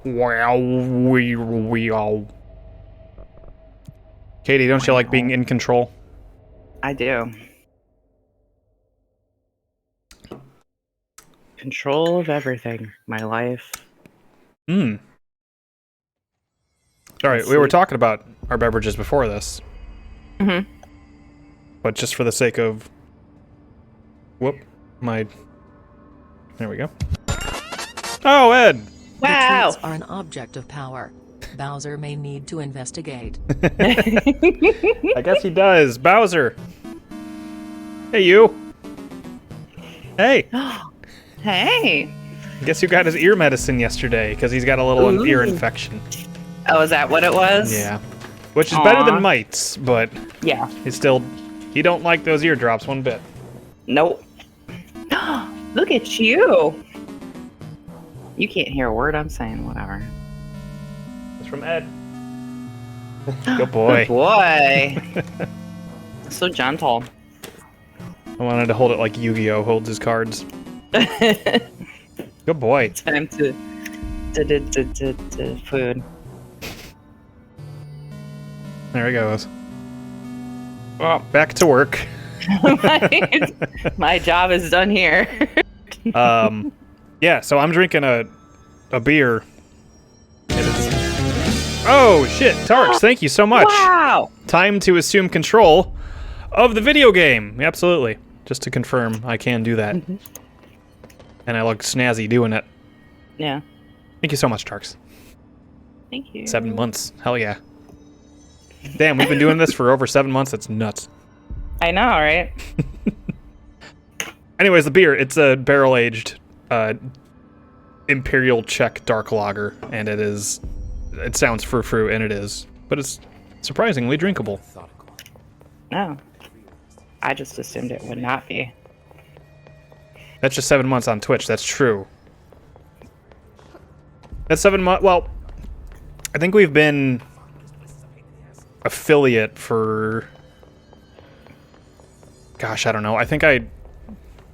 Wow, we all. Katie, don't you like being in control? I do. Control of everything. My life. Hmm. Alright, we were talking about our beverages before this. Mm-hmm. But just for the sake of... Whoop. There we go. Oh, Ed! Wow! The treats are an object of power. Bowser may need to investigate. I guess he does. Bowser! Hey, you! Hey! Hey! Guess who got his ear medicine yesterday? Because he's got a little ear Ooh. infection. Oh, is that what it was? Yeah. Which is better Aw. than mites, but Yeah. he don't like those eardrops one bit. Nope. Look at you! You can't hear a word I'm saying, whatever. It's from Ed. Good boy. Good boy! So gentle. I wanted to hold it like Yu-Gi-Oh! Holds his cards. Good boy. Time to food. There he goes. Well, Back to work. my job is done here. Yeah, so I'm drinking a beer. It is... Oh, shit. Tarks, thank you so much. Wow! Time to assume control of the video game. Absolutely. Just to confirm, I can do that. And I look snazzy doing it. Yeah. Thank you so much, Tarks. Thank you. 7 months. Hell yeah. Damn, we've been doing this for over 7 months. That's nuts. I know, right? Anyways, the beer, it's a barrel-aged Imperial Czech dark lager, and it sounds frou-frou, and it is, but it's surprisingly drinkable. No. I just assumed it would not be. That's just 7 months on Twitch, that's true. That's 7 months, well, I think we've been affiliate for... Gosh, I don't know. I think I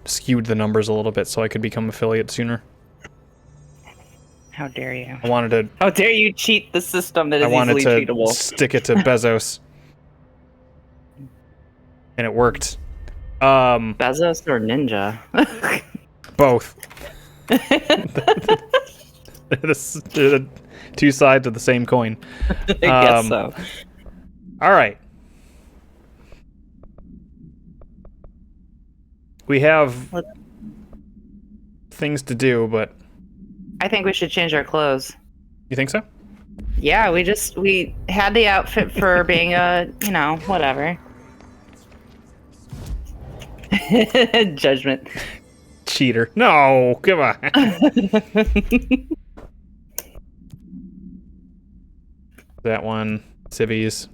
skewed the numbers a little bit so I could become affiliate sooner. How dare you? I wanted to... How dare you cheat the system that I is wanted easily to cheatable? stick it to Bezos. And it worked. Bezos or Ninja? Both. They're the two sides of the same coin. I guess so. All right. We have What? things to do, but I think we should change our clothes. you think so? Yeah, we had the outfit for being a, whatever. Judgment. Cheater. No, come on. That one, civvies.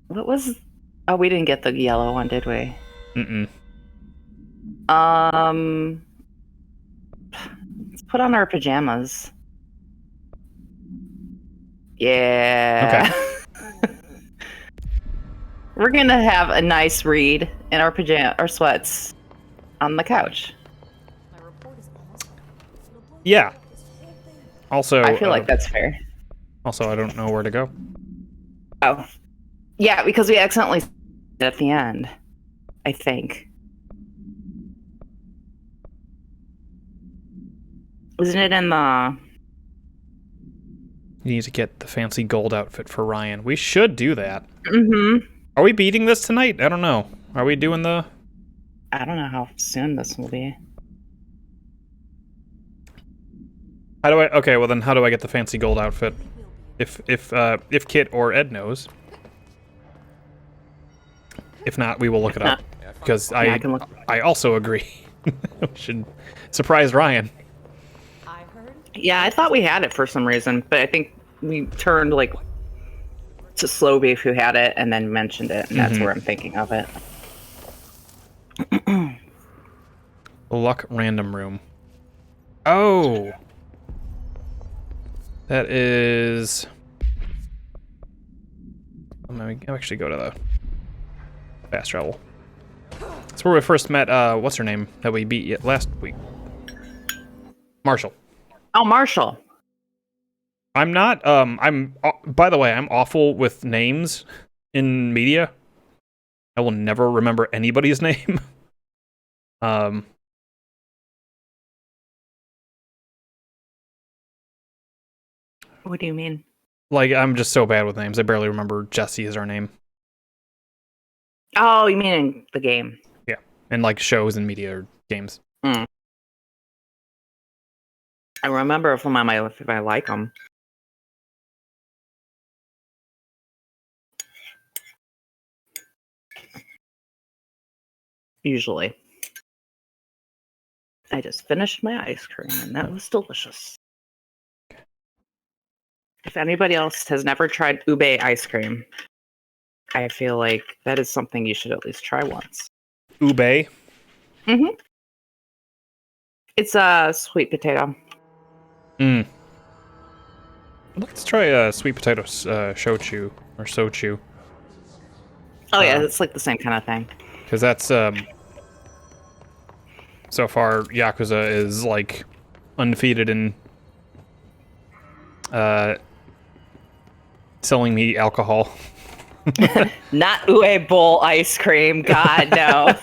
What was... Oh, we didn't get the yellow one, did we? Mm-mm. Let's put on our pajamas. Yeah. Okay. We're gonna have a nice read in our sweats on the couch. Yeah. Also, I feel like that's fair. Also, I don't know where to go. Oh. Yeah, because we accidentally at the end, I think. Isn't it in the... You need to get the fancy gold outfit for Ryan. We should do that. Mm-hmm. Are we beating this tonight? I don't know. Are we doing the... I don't know how soon this will be. How do I... Okay, well then how do I get the fancy gold outfit? If Kit or Ed knows. If not, we will look it up. Because I can look. I also agree. We should surprise Ryan. Yeah, I thought we had it for some reason, but I think we turned to Slow Beef who had it and then mentioned it, and that's where I'm thinking of it. Luck random room. Oh! That is... I'll actually go to the fast travel. That's where we first met, what's her name, that we beat last week? Marshall. Oh, Marshall. I'm not. By the way, I'm awful with names in media. I will never remember anybody's name. What do you mean? Like, I'm just so bad with names. I barely remember Jesse as our name. Oh, you mean in the game? Yeah, and like shows and media or games. I remember if I like them. Usually. I just finished my ice cream and that was delicious. If anybody else has never tried ube ice cream, I feel like that is something you should at least try once. Ube? Mm-hmm. It's a sweet potato. Let's try sweet potato shochu or sochu. Oh yeah, it's like the same kind of thing. Because that's so far Yakuza is like undefeated in selling me alcohol. Not ue bowl ice cream. God no.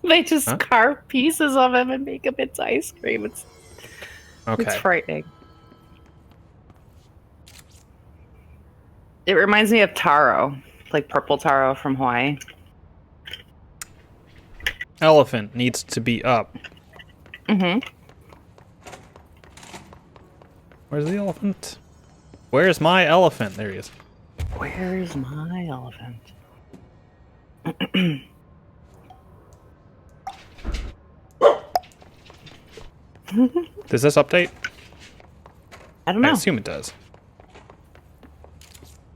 They just carve pieces of him and make him into ice cream. It's frightening. It reminds me of taro, like purple taro from Hawaii. Elephant needs to be up. Mm-hmm. Where's the elephant? Where's my elephant? There he is. Where's my elephant? Does this update? I don't know. I assume it does.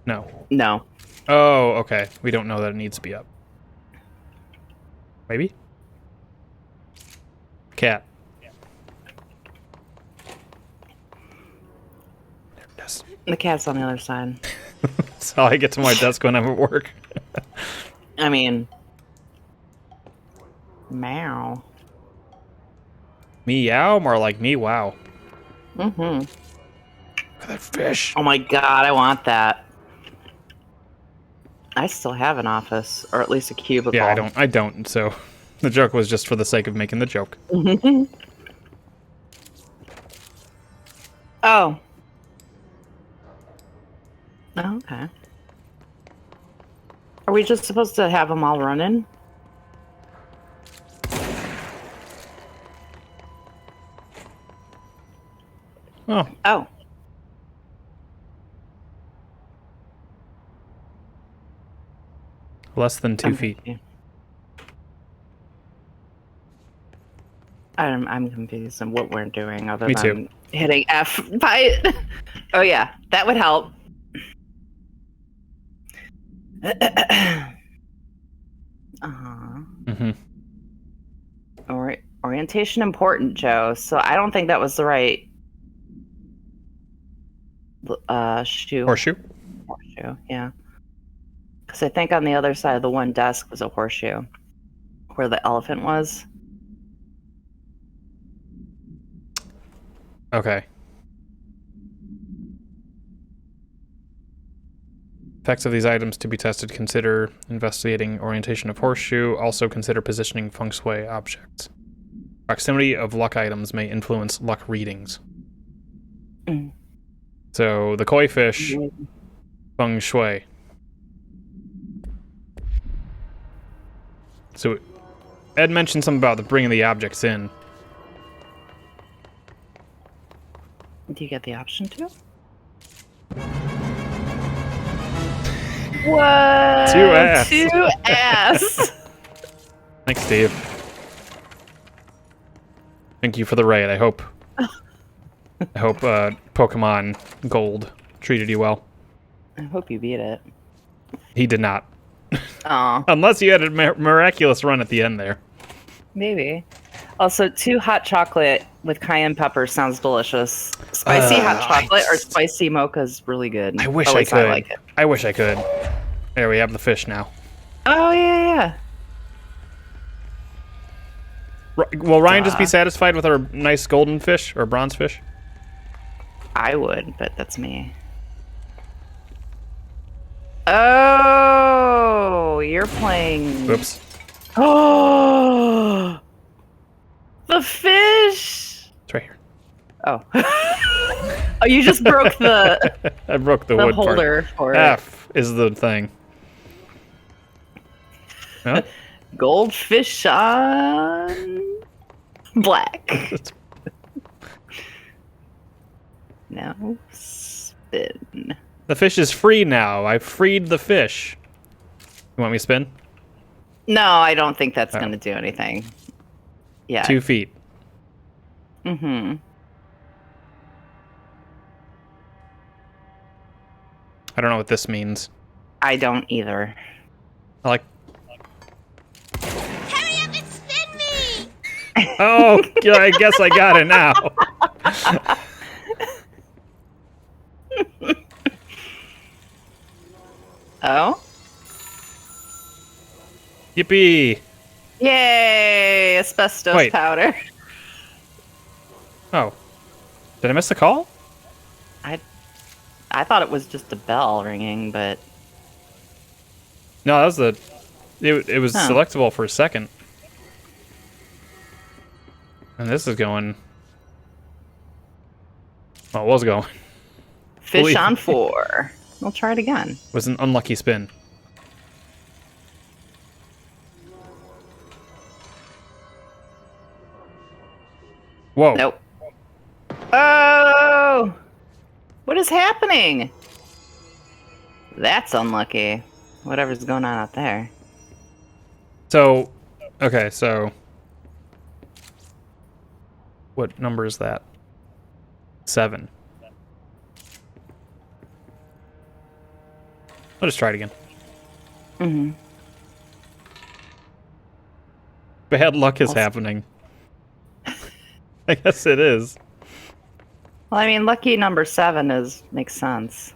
No. No. Oh, okay. We don't know that it needs to be up. Maybe? Cat. There it is. The cat's on the other side. That's how I get to my desk when I'm at work. I mean, meow. Meow, more like me, wow. Mm-hmm. Look at that fish. Oh my god, I want that. I still have an office, or at least a cubicle. Yeah, I don't, so the joke was just for the sake of making the joke. Oh. Oh, okay. Are we just supposed to have them all running? Oh. Oh. Less than 2 feet. I'm confused on what we're doing other Me than too. hitting F by... Oh yeah, that would help. Mm-hmm. Orientation important, Joe. So I don't think that was the right shoe. Horseshoe? Horseshoe, yeah. Because I think on the other side of the one desk was a horseshoe, where the elephant was. Okay. Effects of these items to be tested. Consider investigating orientation of horseshoe. Also consider positioning feng shui objects. Proximity of luck items may influence luck readings. So the koi fish, feng shui. So Ed mentioned something about bringing the objects in. Do you get the option to? What? 2S. 2S. Thanks, Steve. Thank you for the raid. I hope Pokemon Gold treated you well. I hope you beat it. He did not. Oh, Unless you had a miraculous run at the end there. maybe. Also, 2 hot chocolate with cayenne pepper sounds delicious. Spicy hot chocolate or spicy mocha is really good. I wish At I least could. like it. I wish I could. There, we have the fish now. Oh, yeah. Will Ryan just be satisfied with our nice golden fish or bronze fish? I would, but that's me. Oh, you're playing. Oops. Oh, the fish. It's right here. Oh. Oh, you just broke the I broke the the wood holder for part. it. F is the thing. Huh? Goldfish on black. Now spin. The fish is free now. I freed the fish. You want me to spin? No, I don't think that's Oh. going to do anything. Yeah. 2 feet. Mm-hmm. I don't know what this means. I don't either. I like. Hurry up and spin me! Oh, yeah, I guess I got it now. Oh? Yippee! Yay! Asbestos Wait. powder. Oh, did I miss the call? I thought it was just a bell ringing, but No, that was the. It was Huh. selectable for a second. And this is going. Well, it was going. fish Believe- on 4. We'll try it again. It was an unlucky spin. Whoa. Nope. Oh! What is happening? That's unlucky. Whatever's going on out there. So, okay, so. What number is that? 7. I'll just try it again. Mm-hmm. Bad luck is Also- happening. I guess it is. Well, I mean, lucky number 7 makes sense.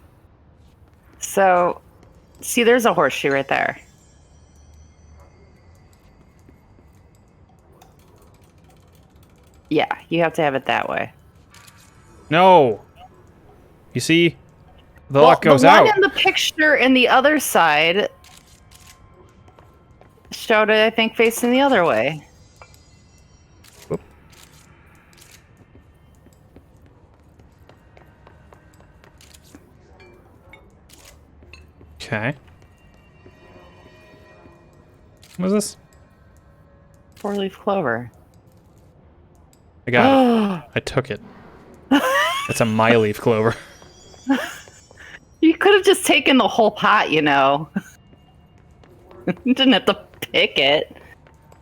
So, see, there's a horseshoe right there. Yeah, you have to have it that way. No. You see, the luck goes the one out. in the picture in the other side showed it, I think, facing the other way. Whoop. Okay. What was this? 4-leaf clover. I got it. I took it. It's a my-leaf clover. You could have just taken the whole pot, you know. You didn't have to pick it.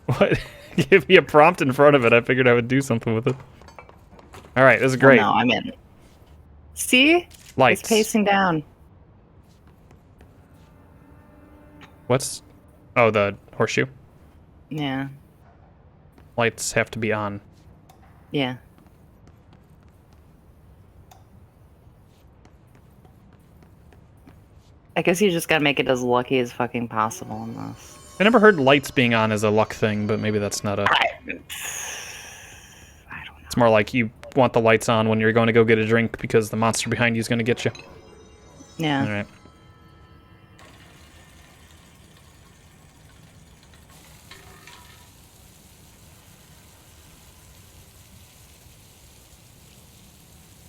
What? Give me a prompt in front of it. I figured I would do something with it. All right, this is great. Oh, no, I'm in. See? Lights. It's pacing down. What's? Oh, the horseshoe. Yeah. Lights have to be on. Yeah. I guess you just gotta make it as lucky as fucking possible in this. I never heard lights being on as a luck thing, but maybe that's not a. I don't know. It's more like you want the lights on when you're going to go get a drink because the monster behind you is going to get you. Yeah. All right.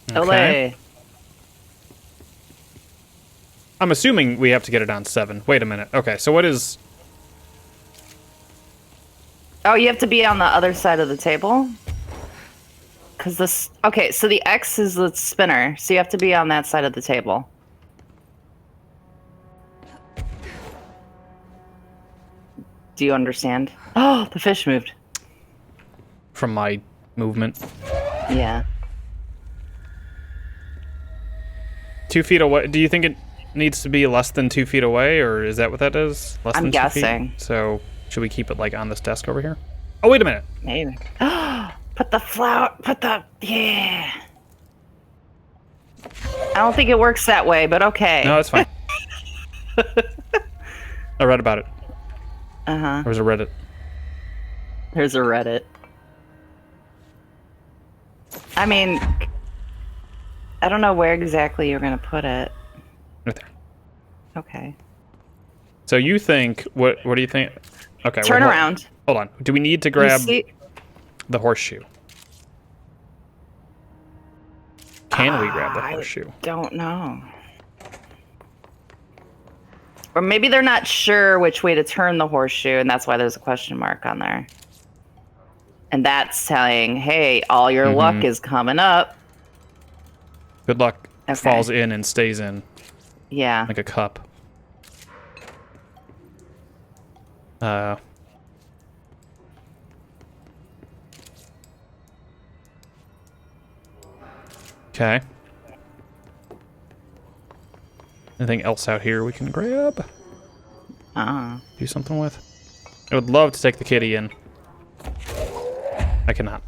Olay. I'm assuming we have to get it on 7. Wait a minute. Okay, so what is... Oh, you have to be on the other side of the table? Because this... Okay, so the X is the spinner, so you have to be on that side of the table. Do you understand? Oh, the fish moved. from my movement? Yeah. 2 feet away. Do you think it needs to be less than 2 feet away, or is that what that is? Less I'm than 2 feet? guessing. So should we keep it like on this desk over here? Oh, wait a minute. Maybe. Put the flower... Put the... Yeah. I don't think it works that way, but okay. No, it's fine. I read about it. Uh-huh. There was a Reddit. There's a Reddit. I mean, I don't know where exactly you're going to put it. Right there. Okay. So you think, what do you think? Okay. Turn well, around. Hold on. Do we need to You grab see- the horseshoe? Can we grab the I horseshoe? don't know. Or maybe they're not sure which way to turn the horseshoe, and that's why there's a question mark on there. And that's saying, hey, all your luck is coming up. Good luck Okay. falls in and stays in Yeah. like a cup. Okay. Anything else out here we can grab? Do something with? I would love to take the kitty in. I cannot.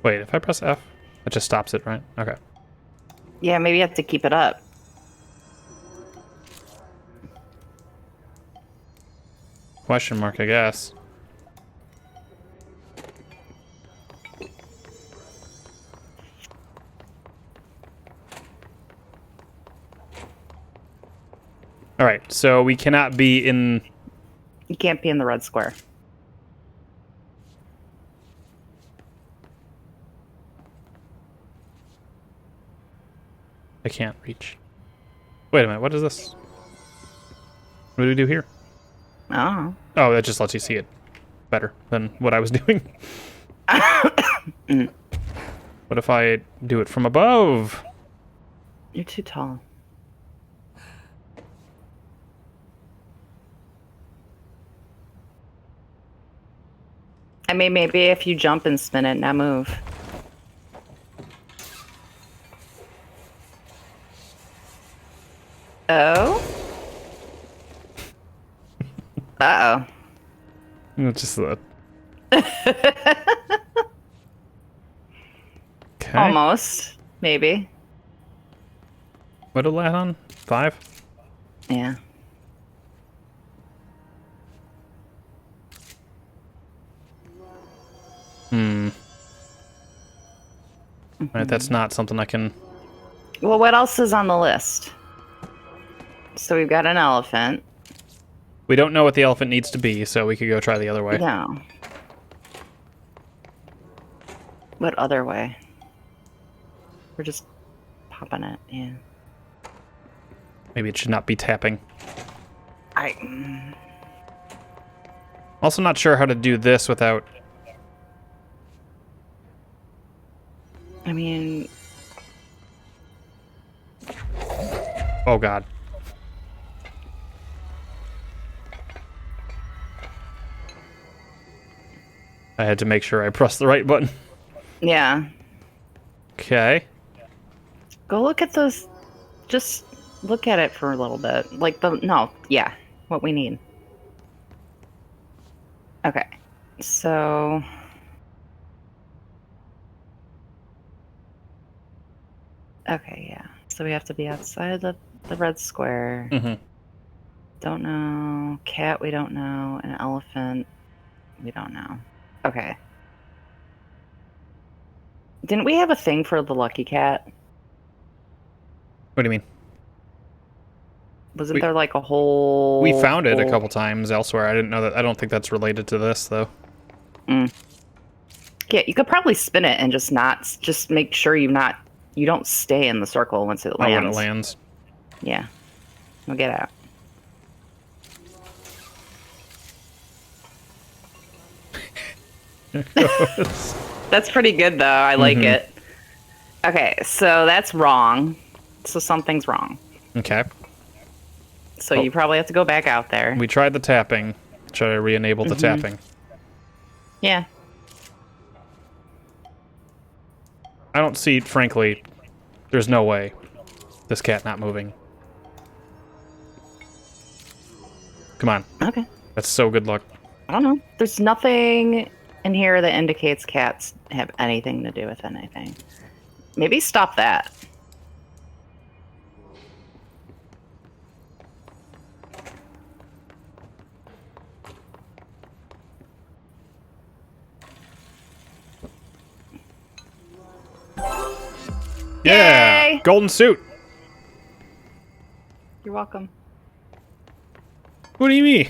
Wait, if I press F, it just stops it, right? Okay. Yeah, maybe you have to keep it up. Question mark, I guess. All right, so we cannot be in. You can't be in the red square. I can't reach. Wait a minute, what is this? What do we do here? Oh. Oh, that just lets you see it better than what I was doing. What if I do it from above? You're too tall. I mean, maybe if you jump and spin it, now move. Oh? Uh-oh. Just that. Okay. Almost. Maybe. What did I land on? 5? Yeah. Right, that's not something I can. Well, what else is on the list? So we've got an elephant. We don't know what the elephant needs to be, so we could go try the other way. No. What other way? We're just popping it, yeah. Maybe it should not be tapping. I Also, not sure how to do this without. mean, Oh God. I had to make sure I pressed the right button. yeah. Okay. Go look at those. Just look at it for a little bit. Like yeah, what we need. Okay, so. Okay, yeah. So we have to be outside the red square. Mm-hmm. Don't know. Cat, we don't know. An elephant, we don't know. Okay. Didn't we have a thing for the lucky cat? What do you mean? Wasn't there like a whole... We found it a couple times elsewhere. I didn't know that. I don't think that's related to this, though. Yeah, you could probably spin it and just make sure you don't stay in the circle once it lands. Oh, when it lands. Yeah. We'll get out. That's pretty good, though. I like it. Okay, so that's wrong. So something's wrong. Okay. So you probably have to go back out there. We tried the tapping. Should I re-enable the tapping? Yeah. I don't see, frankly, there's no way this cat not moving. Come on. Okay. That's so good luck. I don't know. There's nothing in here that indicates cats have anything to do with anything. Maybe stop that. Yeah! Yay! Golden suit! You're welcome. What do you mean?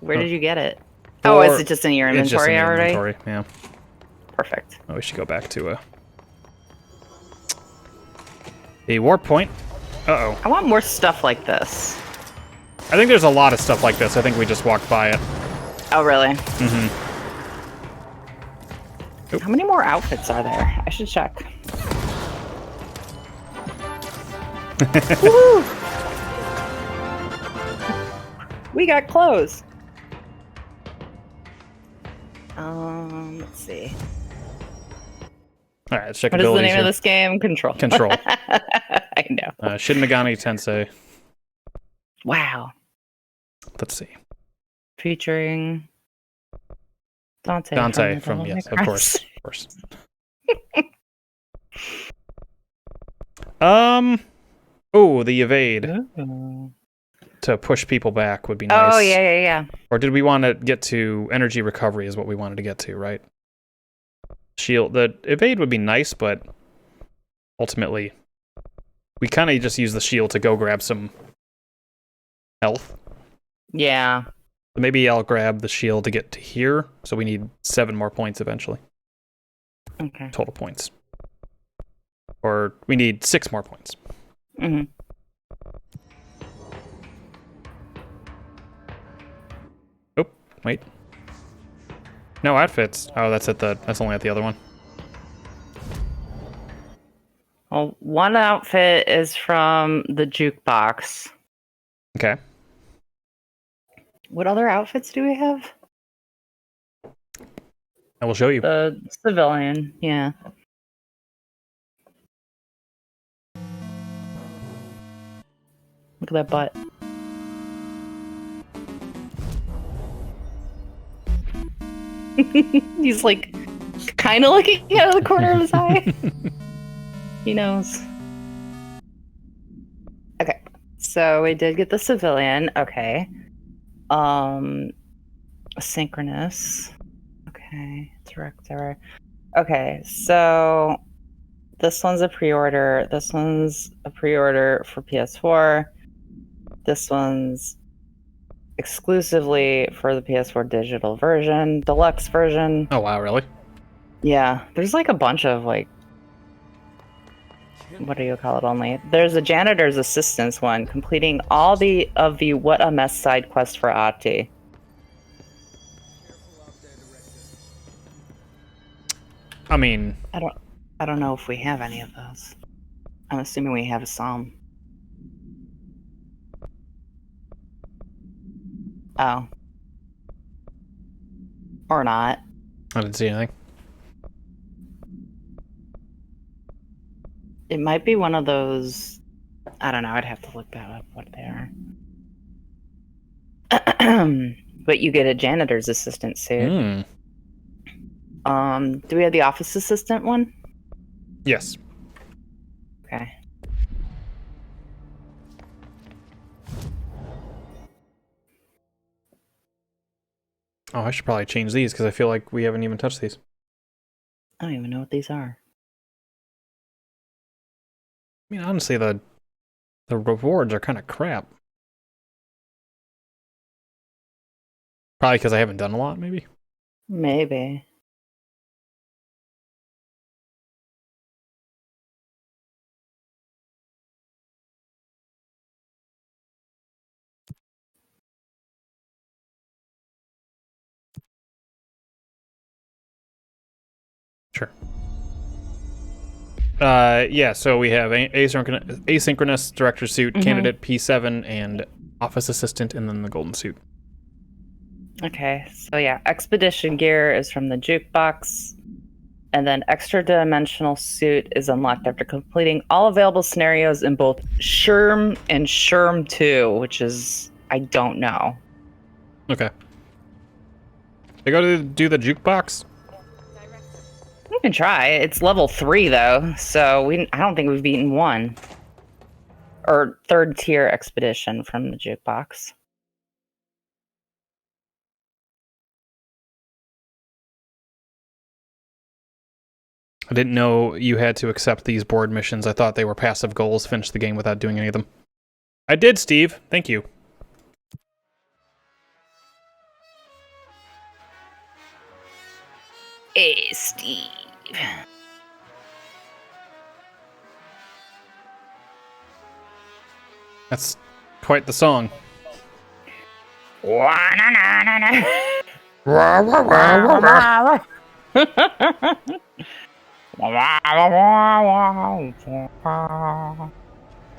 Where did you get it? Oh, is Or- it just in your It's just in inventory the already? inventory, yeah. Perfect. Oh, we should go back to a warp point. Uh-oh. I want more stuff like this. I think there's a lot of stuff like this. I think we just walked by it. Oh, really? Mm-hmm. How many more outfits are there? I should check. Woo! We got clothes. Let's see. All right, let's check What is the abilities name here. of this game? Control. Control. I know. Shin Megami Tensei. Wow. Let's see. Featuring Dante. Dante the from Devil yes, May of Cry. course. Oh, the evade Ooh. to push people back would be nice. Oh, yeah. Or did we want to get to energy recovery is what we wanted to get to, right? Shield. The evade would be nice, but ultimately we kind of just use the shield to go grab some health. Yeah. Maybe I'll grab the shield to get to here, so we need 7 more points eventually. Okay. Total points. Or we need 6 more points. Mm-hmm. Oh, wait. No outfits. Oh, that's only at the other one. Well, one outfit is from the jukebox. Okay. What other outfits do we have? I will show you. The civilian, yeah. Look at that butt. He's like kind of looking out of the corner of his eye. He knows. Okay, so we did get the civilian. Okay. Synchronous. Okay, director. Okay, so this one's a pre-order. This one's a pre-order for PS4. This one's exclusively for the PS4 digital version, deluxe version. Oh, wow, really? Yeah, there's like a bunch of like, what do you call it only? There's a janitor's assistance one, completing all of the What a Mess side quest for Ati. I mean, I don't know if we have any of those. I'm assuming we have some. Oh. Or not. I didn't see anything. It might be one of those. I don't know. I'd have to look that up. What they are. But you get a janitor's assistant suit. Do we have the office assistant one? Yes. Okay. Oh, I should probably change these because I feel like we haven't even touched these. I don't even know what these are. I mean, honestly, the rewards are kind of crap. Probably because I haven't done a lot, maybe? Maybe. Sure. Yeah, so we have asynchronous director suit, candidate P7, and office assistant, and then the golden suit. Okay, so yeah, expedition gear is from the jukebox, and then extra dimensional suit is unlocked after completing all available scenarios in both Sherm and Sherm 2, which is, I don't know. Okay. They go to do the jukebox? We can try. It's level 3 though, so I don't think we've beaten 1. Or 3rd tier expedition from the jukebox. I didn't know you had to accept these board missions. I thought they were passive goals, finish the game without doing any of them. I did, Steve. Thank you. Hey, Steve. That's quite the song.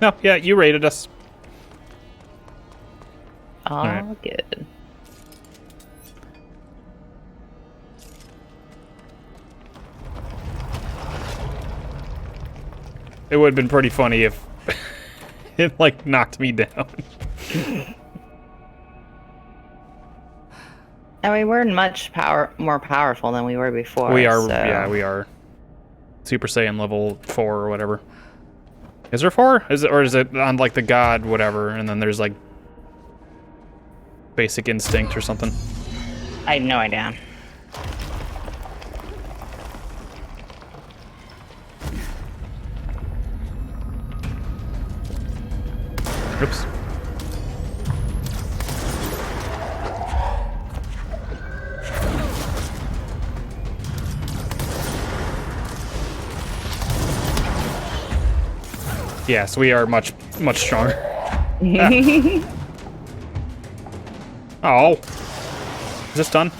No, yeah, you rated us. All right. good. It would have been pretty funny if it, like, knocked me down. And we were much more powerful than we were before. We are, so. yeah, we are. Super Saiyan level 4 or whatever. Is there 4? Is it, or is it on, like, the god whatever, and then there's, like, basic instinct or something? I had no idea. Oops. Yes, we are much stronger. Oh. Is this done?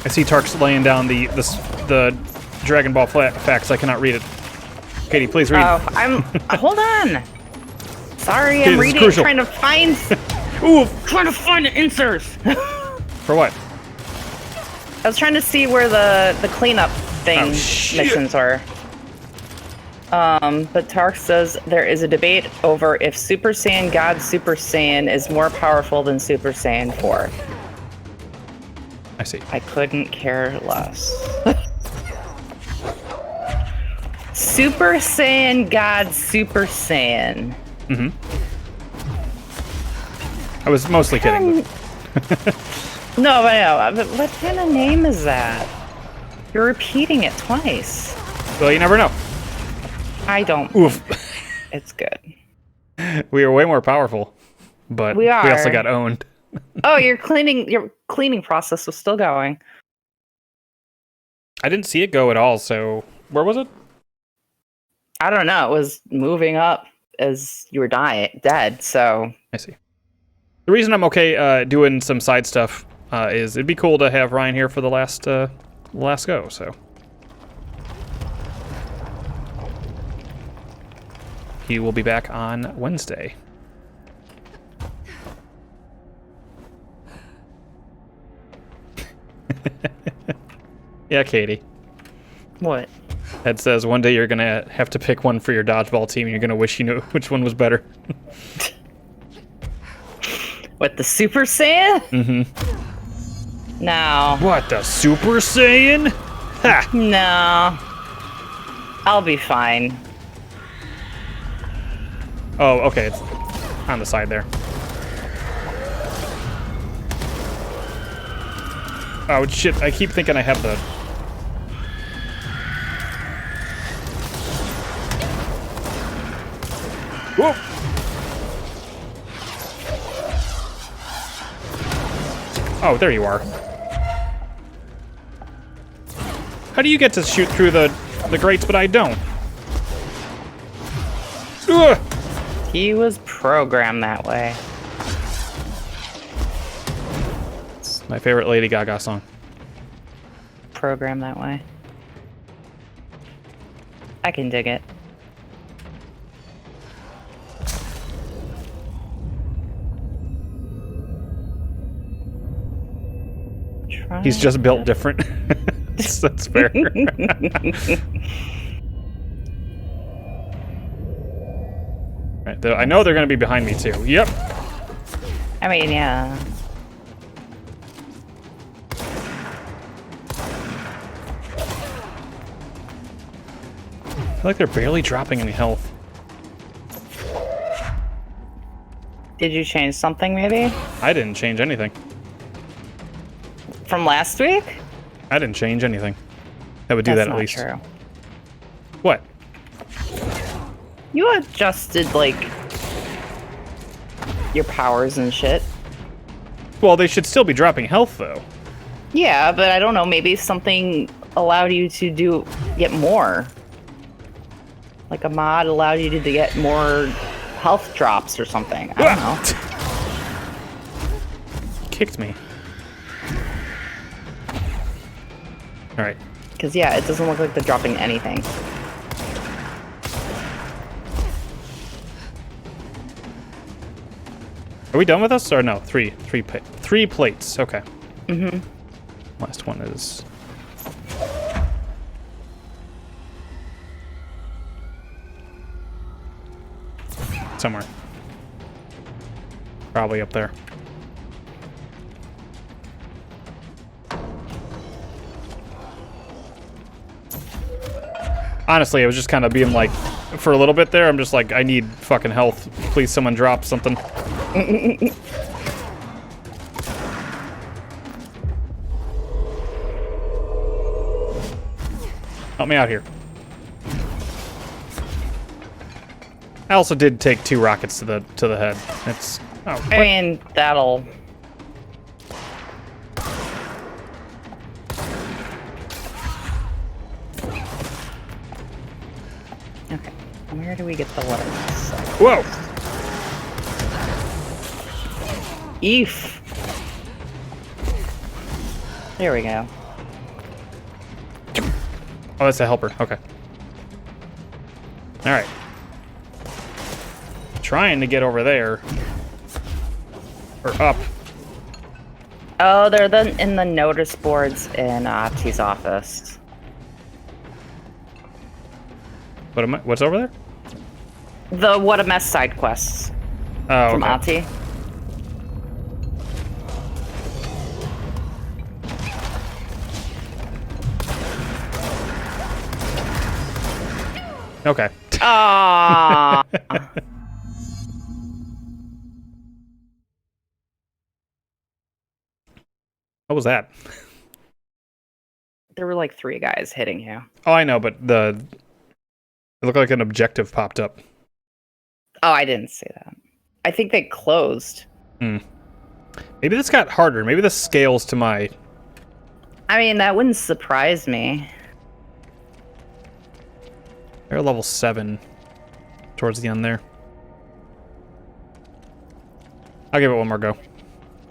I see Tark's laying down the Dragon Ball facts. I cannot read it. Katie, please read. Oh, I'm. Hold on. Sorry, Okay, I'm this is reading. crucial. Trying to find. Ooh, Trying to find the inserts. for what? I was trying to see where the cleanup thing Oh, shit. missions are. But Tark says there is a debate over if Super Saiyan God Super Saiyan is more powerful than Super Saiyan 4. I see. I couldn't care less. Super Saiyan God Super Saiyan. Mm-hmm. I was mostly kidding. No, but what kind of name is that? You're repeating it twice. Well, you never know. I don't. Oof. It's good. We are way more powerful, but We also are. got owned. Oh, your cleaning process was still going. I didn't see it go at all, so where was it? I don't know. It was moving up as you were dead. So I see. The reason I'm okay doing some side stuff is it'd be cool to have Ryan here for the last go, so. He will be back on Wednesday. Yeah, Katie. what? That says one day you're gonna have to pick one for your dodgeball team and you're gonna wish you knew which one was better. What, the Super Saiyan? Mm-hmm. No. What, the Super Saiyan? Ha! No. I'll be fine. Oh, okay, it's on the side there. Oh, shit, I keep thinking I have the... Whoa! Oh, there you are. How do you get to shoot through the grates, but I don't? Ugh! He was programmed that way. It's my favorite Lady Gaga song. Programmed that way. I can dig it. He's just built different. That's fair. Right, I know they're going to be behind me too. Yep. I mean, yeah. feel like they're barely dropping any health. Did you change something maybe? I didn't change anything. From last week? I didn't change anything. That would do That's that at not least. true. What? You adjusted, like, your powers and shit. Well, they should still be dropping health, though. Yeah, but I don't know, maybe something allowed you to get more. Like a mod allowed you to get more health drops or something. I don't know. Kicked me. Alright. Because, yeah, it doesn't look like they're dropping anything. Are we done with this? Or no? Three plates. Okay. Mm-hmm. Last one is... somewhere. Probably up there. Honestly, I was just kind of being like, for a little bit there, I'm just like, I need fucking health. Please, someone drop something. Help me out here. I also did take 2 rockets to the head. It's I mean, that'll... Okay, where do we get the letters? whoa! Eef! There we go. Oh, that's a helper. Okay. All right. Trying to get over there or up. Oh, they're in the notice boards in T's office. What's over there? The What a Mess side quests Oh, from okay. Ati. Okay. Ah. What was that? There were like 3 guys hitting you. Oh, I know, but it looked like an objective popped up. Oh, I didn't see that. I think they closed. Maybe this got harder. Maybe this scales to my... I mean, that wouldn't surprise me. They're level 7 towards the end there. I'll give it one more go.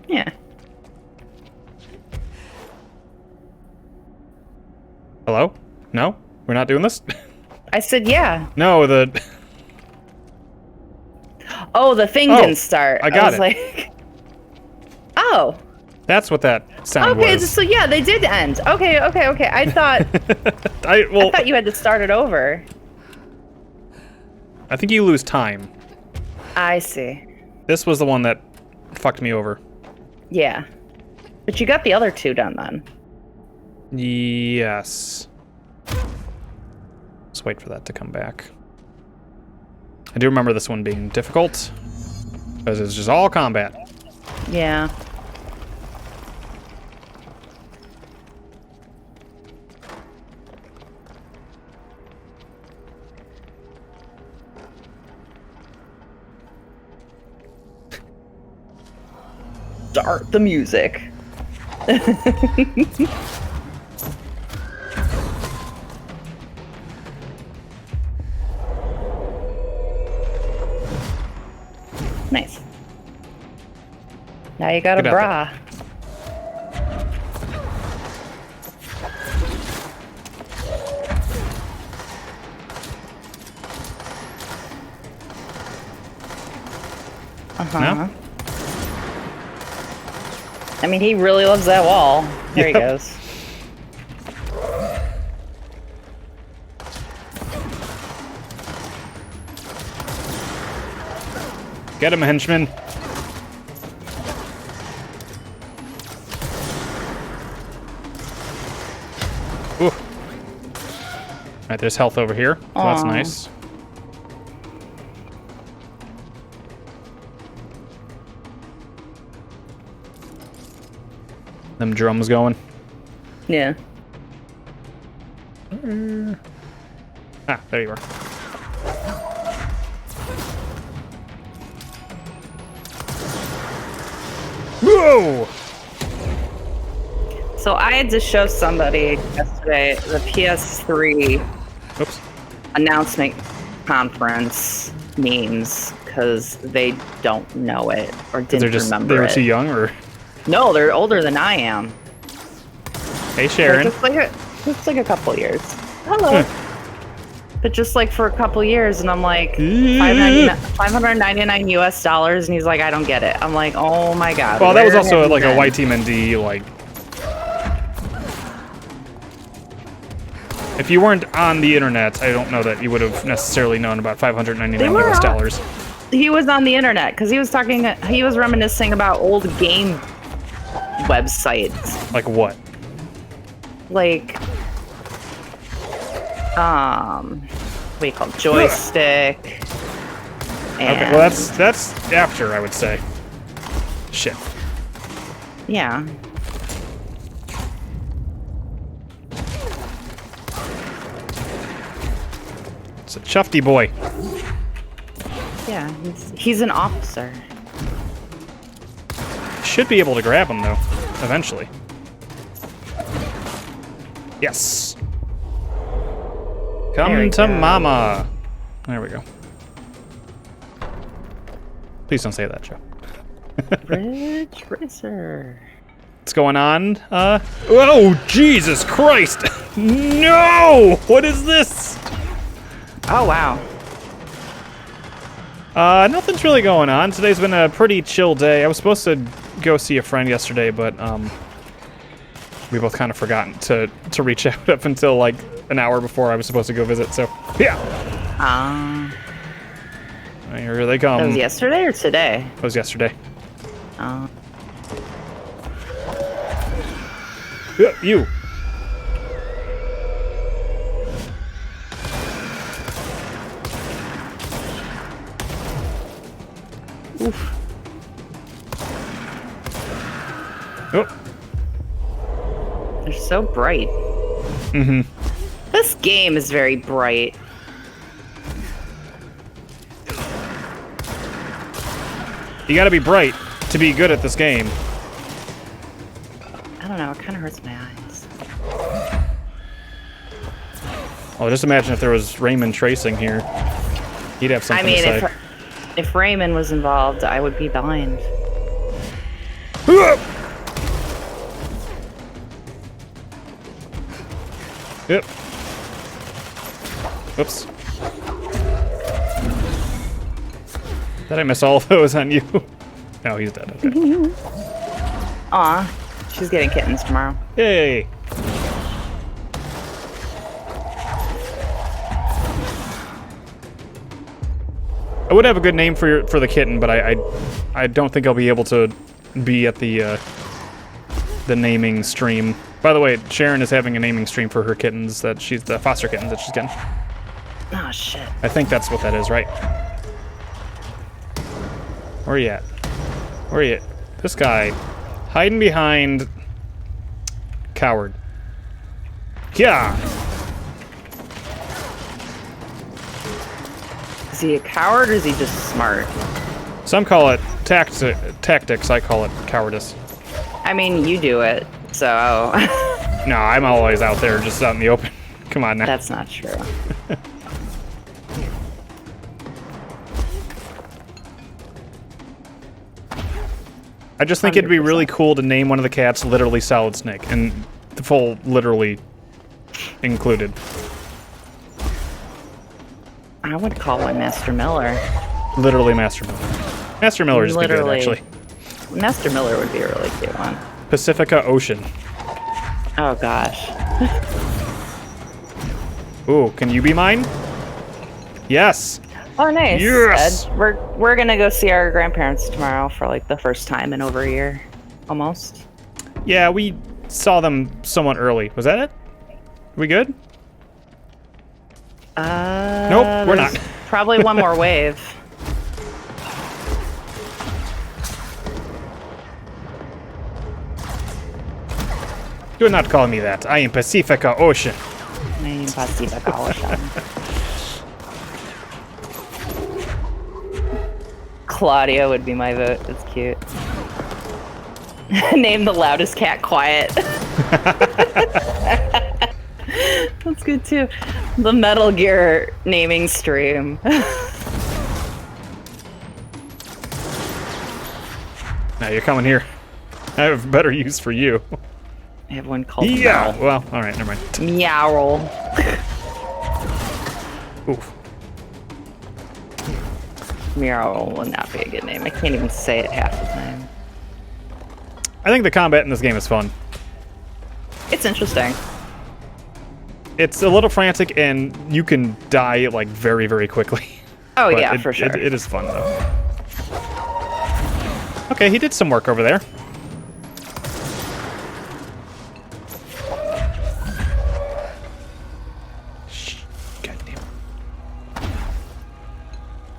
Yeah. Hello? No? We're not doing this? I said yeah. No, the... Oh, the thing Oh, didn't start. I got was it. like... Oh. That's what that sound Okay, was. so yeah, they did end. Okay. I thought I thought you had to start it over. I think you lose time. I see. This was the one that fucked me over. Yeah. But you got the other 2 done then. Yes. Let's wait for that to come back. I do remember this one being difficult, because it's just all combat. Yeah. Start the music. Nice. Now you got a Good bra. No? I mean, he really loves that wall. There he Yep. goes. Get him, henchman. Ooh. Alright, there's health over here. So that's Aw. nice. Them drums going. Yeah. Ah, there you are. Whoa! So I had to show somebody yesterday the PS3 Oops. announcement conference memes because they don't know it or They're didn't just remember they were it. too young, or No, they're older than I am. hey They're Sharon. just like a couple years. Hello. But just like for a couple years, and I'm like, $599 US, and he's like, I don't get it. I'm like, oh my god. Well, that was where also have you like a been? YTMND, like. If you weren't on the internet, I don't know that you would have necessarily known about $599 They were US on- dollars. He was on the internet because he was reminiscing about old game websites. Like what? Like, what do you call it? Joystick. And, Okay, well that's after, I would say. Shit. yeah. It's a chufty boy. Yeah, he's an officer. Should be able to grab him though, eventually. Yes. There Come we to go. mama. There we go. Please don't say that, Joe. Ridge Racer. What's going on? Oh, Jesus Christ! No! What is this? Oh wow. Nothing's really going on. Today's been a pretty chill day. I was supposed to go see a friend yesterday, but, we both kind of forgotten to reach out up until, like, an hour before I was supposed to go visit, so, yeah. Here they come. That was yesterday or today? It was yesterday. You. Oof. Oh. They're so bright. Mm-hmm. This game is very bright. You gotta be bright to be good at this game. I don't know, it kind of hurts my eyes. Oh, just imagine if there was Raymond tracing here. He'd have I something mean, to say. if Raymond was involved, I would be blind. Yep. Oops. Did I miss all of those on you? No, he's dead. Okay. Aw, she's getting kittens tomorrow. Yay! I would have a good name for the kitten, but I don't think I'll be able to be at the naming stream. By the way, Sharon is having a naming stream for her kittens the foster kittens that she's getting. Oh shit. I think that's what that is, right? Where you at? Where you at? This guy. Hiding behind... Coward. Yeah! Is he a coward or is he just smart? Some call it tactics, I call it cowardice. I mean, you do it, so No, I'm always out there, just out in the open. Come on now. that's not true. I just think it'd be really cool to name one of the cats literally Solid Snake, and the full literally included. I would call one Master Miller. Literally Master Miller. Master Miller is good, Literally. actually. Master Miller would be a really cute one. Pacifica Ocean. Oh gosh. Ooh, can you be mine? Yes. Oh nice. Yes! Ed, we're gonna go see our grandparents tomorrow for like the first time in over a year, almost. Yeah, we saw them somewhat early. Was that it? We good? Nope, we're not. there's Probably one more wave. Do not call me that. I am Pacifica Ocean. Name Pacifica Ocean. Claudia would be my vote. That's cute. Name the loudest cat Quiet. That's good too. The Metal Gear naming stream. Now you're coming here. I have better use for you. I have one called Yeah. Well, all right, never mind. Meow. Oof. Meow will not be a good name. I can't even say it half the time. I think the combat in this game is fun. It's interesting. It's a little frantic, and you can die like very, very quickly. Oh But yeah, for sure. It is fun though. Okay, he did some work over there. Shh. Goddamn.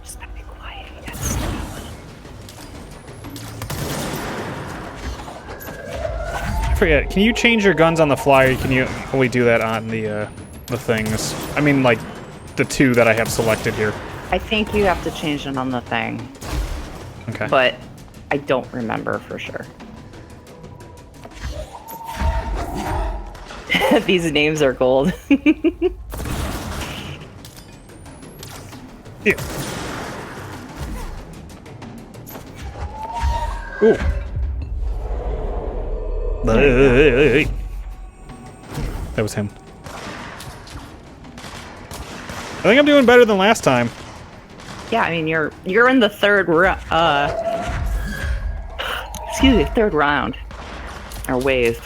Just gotta be quiet. Yes. I forget. Can you change your guns on the fly, or can you only do that on the things? I mean, like the two that I have selected here. I think you have to change it on the thing, Okay. but I don't remember for sure. These names are gold. Yeah. Ooh. That was him. I think I'm doing better than last time. Yeah, I mean you're in the third third round or wave.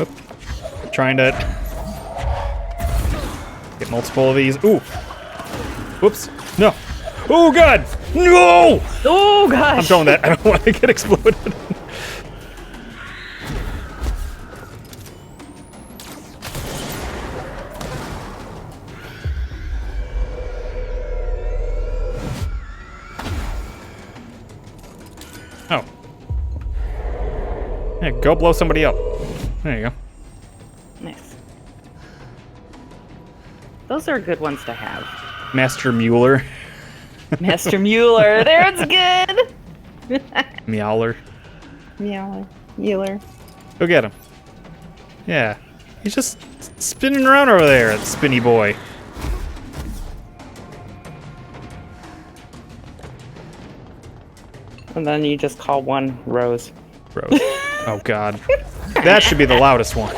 Oop. Trying to get multiple of these. Ooh. Whoops. No. Oh god. No. Oh gosh! I'm throwing that. I don't want to get exploded. Oh. Yeah, go blow somebody up. There you go. Nice. Those are good ones to have. Master Mueller. Master Mueller. There, it's good. Meowler. Mueller. Go get him. Yeah. He's just spinning around over there, that spinny boy. And then you just call one Rose. Rose. Oh god. That should be the loudest one.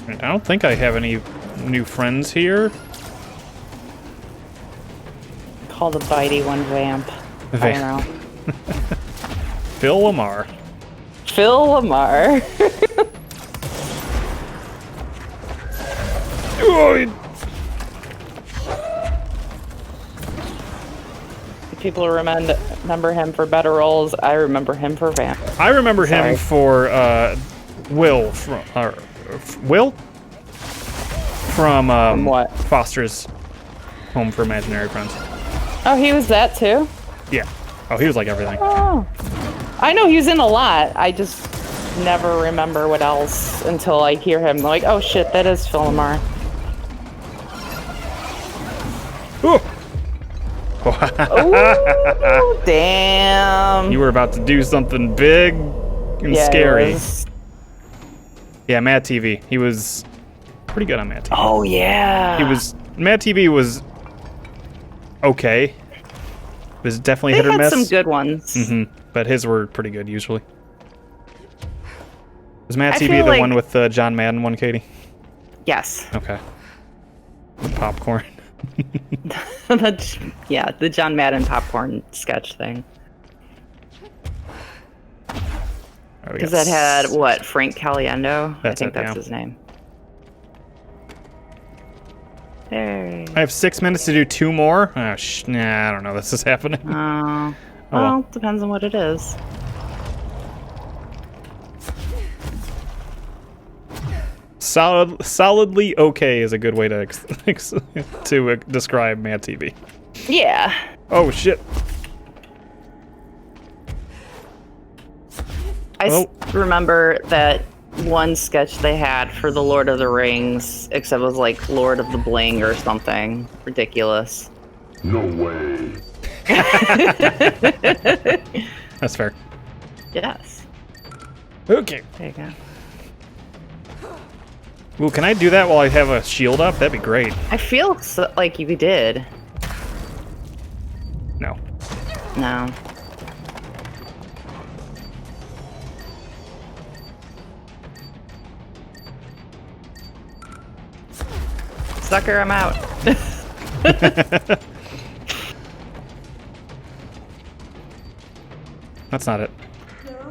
I don't think I have any new friends here. Call the bitey one Vamp. I don't know. Phil Lamar. Phil Lamar. People remember him for better roles. I remember him for Vamp. I remember Sorry. him for Will from Will from what? Foster's Home for Imaginary Friends. Oh, he was that too? Yeah. Oh, he was like everything. Oh. I know he was in a lot. I just never remember what else until I hear him. Like, oh shit, that is Phil Lamar. Ooh. Ooh, damn. You were about to do something big and Yeah, it scary. was. Yeah, Mad TV. He was pretty good on Mad TV. Oh yeah. Mad TV was okay. It was definitely They hit or had miss. some good ones. But his were pretty good usually. Was Mad I TV feel the like- one with John Madden one, Katie? Yes. Okay. The popcorn. Yeah, the John Madden popcorn sketch thing. Oh, Because yes. that had, what, Frank Caliendo? That's I think it, that's yeah. his name. Hey. I have 6 minutes to do 2 more. Oh, nah, I don't know. This is happening. Oh. Oh, well. Well, depends on what it is. Solidly okay is a good way to to describe Mad TV. Yeah. Oh shit! I remember that one sketch they had for the Lord of the Rings, except it was like Lord of the Bling or something ridiculous. No way. That's fair. Yes. Okay. There you go. Ooh, can I do that while I have a shield up? That'd be great. I feel like you did. No. No. Sucker, I'm out. That's not it.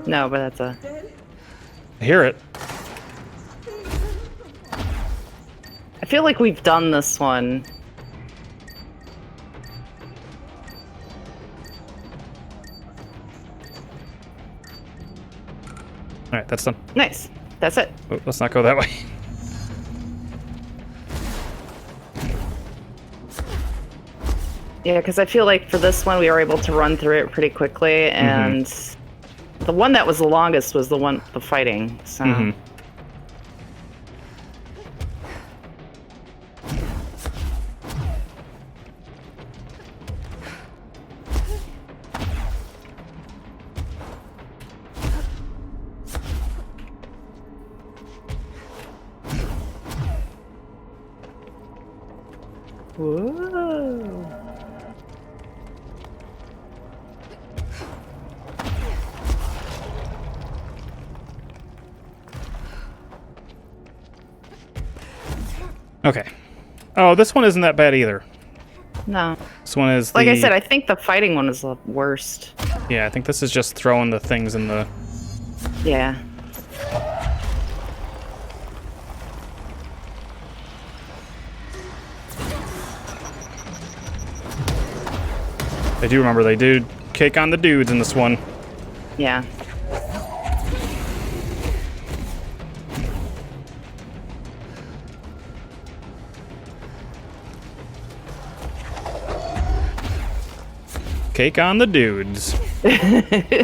No, but that's a... I hear it. I feel like we've done this one. Alright, that's done. Nice. That's it. Oh, let's not go that way. Yeah, because I feel like for this one we were able to run through it pretty quickly, and the one that was the longest was the fighting. So. Mhm. Whoa. Okay. Oh, this one isn't that bad either. No. This one is Like I said, I think the fighting one is the worst. yeah, I think this is just throwing the things in the... Yeah. I do remember they do cake on the dudes in this one. Yeah. Cake on the dudes.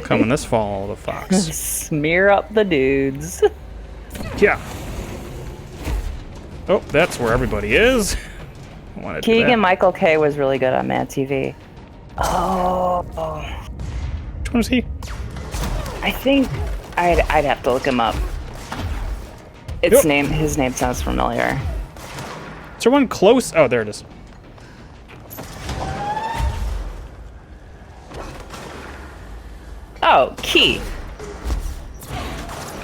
Coming this fall, the Fox. Smear up the dudes. Yeah. Oh, that's where everybody is. I wanna do that. Keegan Michael Kay was really good on Mad TV. Oh. Which one is he? I think I'd have to look him up. Yep. His name sounds familiar. Is there one close? Oh, there it is. Oh, Key.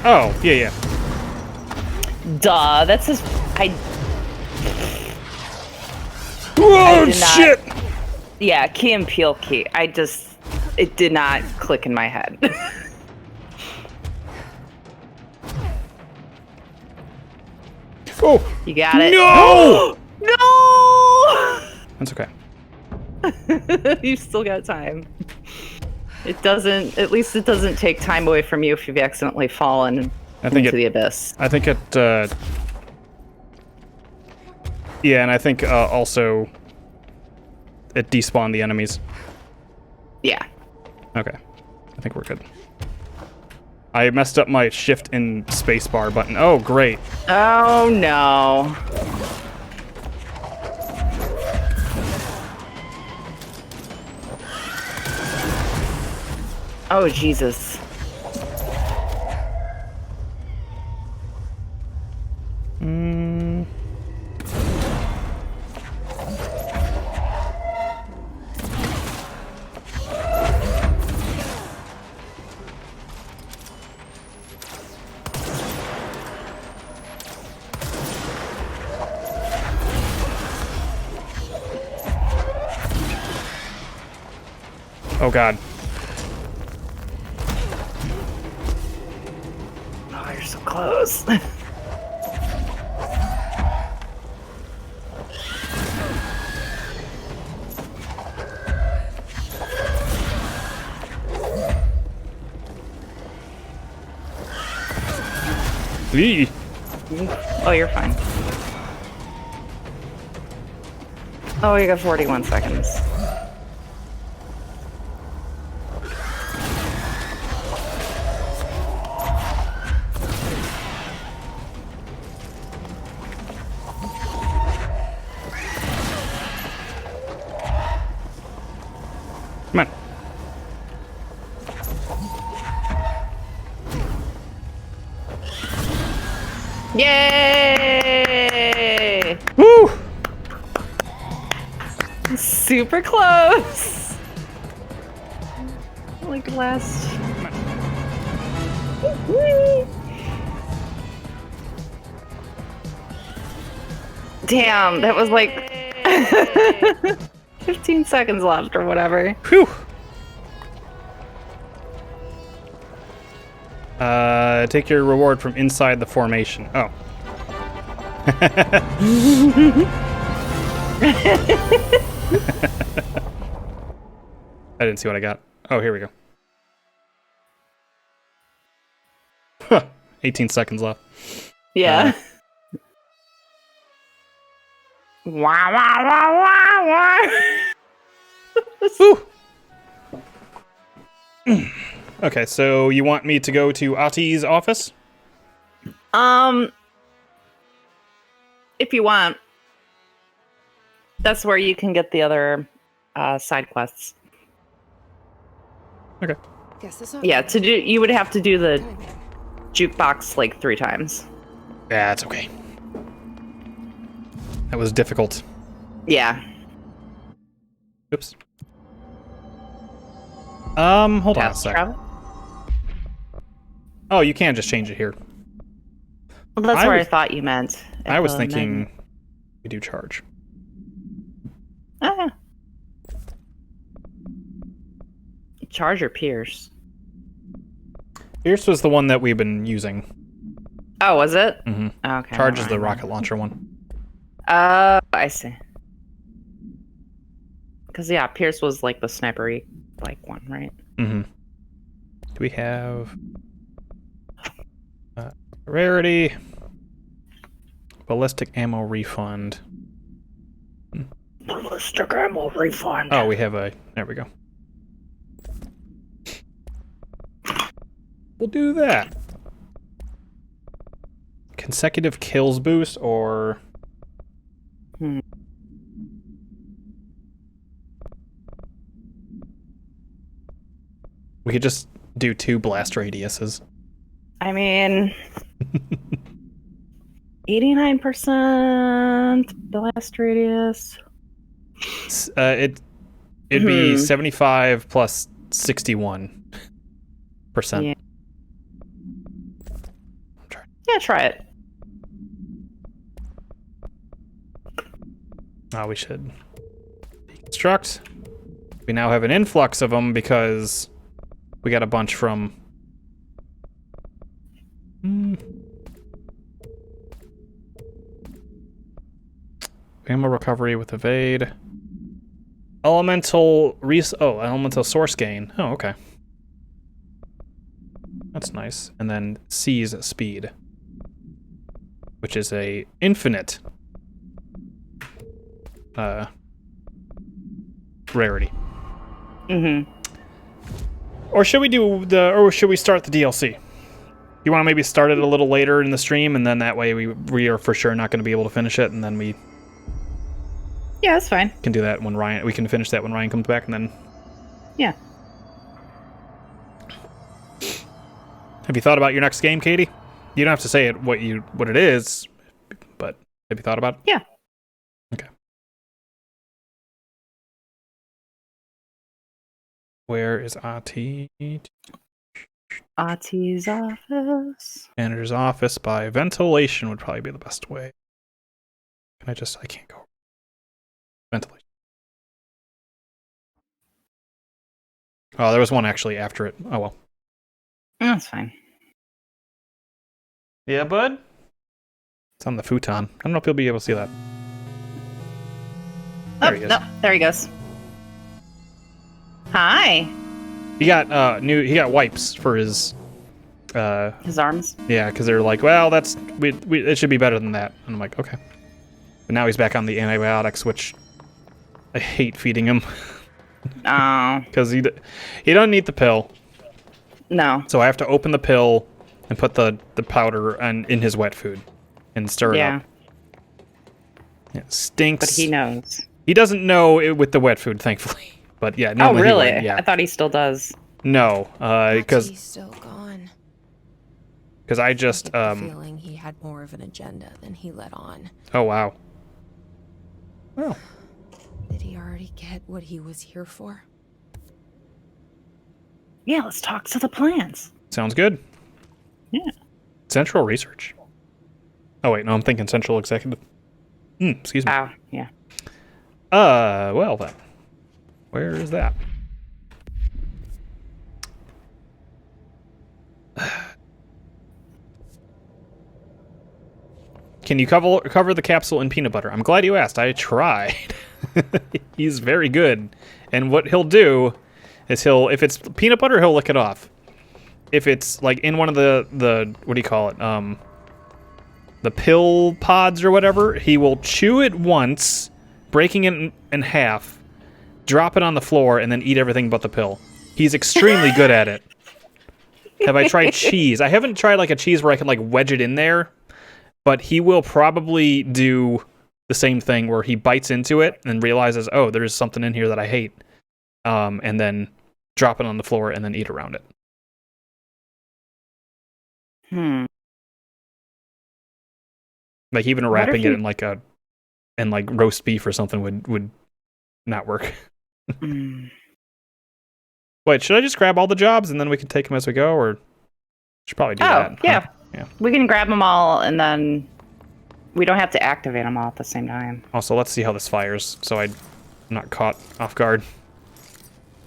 Oh, yeah, yeah. Duh, that's his. Whoa, did not- shit! Yeah, Key and Peele Key. It did not click in my head. Oh! You got it. No! No! That's okay. You still got time. It doesn't. At least it doesn't take time away from you if you've accidentally fallen I think into it- the abyss. I think it, yeah, and I think, also, it despawned the enemies. Yeah. Okay. I think we're good. I messed up my shift and spacebar button. Oh, great. Oh no. Oh Jesus. Mm. Oh god. Oh, you're so close. Eee. Oh, you're fine. Oh, you got 41 seconds. Come on. Yay! Woo! Super close. Like last. Damn, that was like 15 seconds left or whatever. Whew. Take your reward from inside the formation. Oh. I didn't see what I got. Oh, here we go. Huh. 18 seconds left. Yeah. Wah, wah, wah, wah, wah. Whew. Okay, so you want me to go to Ati's office? If you want, that's where you can get the other side quests. Okay. Yeah, to do you would have to do the jukebox like 3 times. That's okay. That was difficult. Yeah. Oops. Hold on a Fast sec. travel. Oh, you can just change it here. Well, that's I where I was- thought you meant. I was at the thinking menu. we do charge. Ah. Charge or Pierce? Pierce was the one that we've been using. Oh, was it? hmm Okay. Charge is the never mind. rocket launcher one. Oh, I see. Because yeah, Pierce was like the snipery like one, right? hmm Do we have rarity, ballistic ammo refund? Ballistic ammo refund. Oh, we have a. There we go. We'll do that. Consecutive kills boost or. Hmm. We could just do 2 blast radiuses. I mean, 89% blast radius. It'd be 75 plus 61%. Yeah. Yeah, try it. Oh, we should deconstruct. We now have an influx of them because we got a bunch from. Ammo recovery with evade. Elemental elemental source gain. Oh, okay. That's nice. And then seize speed, which is a infinite rarity. Mm-hmm. Or should we or should we start the DLC? You want to maybe start it a little later in the stream, and then that way we are for sure not going to be able to finish it, and then we Yeah, that's fine. can do that when Ryan. We can finish that when Ryan comes back, and then. Yeah. Have you thought about your next game, Katie? You don't have to say it what it is, but have you thought about it? Yeah. Okay. Where is Ati? Ati's office. Manager's office by ventilation would probably be the best way. I can't go. Ventilation. Oh, there was one actually after it. Oh well. That's fine. Yeah, bud? It's on the futon. I don't know if you'll be able to see that. There he is. No, there he goes. Hi. He got he got wipes for his His arms. Yeah, because they're like, well, that's it should be better than that. And I'm like, okay. But now he's back on the antibiotics, which I hate feeding him Oh, because he doesn't eat the pill. no. So I have to open the pill and put the powder in his wet food and stir it Yeah, up. It stinks. but he knows. He doesn't know it with the wet food, thankfully. But yeah, Oh, normally he really? would, yeah. I thought he still does. No, because He's still gone. I just I get the feeling he had more of an agenda than he let on. oh wow. Well, Did he already get what he was here for? Yeah, let's talk to the plans. sounds good. Yeah. Central research. Oh wait, no, I'm thinking central executive. Excuse me. Oh, yeah. Well then. Where is that? Can you cover the capsule in peanut butter? I'm glad you asked. I tried. He's very good. And what he'll do is if it's peanut butter, he'll lick it off. If it's like in one of the what do you call it? The pill pods or whatever, he will chew it once, breaking it in half, drop it on the floor, and then eat everything but the pill. He's extremely good at it. Have I tried cheese? I haven't tried like a cheese where I can like wedge it in there, but he will probably do the same thing where he bites into it and realizes, oh, there's something in here that I hate, and then drop it on the floor and then eat around it. Like even What if wrapping it you- in like roast beef or something would not work. Hmm. Wait, should I just grab all the jobs and then we can take them as we go, or should probably do that? Oh, yeah. Huh? Yeah. We can grab them all, and then we don't have to activate them all at the same time. Also, let's see how this fires, so I'm not caught off guard.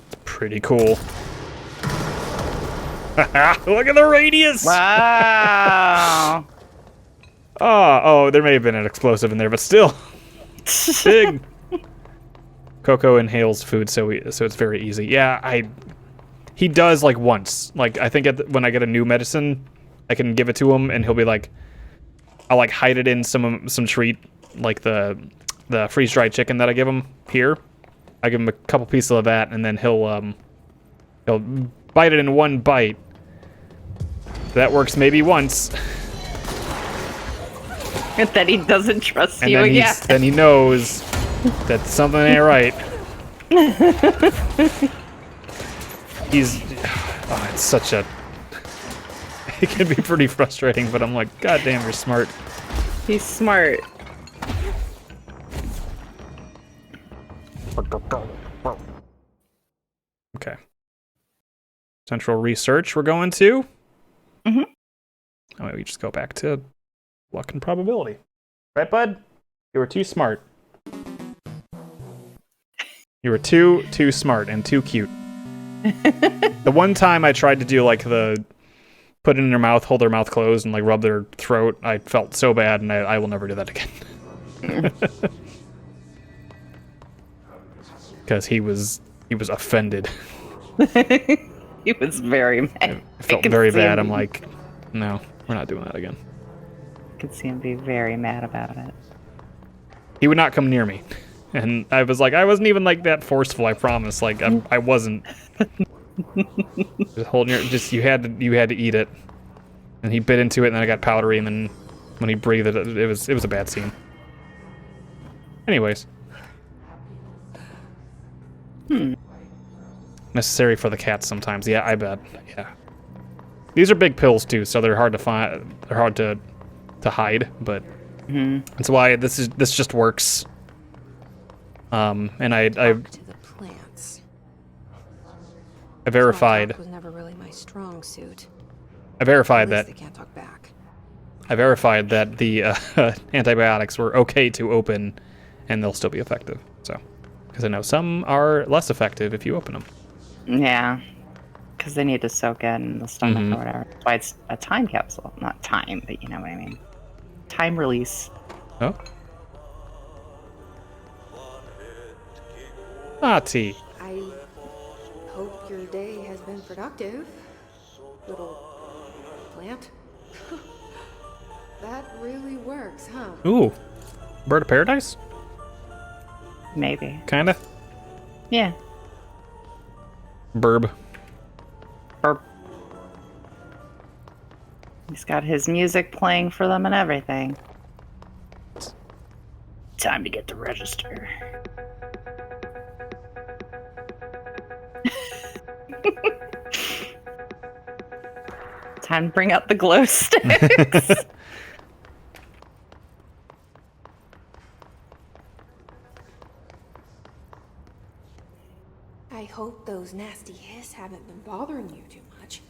It's pretty cool. Look at the radius! Wow. Oh, there may have been an explosive in there, but still, big. Coco inhales food, so it's very easy. Yeah, he does like once. Like I think when I get a new medicine, I can give it to him, and he'll be like, I'll like hide it in some treat, like the freeze dried chicken that I give him here. I give him a couple pieces of that, and then he'll bite it in one bite. That works maybe once. And then he doesn't trust And you then again. then he knows that something ain't right. It's such a... It can be pretty frustrating, but I'm like, God damn, you're smart. He's smart. Okay. Central research we're going to. Mhm. Oh, wait, we just go back to luck and probability. Right, bud? You were too smart. You were too smart and too cute. The one time I tried to do like the put it in their mouth, hold their mouth closed, and like rub their throat, I felt so bad, and I will never do that again. Because he was offended. He was very mad. I felt could very see bad. him. I'm like, no, we're not doing that again. I could see him be very mad about it. He would not come near me. And I was like, I wasn't even like that forceful, I promise. Like I wasn't. Just holding you had to eat it. And he bit into it, and then I got powdery, and then when he breathed it was a bad scene. Anyways. Necessary for the cats sometimes. Yeah, I bet. Yeah. These are big pills too, so they're hard to find. They're hard to hide, but that's why this just works. And I Talk to the plants. verified. Small talk was never really my strong suit. I verified At least that. they can't talk back. I verified that the antibiotics were okay to open, and they'll still be effective. So, because I know some are less effective if you open them. Yeah. Because they need to soak in the stomach Mhm. or whatever. That's why it's a time capsule. Not time, but you know what I mean. Time release. Oh. Ati. I hope your day has been productive, little plant. That really works, huh? Ooh, bird of paradise? Maybe. Kinda. Yeah. Burb. Burp. He's got his music playing for them and everything. Time to get the register. Time to bring out the glow sticks. I hope those nasty hiss haven't been bothering you too much.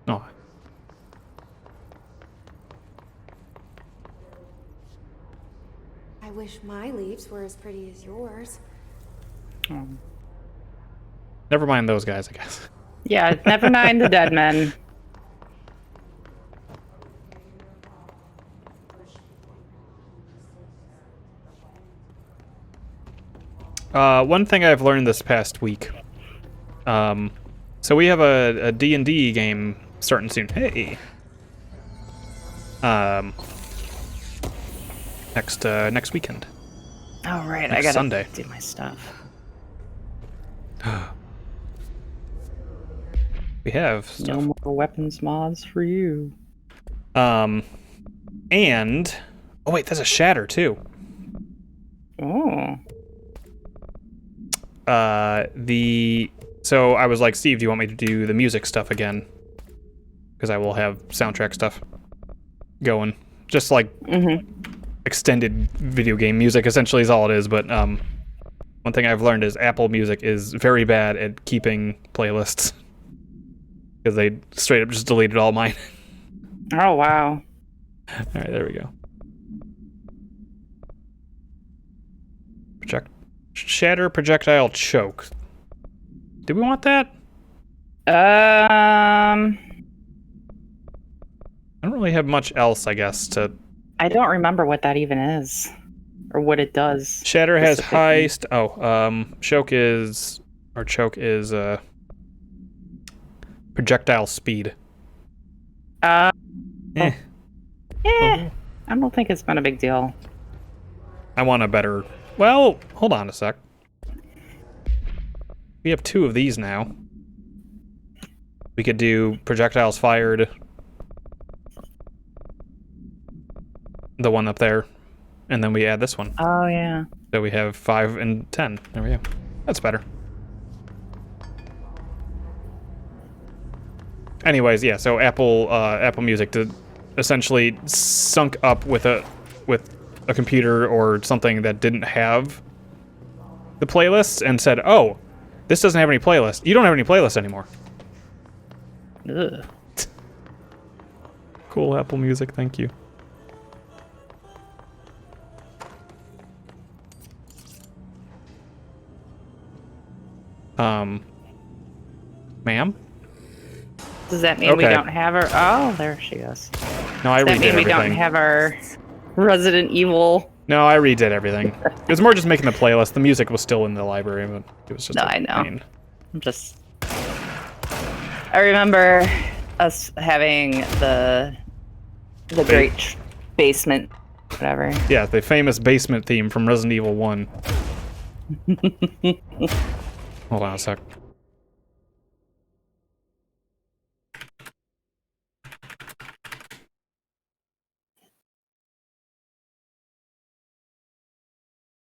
Oh, I wish my leaves were as pretty as yours. never mind those guys, I guess. Yeah, never mind the dead men. One thing I've learned this past week. So we have a D&D game starting soon. Hey. Next weekend. Oh, right. Next I gotta Sunday. do my stuff. We have No stuff. more weapons mods for you. And oh wait, there's a shatter too. Oh. So I was like, Steve, do you want me to do the music stuff again? Because I will have soundtrack stuff going. Just like extended video game music essentially is all it is, but one thing I've learned is Apple Music is very bad at keeping playlists. Because they straight up just deleted all mine. Oh, wow. Alright, there we go. Shatter projectile choke. Do we want that? I don't really have much else, I guess, to... I don't remember what that even is. Or what it does. Shatter has specifically. choke is... projectile speed. Eh, Eh. I don't think it's been a big deal. I want a better... Well, hold on a sec. We have 2 of these now. We could do projectiles fired. The one up there. And then we add this one. Oh, yeah. So we have 5 and 10. There we go. That's better. Anyways, yeah, so Apple Music essentially sunk up with a computer or something that didn't have the playlist and said, "Oh, this doesn't have any playlist. You don't have any playlist anymore." Ugh. Cool, Apple Music, thank you. Ma'am? Does that mean we Okay. don't have our... Oh, there she goes. No, I Does that redid mean we everything. don't have our Resident Evil? No, I redid everything. It was more just making the playlist. The music was still in the library, but it was just No, a I know. pain. I'm just... I remember us having the great basement, whatever. Yeah, the famous basement theme from Resident Evil 1. Hold on a sec.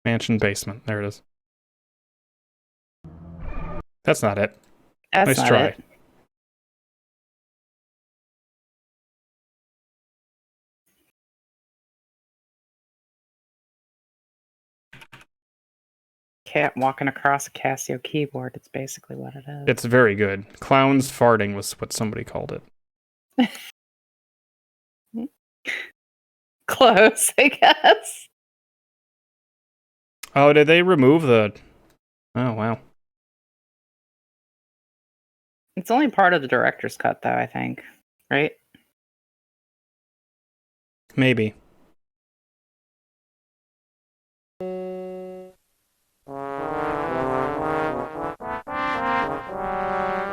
Mansion basement. There it is. That's not it. That's Nice not try. it. Cat walking across a Casio keyboard. It's basically what it is. It's very good. Clowns farting was what somebody called it. Close, I guess. Oh, did they remove the... Oh, wow. It's only part of the director's cut, though, I think. Right? Maybe.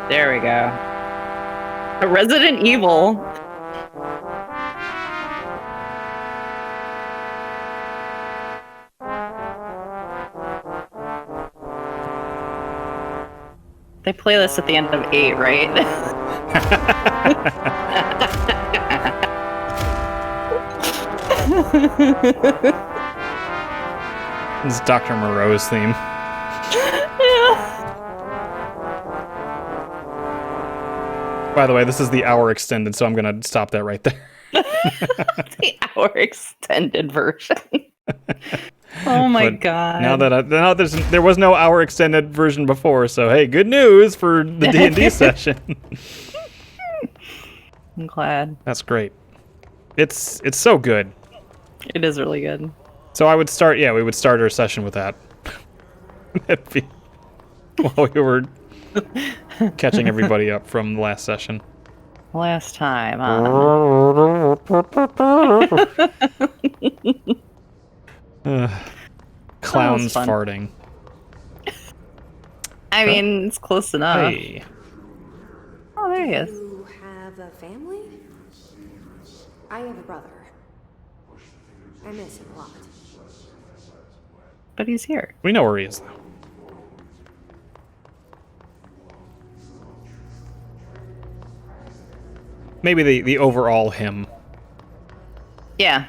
There we go. A Resident Evil. They play this at the end of 8, right? This is Dr. Moreau's theme. Yeah. By the way, this is the hour extended, so I'm gonna stop that right there. The hour extended version. Oh my But god. Now that there was no hour extended version before, so hey, good news for the D&D session. I'm glad. That's great. It's so good. It is really good. So I would start, yeah, we would start our session with that. That'd be while we were catching everybody up from the last session. Last time. Clowns fun. farting. I mean, it's close enough. Hey. Oh, there he is. You have a family? I have a brother. I miss him a lot. But he's here. We know where he is, though. Maybe the overall him. Yeah.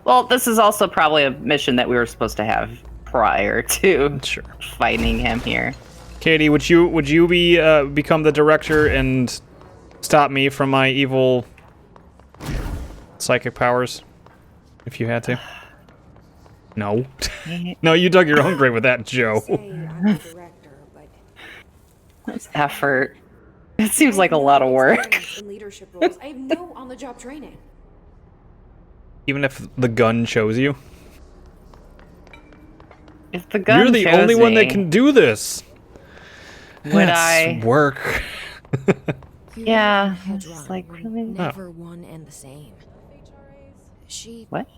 Well, this is also probably a mission that we were supposed to have prior to Sure. finding him here. Katie, would you be become the director and stop me from my evil psychic powers if you had to? No. No, you dug your own grave with that, Joe. Say I'm the director, but That's effort. It seems like a lot of work. in leadership roles. I have no on-the-job training. Even if the gun chose you, If the gun you're the chose only one that me, can do this. Would That's I? work? Yeah, Hedron it's just like, were really? never one and the same. She What?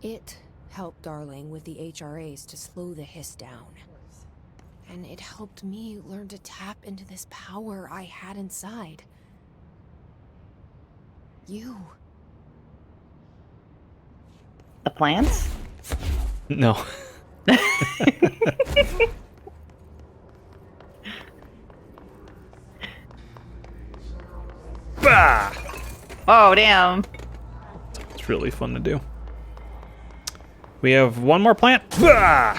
It helped Darling with the HRAs to slow the hiss down. And it helped me learn to tap into this power I had inside. You. The plants? No. Bah! Oh, damn. It's really fun to do. We have one more plant. Bah!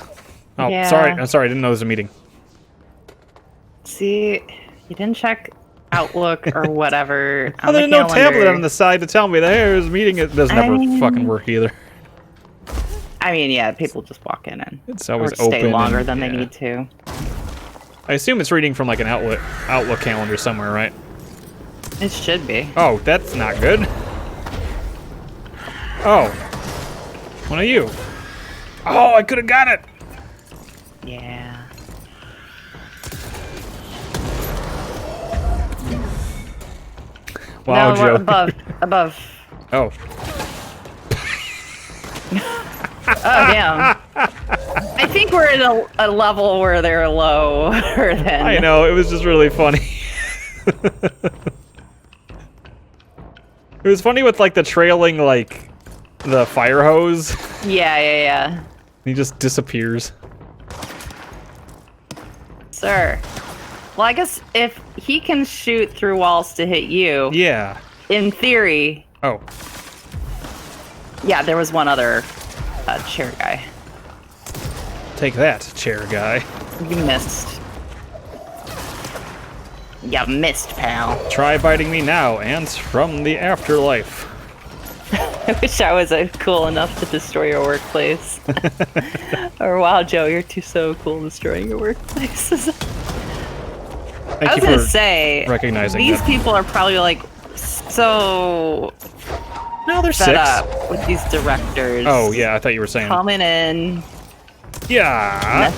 Oh, Yeah. sorry. I'm sorry. I didn't know there was a meeting. See, you didn't check Outlook or whatever. Oh, on there's the no tablet calendar. on the side to tell me that there's a meeting. It doesn't ever fucking work either. I mean, yeah, people just walk in and It's or always stay open. longer and- than they yeah. need to. I assume it's reading from like an Outlook calendar somewhere, right? It should be. Oh, that's not good. Oh. One of you. Oh, I could have got it. Yeah. Wow, no, Joe. we're above. Oh. Oh, damn. I think we're at a level where they're lower than. I know, it was just really funny. It was funny with like the trailing like the fire hose. Yeah. He just disappears. Sir. Well, I guess if he can shoot through walls to hit you, Yeah. in theory, Oh. yeah, there was one other chair guy. Take that, chair guy. You missed. You missed, pal. Try biting me now, ants from the afterlife. I wish I was cool enough to destroy your workplace. Or wow, Joe, you're too so cool destroying your workplace. Thank I you was gonna for say, recognizing these that. people are probably like so No, they're fed 6. up with these directors. Oh, yeah, I thought you were saying. Coming in, Yeah.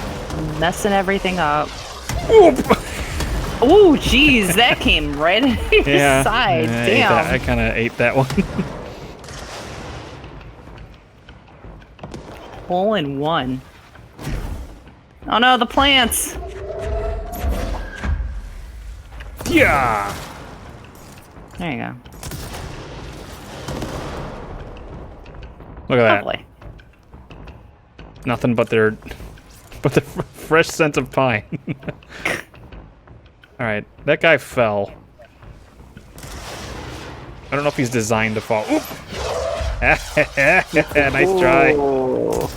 messing everything up. Oop. Oh, jeez, that came right at your Yeah. side. I ate that- I Damn. kind of ate that one. Hole in one. Oh no, the plants. Yeah. There you go. Look at that. Lovely. Nothing but the fresh scent of pine. All right, that guy fell. I don't know if he's designed to fall. Oop. Nice try. Ooh.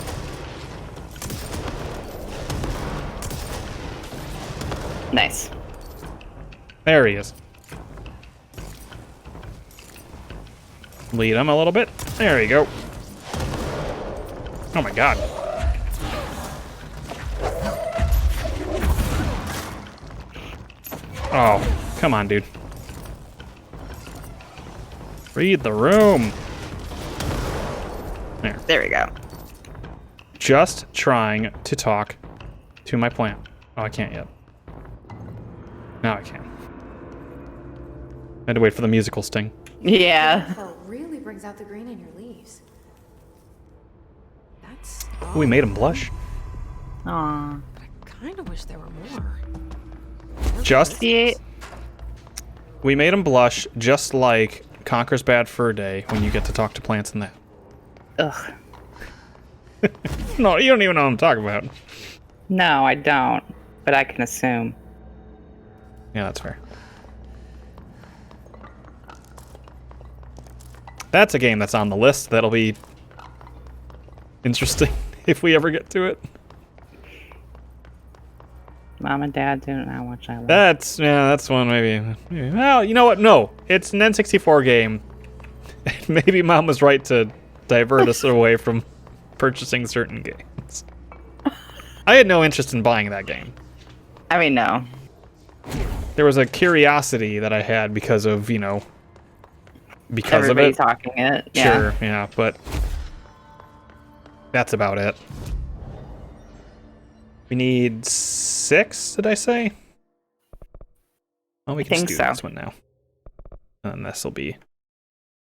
Nice. There he is. Lead him a little bit. There you go. Oh my god. Oh, come on, dude. Read the room. There we go. Just trying to talk to my plant. Oh, I can't yet. Now I can. I had to wait for the musical sting. Yeah. That really brings out the green in your leaves. That's. Ooh, we made him blush. Aw. I kind of wish there were more. Just See, we made him blush, just like Conker's Bad Fur Day when you get to talk to plants in that. ugh. No, you don't even know what I'm talking about. No, I don't. But I can assume. Yeah, that's fair. That's a game that's on the list that'll be interesting if we ever get to it. Mom and Dad do not watch I love. That's one maybe. Well, you know what? No, it's an N64 game. Maybe Mom was right to divert us away from purchasing certain games. I had no interest in buying that game. I mean, no. There was a curiosity that I had because of, because Everybody of it. talking it. Yeah. Sure, yeah, but that's about it. We need 6, did I say? Oh, we can think just do so. this one now. And then this will be...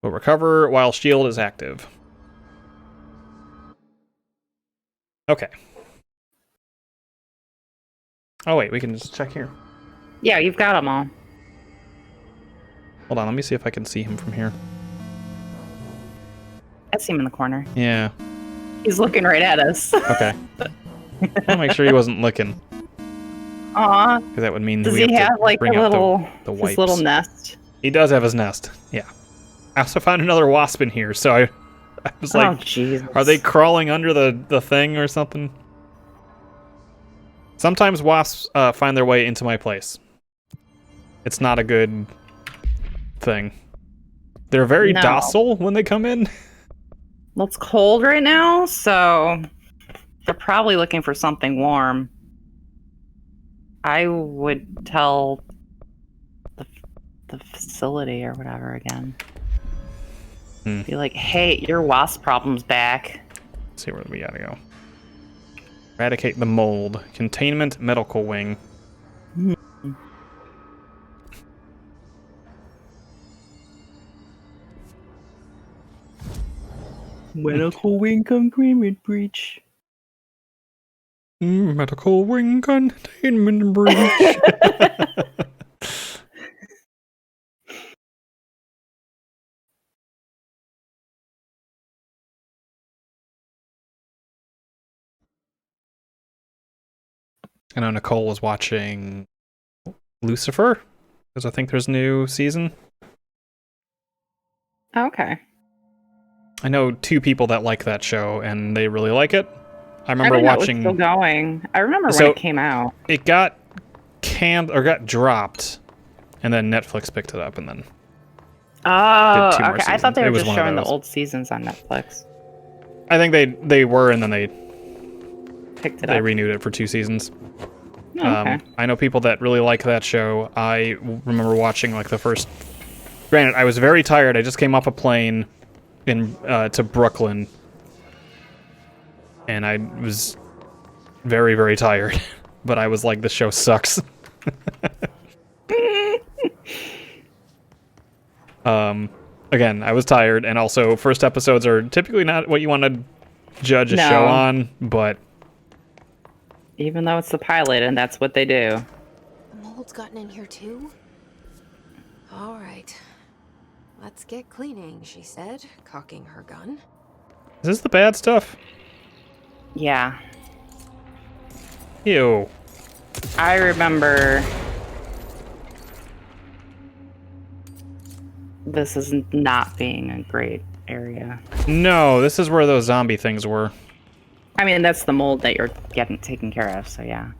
We'll recover while shield is active. Okay. Oh, wait, we can just check here. Yeah, you've got them all. Hold on, let me see if I can see him from here. I see him in the corner. Yeah, He's looking right at us. okay. I'll make sure he wasn't looking, Aw. because that would mean Does we he have to have like a bring out little the his wipes. little nest? He does have his nest, yeah. I also found another wasp in here, so I was like, oh Jesus. are they crawling under the thing or something? Sometimes wasps find their way into my place. It's not a good thing. They're very No. docile when they come in. Well, it's cold right now, so they're probably looking for something warm. I would tell the facility or whatever again. Be like, hey, your wasp problem's back. Let's see where we gotta go. Eradicate the mold. Containment medical wing. Medical wing containment breach. Medical wing containment breach. I know Nicole was watching Lucifer, because I think there's a new season. Okay. I know 2 people that like that show, and they really like it. I I remember didn't know it was watching... still going. I remember So- when it came out. It got canned, or got dropped, and then Netflix picked it up, and then... Oh, Did 2 more okay. I thought seasons. they It were was just one of showing the those. old seasons on Netflix. I think they were, and then they Picked it up. renewed it for 2 seasons. Oh, okay. I know people that really like that show. I remember watching like the first... Granted, I was very tired. I just came off a plane to Brooklyn. And I was very, very tired. But I was like, this show sucks. Again, I was tired. And also, first episodes are typically not what you want to judge a No. show on. But Even though it's the pilot and that's what they do. Mold's gotten in here too? All right. Let's get cleaning, she said, cocking her gun. Is this the bad stuff? Yeah. Ew. I remember this is not being a great area. No, this is where those zombie things were. I mean, that's the mold that you're getting taken care of, so yeah.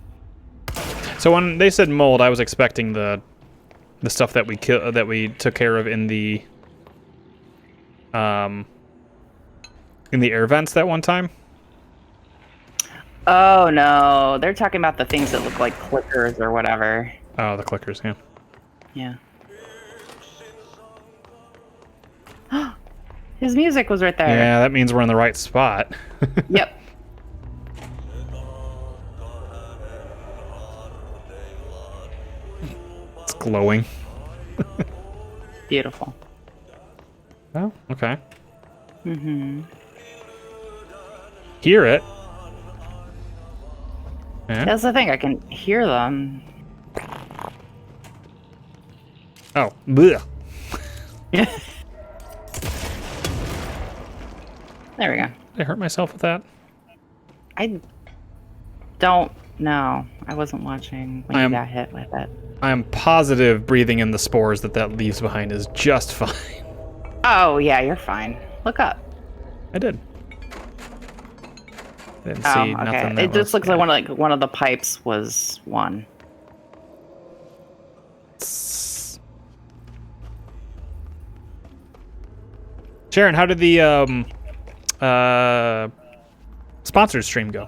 So when they said mold, I was expecting the stuff that we took care of in the air vents that one time. Oh no, they're talking about the things that look like clickers or whatever. Oh, the clickers, yeah. Yeah. His music was right there. Yeah, that means we're in the right spot. Yep. It's glowing. Beautiful. Oh, okay. Mm-hmm. Hear it. Yeah. That's the thing, I can hear them. Oh, bleh. There we go. Did I hurt myself with that? I don't know. I wasn't watching when you got hit with it. I am positive breathing in the spores that leaves behind is just fine. Oh, yeah, you're fine. Look up. I did. Didn't Oh, see okay. nothing. That It just was looks like one of the pipes was one. Sharon, how did the sponsored stream go?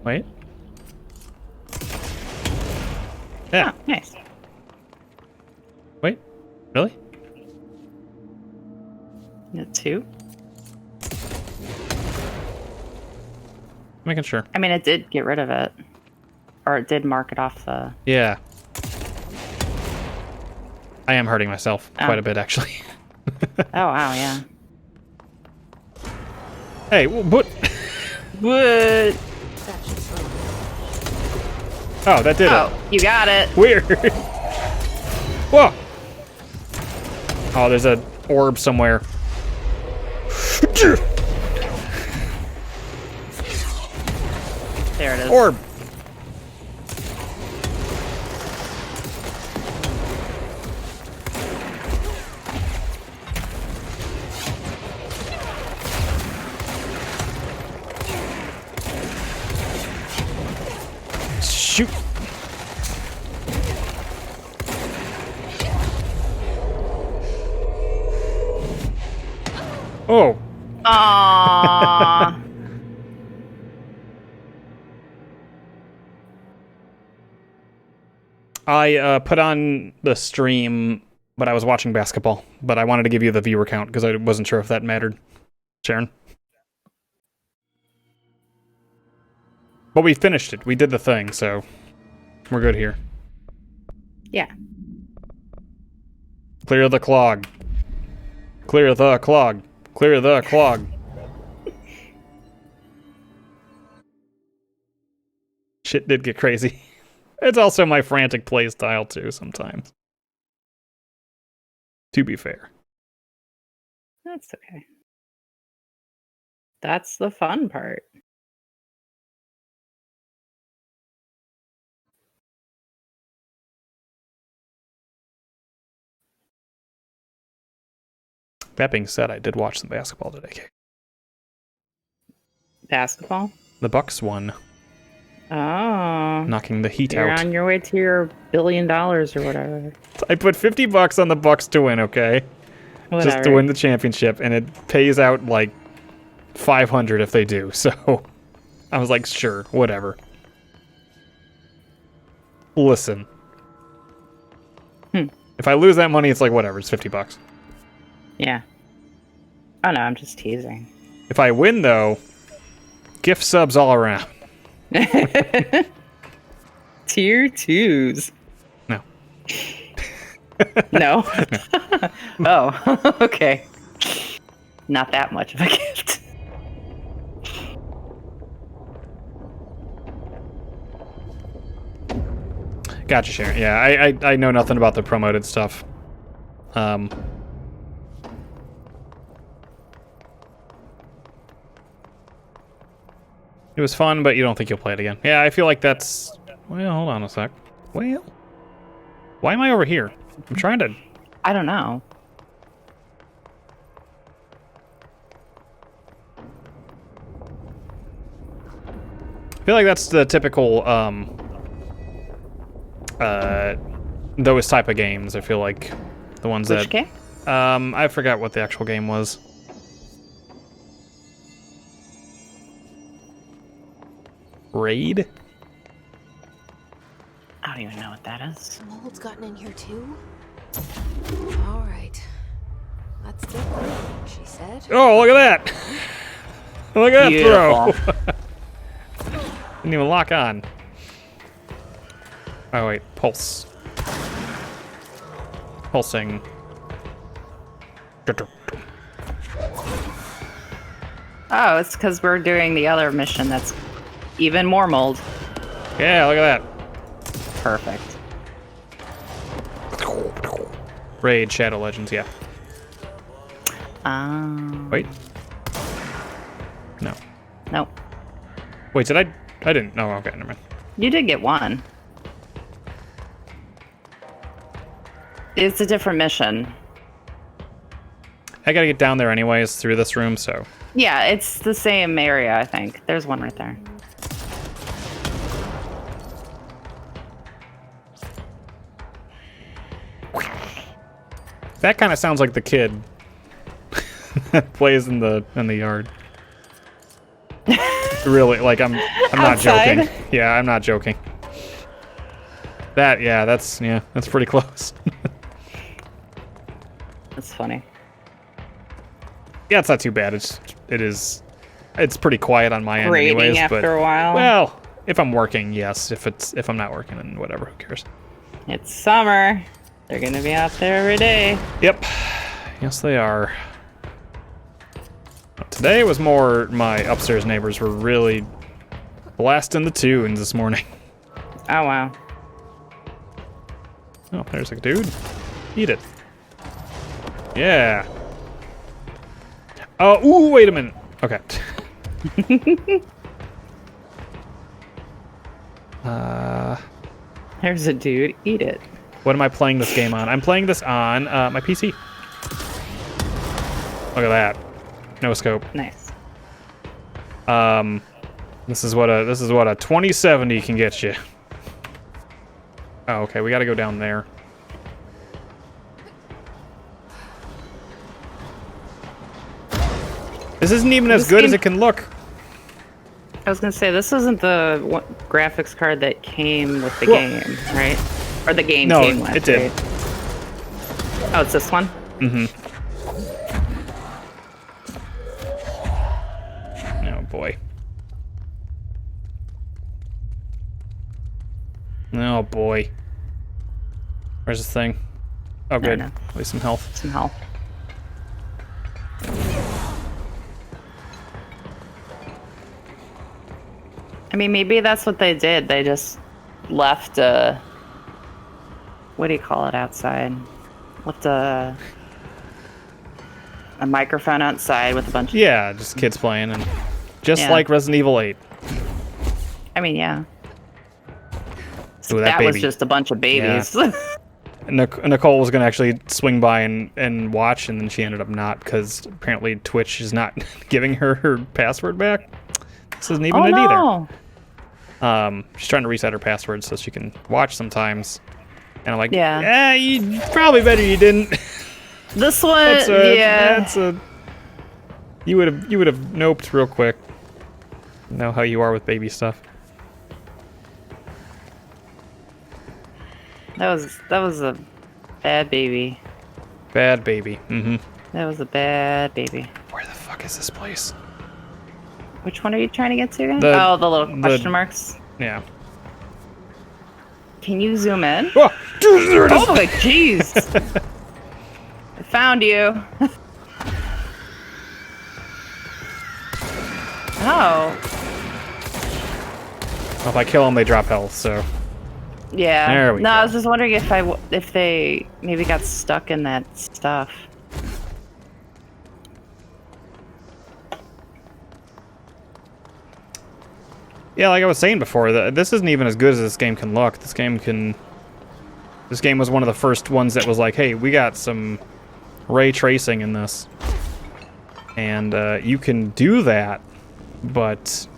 Wait. Yeah. Oh, nice. Wait. Really? Two? Making sure. I mean, it did get rid of it. Or it did mark it off the... Yeah. I am hurting myself quite Oh. a bit, actually. Oh, wow, yeah. Hey, but... What? Oh, that did Oh, you got it. it. Weird. Whoa. Oh, there's an orb somewhere. There it is. Orb. Shoot. Oh. Aww. I put on the stream, but I was watching basketball. But I wanted to give you the viewer count because I wasn't sure if that mattered. Sharon? But we finished it. We did the thing, so we're good here. Yeah. Clear the clog. Clear the clog. Clear the clog. Shit did get crazy. It's also my frantic play style too sometimes. To be fair. That's okay. That's the fun part. That being said, I did watch some basketball today. Basketball? The Bucks won, Oh. knocking the Heat You're out. on your way to your $1 billion or whatever. I put $50 on the Bucks to win, okay? Whatever. Just to win the championship, and it pays out like $500 if they do. So I was like, sure, whatever. Listen. If I lose that money, it's like whatever, it's $50. Yeah. Oh no, I'm just teasing. If I win though, gift subs all around. Tier 2s. No. No? Oh, okay. Not that much of a gift. Gotcha, Sharon. Yeah, I know nothing about the promoted stuff. It was fun, but you don't think you'll play it again. Yeah, I feel like that's... Well, hold on a sec. Well... Why am I over here? I'm trying to... I don't know. I feel like that's the typical, those type of games. I feel like the ones Which that... game? I forgot what the actual game was. Raid? I don't even know what that is. The mold's gotten in here too? All right. Let's get moving, she said. Oh, look at that! Look at that Beautiful. throw! Didn't even lock on. Oh wait, pulse. Pulsing. Oh, it's because we're doing the other mission that's even more mold. Yeah, look at that. Perfect. Raid, Shadow Legends, yeah. Wait. No. Nope. Wait, did I? I didn't. No, okay, never mind. You did get one. It's a different mission. I gotta get down there anyways through this room, so. Yeah, it's the same area, I think. There's one right there. That kind of sounds like the kid that plays in the yard. Really, like I'm not Outside? joking. Yeah, I'm not joking. That's pretty close. That's funny. Yeah, it's not too bad. It's pretty quiet on my end Raiding anyways. after but, a while. Well, if I'm working, yes. If I'm not working, then whatever. Who cares? It's summer. They're gonna be out there every day. Yep. Yes, they are. Today was more my upstairs neighbors were really blasting the tunes this morning. Oh wow. Oh, there's a dude. Eat it. Yeah. Oh, ooh, wait a minute. Okay. There's a dude. Eat it. What am I playing this game on? I'm playing this on my PC. Look at that. No scope. Nice. This is what a 2070 can get you. Oh, okay. We got to go down there. This isn't even as This good as game- it can look. I was gonna say this isn't the graphics card that came with the Well- game, right? Or the game No, came with. it did. right? Oh, it's this one. Oh boy. Oh boy. Where's this thing? Oh, good. no. At least some health. Some help. I mean, maybe that's what they did. They just left a... What do you call it outside? Left a microphone outside with a bunch of... Yeah, just kids playing, and just Yeah. like Resident Evil 8. I mean, yeah. Ooh, that that was baby. just a bunch of babies. Nicole was gonna actually swing by and watch, and then she ended up not because apparently Twitch is not giving her password back. This isn't even Oh, it either. no. She's trying to reset her password so she can watch sometimes. And I'm like, Yeah. you probably better you didn't. This one, That's a. You would have noped real quick. Know how you are with baby stuff. That was a bad baby. Bad baby. Mm-hmm. That was a bad baby. Where the fuck is this place? Which one are you trying to get to again? The- Oh, the little the- question marks. Yeah. Can you zoom in? Oh, there it is. Oh, jeez. I found you. Oh. Well, if I kill them, they drop health. So Yeah. There we no, go. I was just wondering if they maybe got stuck in that stuff. Yeah, like I was saying before, this isn't even as good as this game can look. This game was one of the first ones that was like, hey, we got some ray tracing in this. And you can do that, but...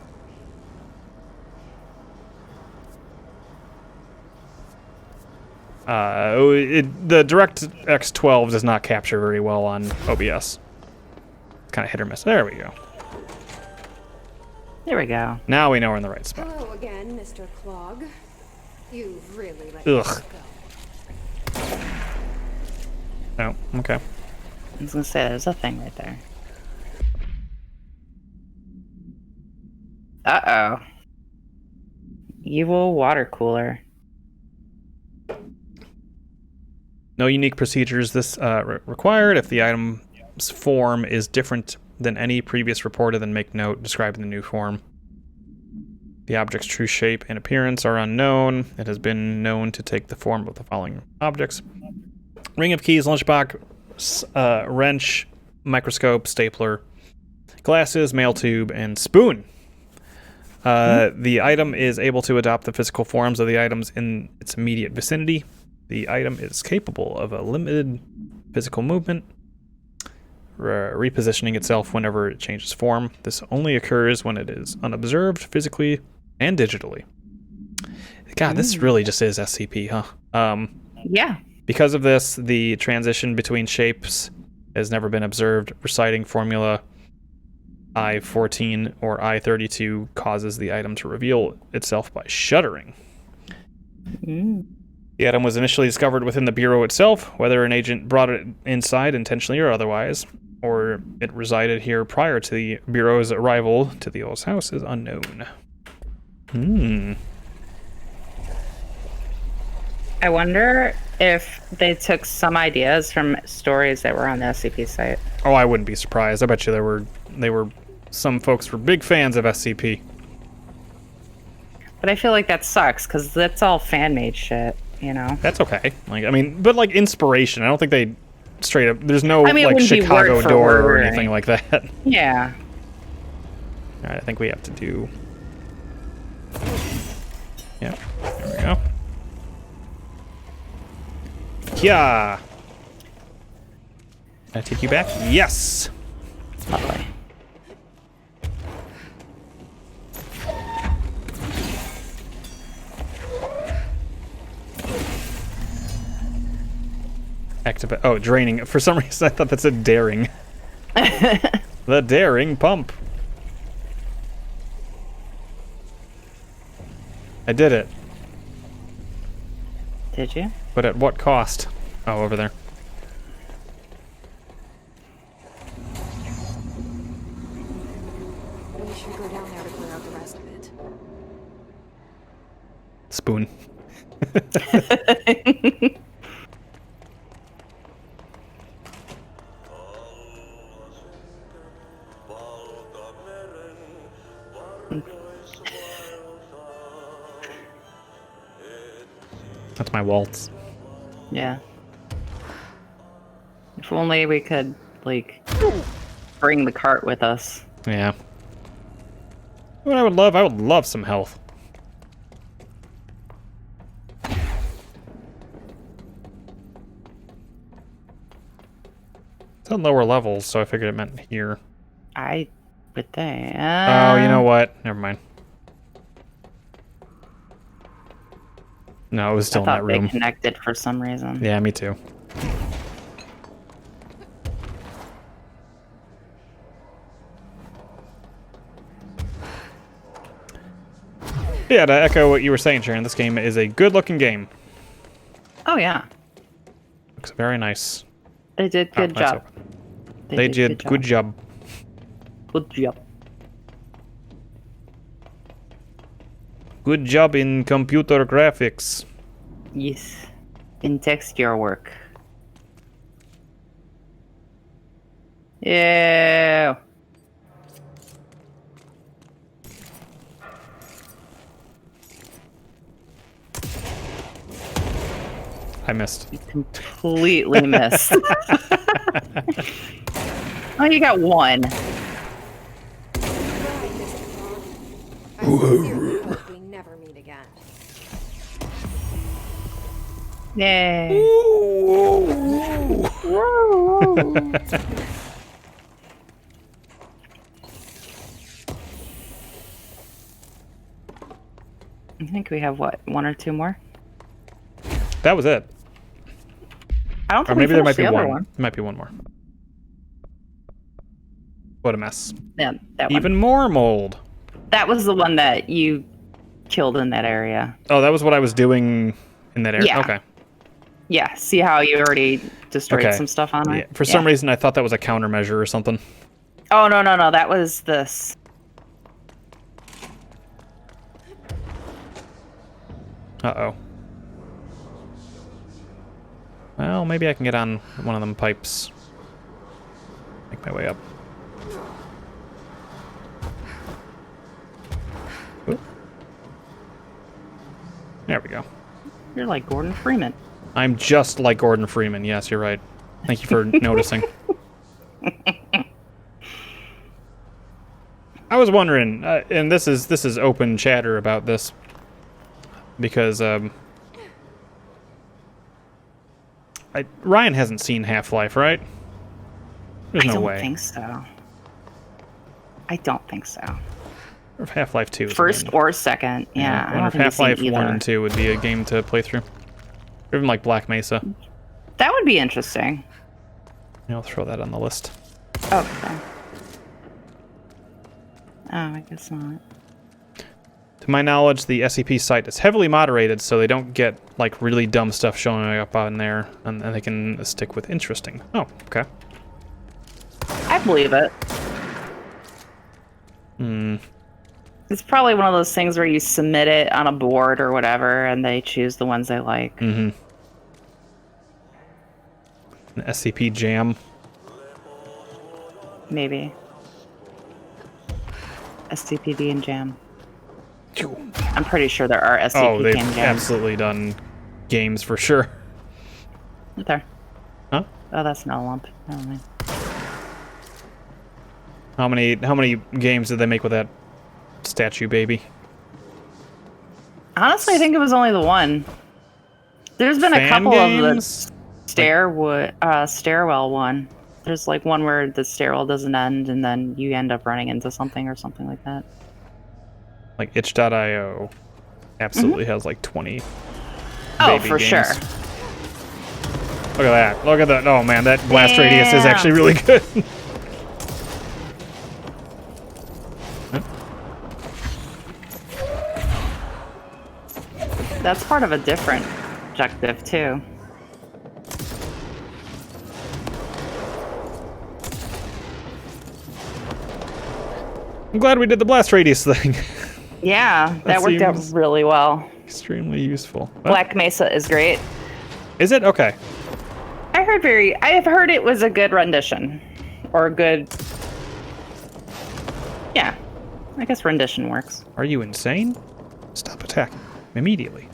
the DirectX 12 does not capture very well on OBS. Kind of hit or miss. There we go. There we go. Now we know we're in the right spot. Hello again, Mr. Clog. You've really let Ugh. go. Oh, okay. I was gonna say there's a thing right there. Uh-oh. Evil water cooler. No unique procedures this required. If the item's form is different than any previous reported, then make note describing the new form. The object's true shape and appearance are unknown. It has been known to take the form of the following objects: ring of keys, lunchbox, wrench, microscope, stapler, glasses, mail tube, and spoon. The item is able to adopt the physical forms of the items in its immediate vicinity. The item is capable of a limited physical movement, repositioning itself whenever it changes form. This only occurs when it is unobserved physically and digitally. God, this really just is SCP, huh? Yeah. Because of this, the transition between shapes has never been observed. Reciting formula I-14 or I-32 causes the item to reveal itself by shuddering. The item was initially discovered within the Bureau itself. Whether an agent brought it inside intentionally or otherwise, or it resided here prior to the Bureau's arrival to the O's house, is unknown. I wonder if they took some ideas from stories that were on the SCP site. Oh, I wouldn't be surprised. I bet you some folks were big fans of SCP. But I feel like that sucks, because that's all fan-made shit, you know? That's okay. Like, I mean, but like inspiration. I don't think they straight up. There's no I mean, it like wouldn't be Chicago word for door word or or anything like that. Yeah. All right, I think we have to do. Yeah, there we go. Yeah. Can I take you back? Yes. Lovely. Activate. Oh, draining. For some reason, I thought that said daring. The daring pump. I did it. Did you? But at what cost? Oh, over there. We should go down there to clear out the rest of it. Spoon. That's my waltz. Yeah. If only we could, like, bring the cart with us. Yeah. What I would love some health. It's on lower levels, so I figured it meant here. I would think. Oh, you know what? Never mind. No, it was still I in that thought they room. connected for some reason. Yeah, me too. Yeah, to echo what you were saying, Sharon, this game is a good-looking game. Oh yeah, Looks very nice. they did Oh, good that's job. open. They did good job. Good job. Good job in computer graphics. Yes. In texture work. Yeah. I missed. You completely missed. Oh, you got one. I sincerely hope we never meet again. Yay. I think we have, what, one or two more? That was it. I don't Or think maybe we there might finished be the other one. one. There might be one more. What a mess. Yeah, that one. Even more mold. That was the one that you killed in that area. Oh, that was what I was doing in that area? Yeah. Okay. Yeah, see how you already destroyed Okay. some stuff on Yeah. it? For some reason, I thought that was a countermeasure or something. Oh, no, that was this. Uh-oh. Well, maybe I can get on one of them pipes. Make my way up. Oop. There we go. You're like Gordon Freeman. I'm just like Gordon Freeman. Yes, you're right. Thank you for noticing. I was wondering, and this is open chatter about this, because Ryan hasn't seen Half-Life, right? There's no way. I don't think so. I don't think so. Or if Half-Life 2 is a First game. or second, yeah. I I wonder don't if think I've seen Half-Life 1 either. and 2 would be a game to play through. Or even like Black Mesa. That would be interesting. I'll throw that on the list. Okay. Oh, I guess not. To my knowledge, the SCP site is heavily moderated, so they don't get like really dumb stuff showing up on there, and they can stick with interesting. Oh, okay. I believe it. Hmm. It's probably one of those things where you submit it on a board or whatever, and they choose the ones they like. Mm-hmm. An SCP jam. Maybe. SCPD and Jam. I'm pretty sure there are SCP Oh, they've jams. absolutely done games for sure. Right there. Huh? Oh, that's not a lump. Never mind. How many games did they make with that statue baby? Honestly, I think it was only the one. There's been a Fan couple games? of the stairwell one. There's like one where the stairwell doesn't end and then you end up running into something or something like that. Like itch.io absolutely has like 20 Oh, baby for games. sure. Look at that. Look at that. Oh man, that blast radius is Yeah. actually really good. That's part of a different objective too. I'm glad we did the blast radius thing. Yeah, that worked out seems- really well. Extremely useful. Black Mesa is great. Is it? Okay. I have heard it was a good rendition. Or a good... Yeah. I guess rendition works. Are you insane? Stop attacking immediately.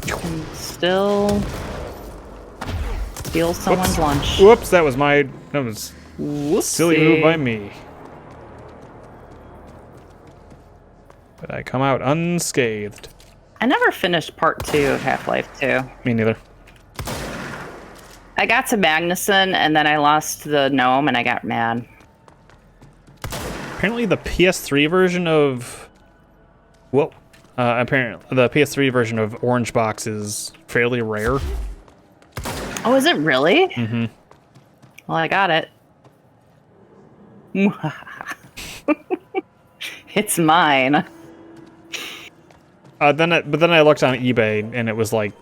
Can still steal someone's lunch. Whoops, that was silly move by Whoopsie. me. But I come out unscathed. I never finished part 2 of Half-Life 2. Me neither. I got to Magnuson and then I lost the gnome and I got mad. Apparently the PS3 version of... Whoa. Apparently the PS3 version of Orange Box is fairly rare. Oh, is it really? Mm-hmm. Well, I got it. It's mine. But then I looked on eBay and it was like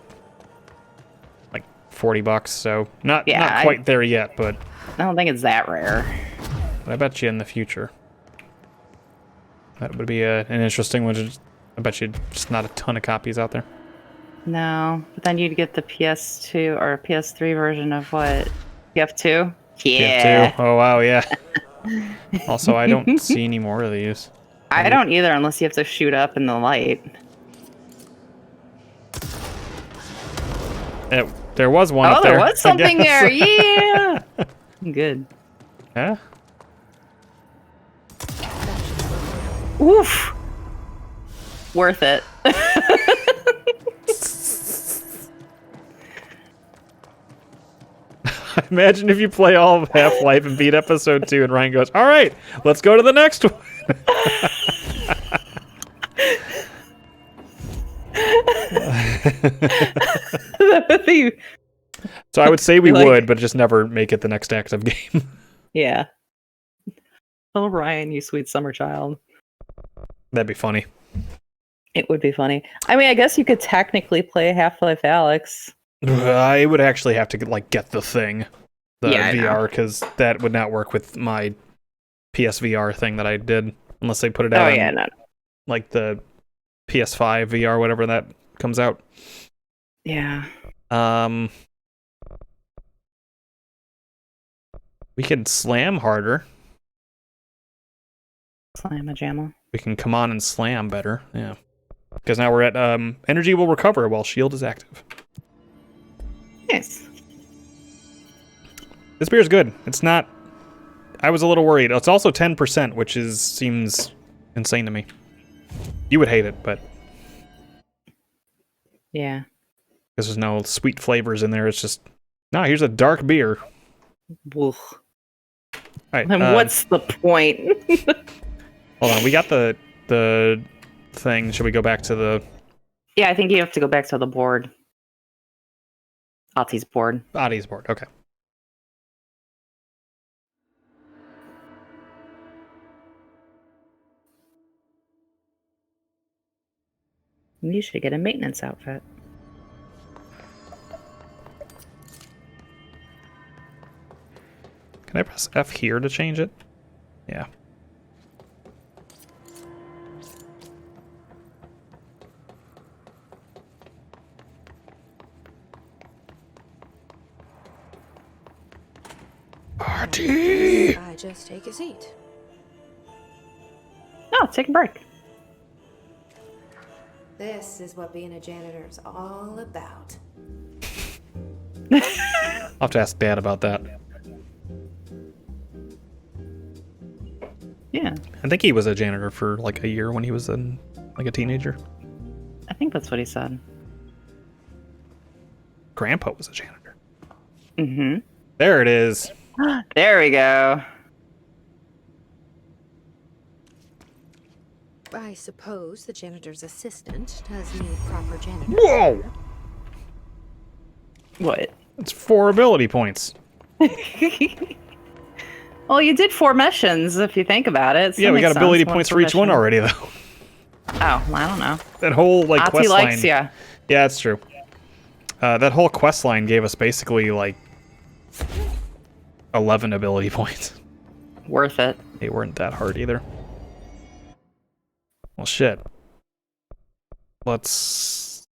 $40, so not quite there yet, but I don't think it's that rare. I bet you in the future that would be an interesting one. I bet you just not a ton of copies out there. No, but then you'd get the PS2 or PS3 version of what? TF2? Yeah. TF2. Oh wow, yeah. Also, I don't see any more of these. I don't either unless you have to shoot up in the light. There was one Oh, up there. there was something I guess. there. Yeah. Good. Yeah. Oof. Worth it. Imagine if you play all of Half-Life and beat episode 2 and Ryan goes, all right, let's go to the next one. So I would say we Like- would, but just never make it the next active game. Yeah. Oh, Ryan, you sweet summer child. That'd be funny. It would be funny. I mean, I guess you could technically play Half-Life Alyx. I would actually have to get the thing, the Yeah, I know. VR, because that would not work with my PSVR thing that I did, unless they put it out Oh, on, yeah, no. like the PS5 VR, whatever that comes out. Yeah. We could slam harder. Slam a jamma. We can come on and slam better. Yeah. Because now we're at energy will recover while shield is active. Nice. This beer is good. It's not. I was a little worried. It's also 10%, which seems insane to me. You would hate it, but Yeah. because there's no sweet flavors in there. It's just here's a dark beer. Woof. All right. Then what's the point? Hold on. We got the thing. Should we go back to the Yeah, I think you have to go back to the board. Ati's board. bodies board? Okay. You should get a maintenance outfit. Can I press F here to change it? Yeah. Party! I just take a seat. Oh, take a break. This is what being a janitor is all about. I'll have to ask Dad about that. Yeah, I think he was a janitor for like a year when he was like a teenager. I think that's what he said. Grandpa was a janitor. Mm-hmm. There it is. There we go. I suppose the janitor's assistant does need proper janitor. Whoa! What? That's 4 ability points. Well, you did 4 missions, if you think about it. So Yeah, that we got makes ability sense. points per for each one mission. already, though. Oh, well, I don't know. That whole like Ati quest likes line. ya. Yeah, that's true. That whole quest line gave us basically like 11 ability points. Worth it. They weren't that hard either. Well, shit. Let's.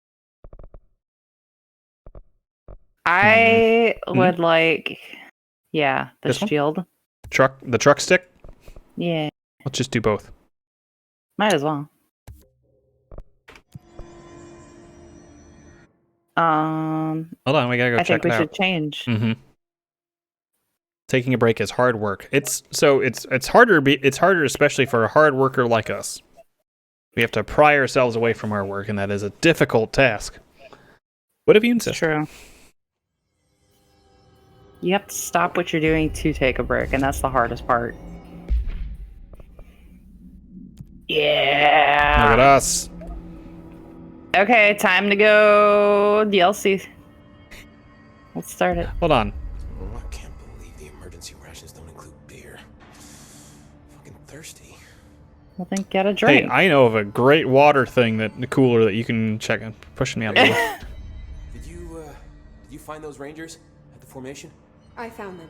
I would like, yeah, the This one? shield. The truck stick. Yeah, Let's just do both. might as well. Hold on, we gotta go I check think we it should out. change. Mm-hmm. Taking a break is hard work. It's harder. It's harder, especially for a hard worker like us. We have to pry ourselves away from our work, and that is a difficult task. What if you It's insist? true. You have to stop what you're doing to take a break, and that's the hardest part. Look at Yeah. us. Okay, time to go DLC. Let's start it. Hold on. Oh, I can't believe the emergency rations don't include beer. Fucking thirsty. Well, then get a Hey, drink. I know of a great water thing the cooler that you can check. Pushing me out of the way. Did you find those rangers at the formation? I found them.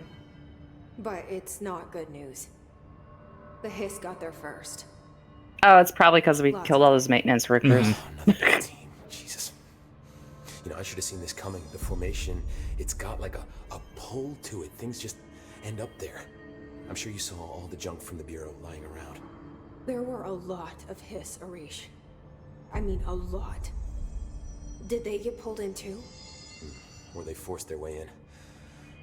But it's not good news. The Hiss got there first. Oh, it's probably because we killed all those maintenance workers. Mhm. Oh, another bad team. Jesus. You know, I should have seen this coming. The formation, it's got like a pull to it. Things just end up there. I'm sure you saw all the junk from the Bureau lying around. There were a lot of Hiss, Arish. I mean, a lot. Did they get pulled in too? or they forced their way in.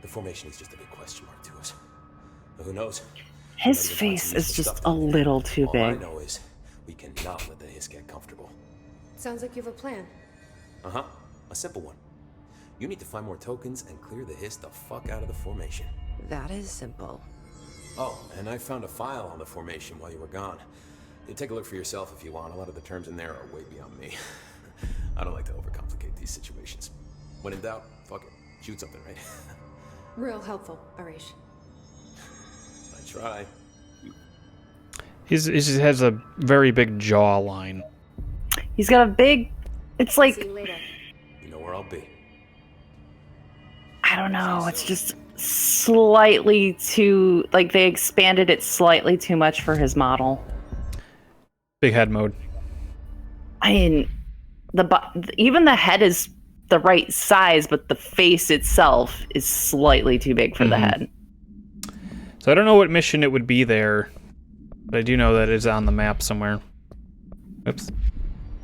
The formation is just a big question mark to us. But who knows? His Maybe we'll find face some is useful just stuff a down there. little too All I big. know is we cannot let the Hiss get comfortable. Sounds like you have a plan. Uh-huh. A simple one. You need to find more tokens and clear the Hiss the fuck out of the formation. That is simple. Oh, and I found a file on the formation while you were gone. You take a look for yourself if you want. A lot of the terms in there are way beyond me. I don't like to overcomplicate these situations. When in doubt, fuck it. Shoot something, right? Real helpful, Arish. I try. He just has a very big jawline. He's got a big. It's See like, you later. You know where I'll be. I don't know. It's just slightly too. Like they expanded it slightly too much for his model. Big head mode. I mean, even the head is the right size, but the face itself is slightly too big for the head. So I don't know what mission it would be there, but I do know that it's on the map somewhere. Oops.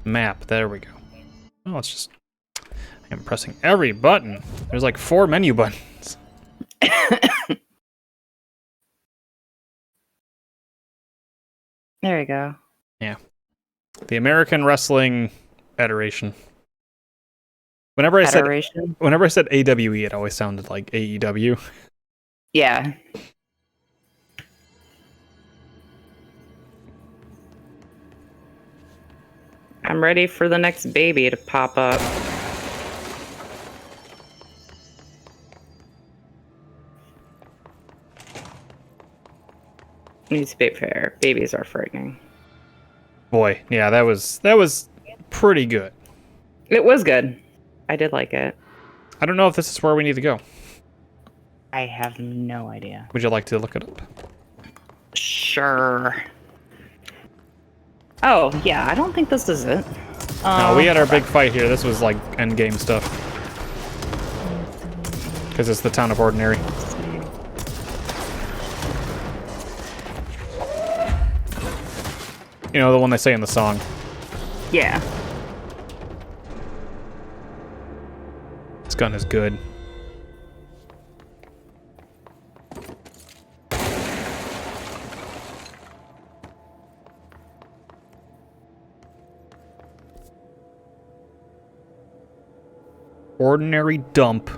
Map. There we go. Oh, it's just... I'm pressing every button. There's like 4 menu buttons. There we go. Yeah. The American Wrestling Federation. Whenever I said AWE, it always sounded like AEW. Yeah. I'm ready for the next baby to pop up. Needs to be fair. Babies are frightening. Boy, yeah, that was pretty good. It was good. I did like it. I don't know if this is where we need to go. I have no idea. Would you like to look it up? Sure. Oh, yeah, I don't think this is it. No, we had our big fight here. This was like endgame stuff. Because it's the town of Ordinary. You know, the one they say in the song. Yeah. This gun is good. Ordinary dump.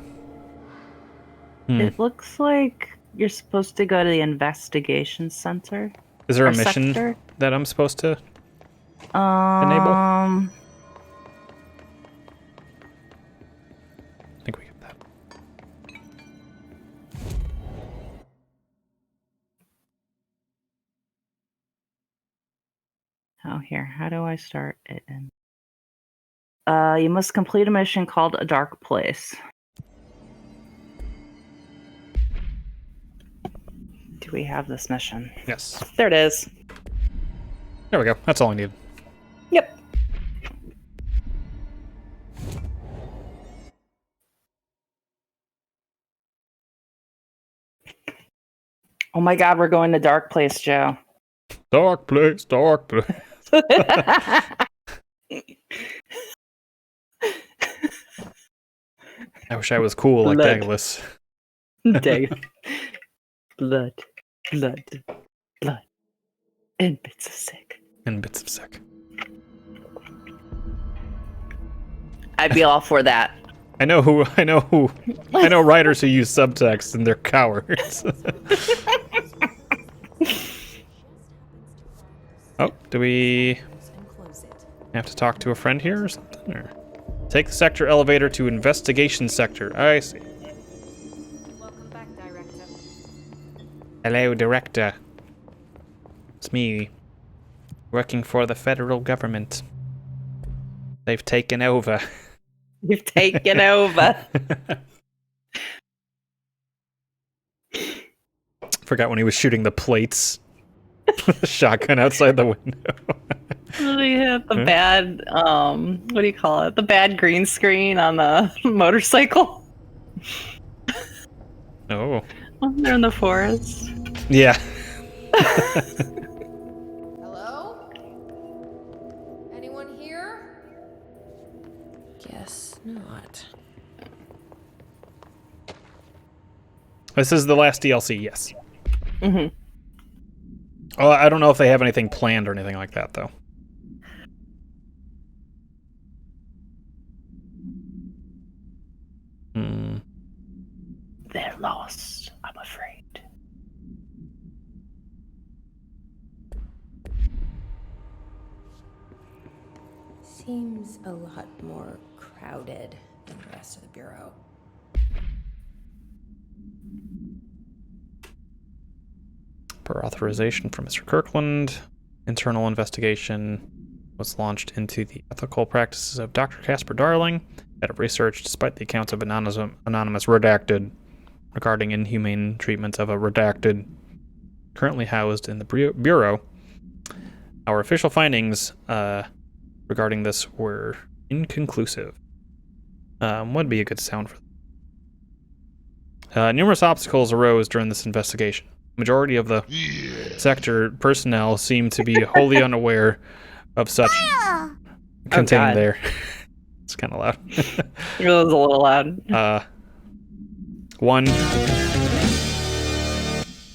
It looks like you're supposed to go to the investigation center. Is there a Or mission sector? that I'm supposed to? Enable? I think we get that. Oh, here. How do I start it? You must complete a mission called A Dark Place. Do we have this mission? Yes. There it is. There we go. That's all I need. Yep. Oh my god, we're going to Dark Place, Joe. Dark place, dark place. I wish I was cool like Blood. Douglas. Dang. Blood, blood, blood, and bits of sick. And bits of sick. I'd be all for that. I know writers who use subtext and they're cowards. Oh, do we have to talk to a friend here or something? Or take the sector elevator to investigation sector. I see. Welcome back, Director. Hello, director. It's me, working for the federal government. They've taken over. You've taken over. Forgot when he was shooting the plates. Shotgun outside the window. They had the bad, what do you call it? The bad green screen on the motorcycle. Oh. When they're in the forest. Yeah. Hello? Anyone here? Guess not. This is the last DLC, yes. Mm-hmm. Oh, I don't know if they have anything planned or anything like that, though. They're lost, I'm afraid. Seems a lot more crowded than the rest of the Bureau. Per authorization from Mr. Kirkland, internal investigation was launched into the ethical practices of Dr. Casper Darling, head of research, despite the accounts of anonymous redacted regarding inhumane treatment of a redacted currently housed in the Bureau. Our official findings regarding this were inconclusive. Would be a good sound for numerous obstacles arose during this investigation. Majority of the sector personnel seem to be wholly unaware of such contained God. there. It's kind of loud. It was a little loud. One.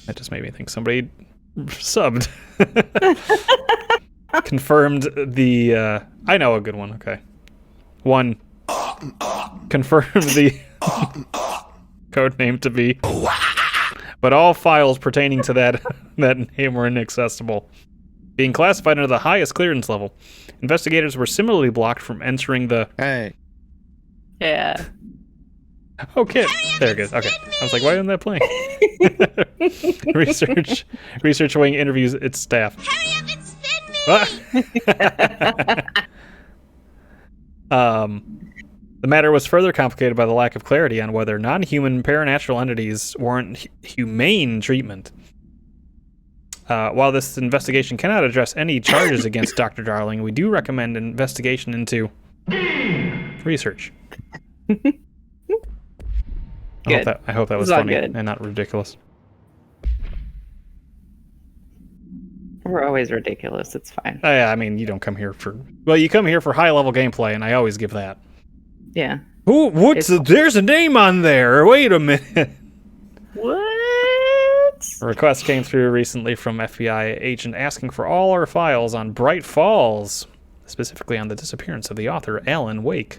That just made me think somebody subbed. Confirmed the. I know a good one. Okay. One. Confirmed the code name to be. But all files pertaining to that name were inaccessible, being classified under the highest clearance level. Investigators were similarly blocked from entering the. Hey. Yeah. Okay, there it goes. Okay, I was like, why isn't that playing? Research wing interviews its staff. Hurry up and send me! The matter was further complicated by the lack of clarity on whether non-human paranatural entities warrant humane treatment. While this investigation cannot address any charges against Dr. Darling, we do recommend an investigation into research. I hope that was It's all funny good. and not ridiculous. We're always ridiculous. It's fine. Yeah, I mean, you don't come here for... Well, you come here for high-level gameplay, and I always give that. Yeah. There's a name on there. Wait a minute. What? A request came through recently from FBI agent asking for all our files on Bright Falls, specifically on the disappearance of the author, Alan Wake.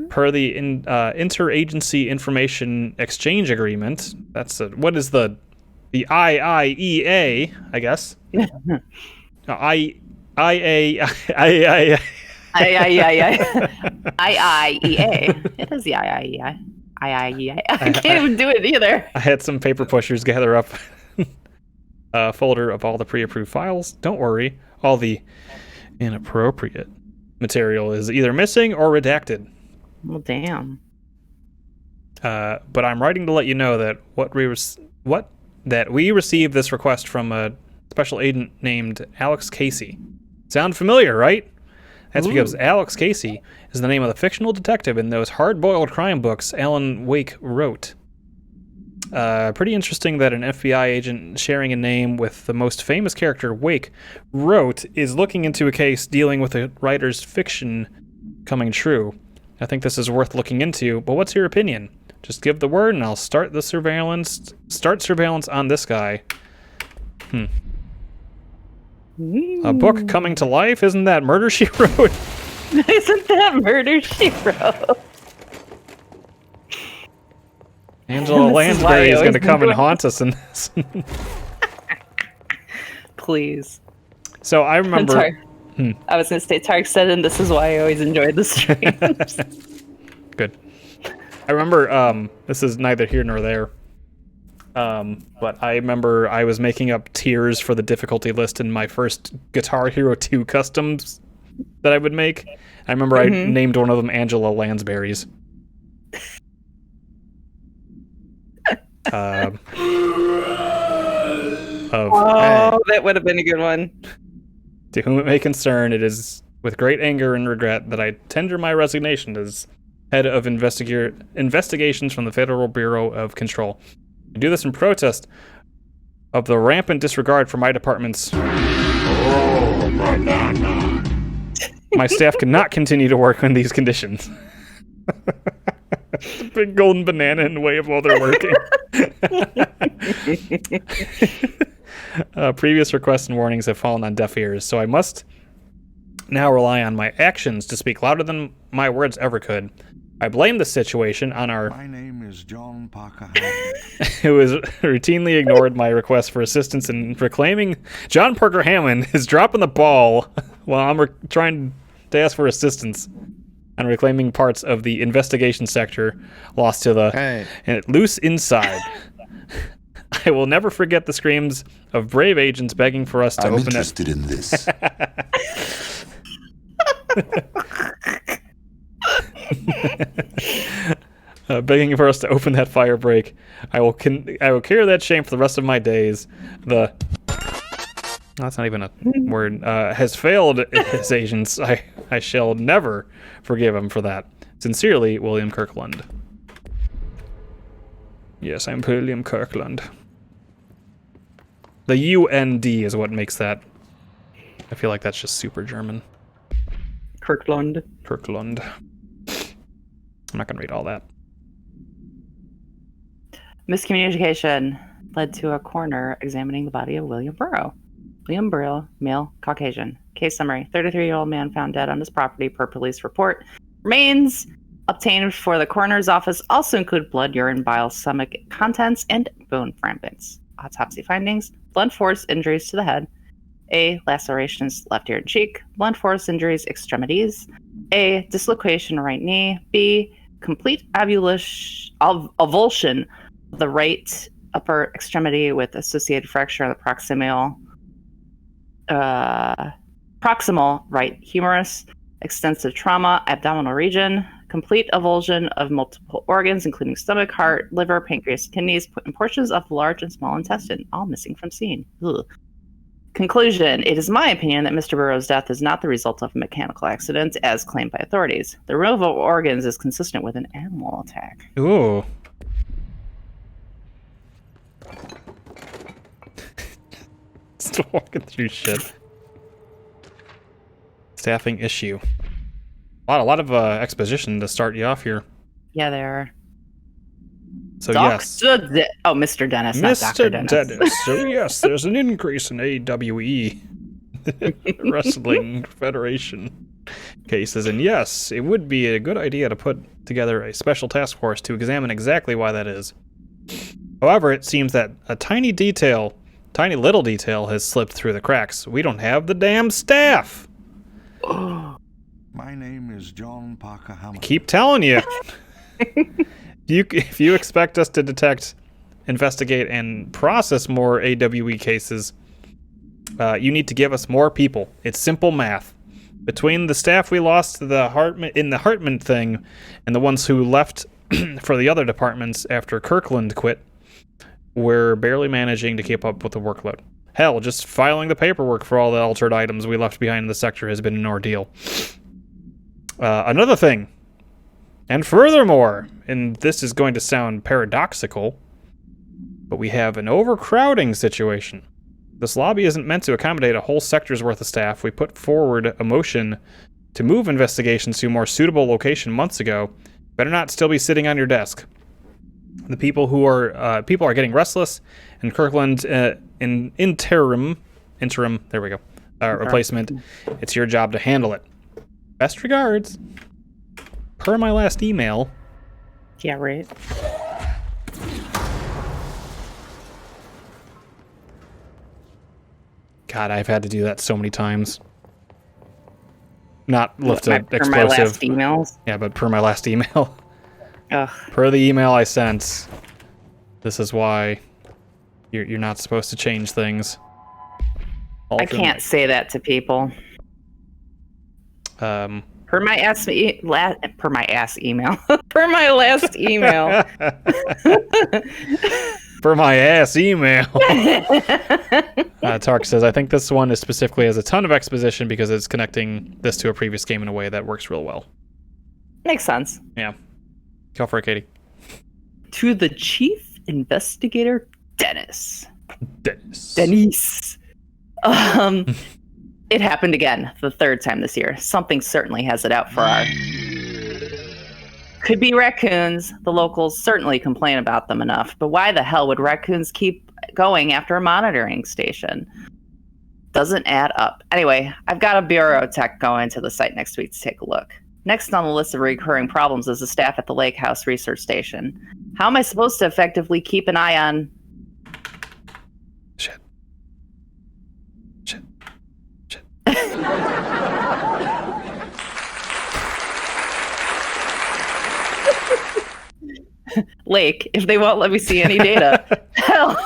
Per the Interagency Information Exchange Agreement, what is the IIEA, I guess? IIEA. It is the IIEA. I can't even do it either. I had some paper pushers gather up a folder of all the pre-approved files. Don't worry, all the inappropriate material is either missing or redacted. Well, damn. But I'm writing to let you know that we received this request from a special agent named Alex Casey. Sound familiar, right? That's because Alex Casey is the name of the fictional detective in those hard-boiled crime books Alan Wake wrote. Pretty interesting that an FBI agent sharing a name with the most famous character Wake wrote is looking into a case dealing with a writer's fiction coming true. I think this is worth looking into, but what's your opinion? Just give the word and I'll start surveillance on this guy. A book coming to life? Isn't that Murder, She Wrote? Isn't that Murder, She Wrote? Angela This is why I Lansbury is going always to come and enjoy- haunt us in this. Please. So I remember... I was going to say, Tarek said, and this is why I always enjoyed the streams. Good. I remember, this is neither here nor there, but I remember I was making up tiers for the difficulty list in my first Guitar Hero 2 customs that I would make. I remember I named one of them Angela Lansbury's. That would have been a good one. To whom it may concern, it is with great anger and regret that I tender my resignation as head of investigations from the Federal Bureau of Control. I do this in protest of the rampant disregard for my department's... My staff cannot continue to work in these conditions. big golden banana in the way of while they're working. Previous requests and warnings have fallen on deaf ears, so I must now rely on my actions to speak louder than my words ever could. I blame the situation on our My name is John Parker who has routinely ignored my request for assistance in reclaiming. John Parker Hammond is dropping the ball while I'm trying to ask for assistance on reclaiming parts of the investigation sector lost to the loose inside. I will never forget the screams of brave agents begging for us to I'm open interested in this. begging for us to open that fire break. I will carry that shame for the rest of my days. That's not even a word. Has failed his agents. I shall never forgive him for that. Sincerely, William Kirkland. Yes, I'm William Kirkland. The UND is what makes that. I feel like that's just super German. Kirkland. Kirkland. I'm not going to read all that. Miscommunication led to a coroner examining the body of William Burrow. William Burrow, male, Caucasian. Case summary: 33-year-old man found dead on his property per police report. Remains obtained for the coroner's office also include blood, urine, bile, stomach contents, and bone fragments. Autopsy findings: blunt force injuries to the head. A. Lacerations left ear and cheek. Blunt force injuries extremities. A. Dislocation right knee. B. Complete avulsion of the right upper extremity with associated fracture of the proximal right humerus. Extensive trauma, abdominal region. Complete avulsion of multiple organs, including stomach, heart, liver, pancreas, kidneys, and portions of the large and small intestine, all missing from scene. Ugh. Conclusion: it is my opinion that Mr. Burrow's death is not the result of a mechanical accident, as claimed by authorities. The removal of organs is consistent with an animal attack. Ooh. Still walking through shit. Staffing issue. A lot of exposition to start you off here. Yeah, there are. So yes. Mr. Dennis, not Dr. Dennis. So yes, there's an increase in AWE Wrestling Federation cases, and yes, it would be a good idea to put together a special task force to examine exactly why that is. However, it seems that a tiny little detail has slipped through the cracks. We don't have the damn staff. My name is John Parker Hammond. Keep telling you. If you expect us to detect, investigate, and process more AWE cases, you need to give us more people. It's simple math. Between the staff we lost to the Hartman thing and the ones who left for the other departments after Kirkland quit, we're barely managing to keep up with the workload. Hell, just filing the paperwork for all the altered items we left behind in the sector has been an ordeal. Another thing, and furthermore, and this is going to sound paradoxical, but we have an overcrowding situation. This lobby isn't meant to accommodate a whole sector's worth of staff. We put forward a motion to move investigations to a more suitable location months ago. Better not still be sitting on your desk. The people are getting restless, and Kirkland, in interim, there we go, replacement. It's your job to handle it. Best regards. Per my last email. Yeah, right. God, I've had to do that so many times. Not lift an Per explosive. my last emails. Yeah, but per my last email. Ugh. Per the email I sent. This is why you're not supposed to change things. I can't say that to people. Per my ass email. Per my last email. For my ass email. Tark says, I think this one is specifically has a ton of exposition because it's connecting this to a previous game in a way that works real well. Makes sense. Yeah. Go for it, Katie. To the chief investigator, Dennis. Dennis. It happened again, the third time this year. Something certainly has it out for our Could be raccoons. The locals certainly complain about them enough. But why the hell would raccoons keep going after a monitoring station? Doesn't add up. Anyway, I've got a bureau tech going to the site next week to take a look. Next on the list of recurring problems is the staff at the Lake House Research Station. How am I supposed to effectively keep an eye on... Shit. Lake, if they won't let me see any data? Hell,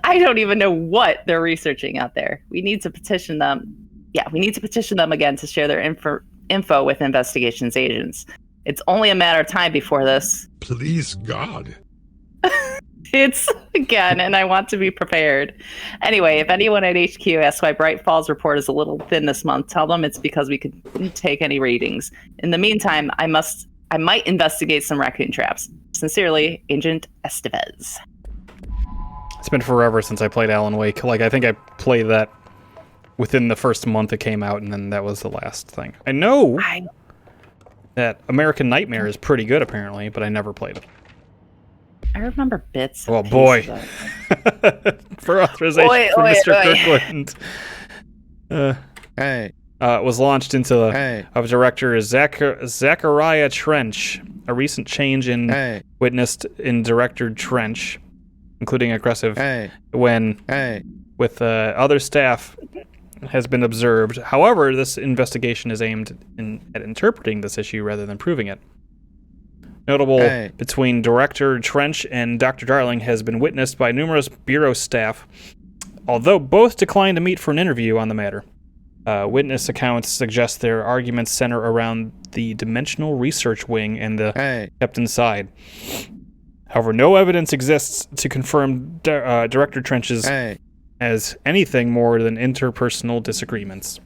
I don't even know what they're researching out there. We need to petition them. Yeah, we need to petition them again to share their info with investigations agents. It's only a matter of time before this. Please, God. It's again, and I want to be prepared. Anyway, if anyone at HQ asks why Bright Falls report is a little thin this month, tell them it's because we couldn't take any readings. In the meantime, I might investigate some raccoon traps. Sincerely, Agent Estevez. It's been forever since I played Alan Wake. Like, I think I played that within the first month it came out, and then that was the last thing. I know that American Nightmare is pretty good, apparently, but I never played it. I remember bits. Oh, boy. For authorization from Mr. Kirkland. Was launched into of director Zachariah Trench. A recent change in witnessed in director Trench, including aggressive with other staff, has been observed. However, this investigation is aimed at interpreting this issue rather than proving it. Notable between Director Trench and Dr. Darling has been witnessed by numerous Bureau staff, although both declined to meet for an interview on the matter. Witness accounts suggest their arguments center around the Dimensional Research Wing and the kept inside. However, no evidence exists to confirm Director Trench's as anything more than interpersonal disagreements.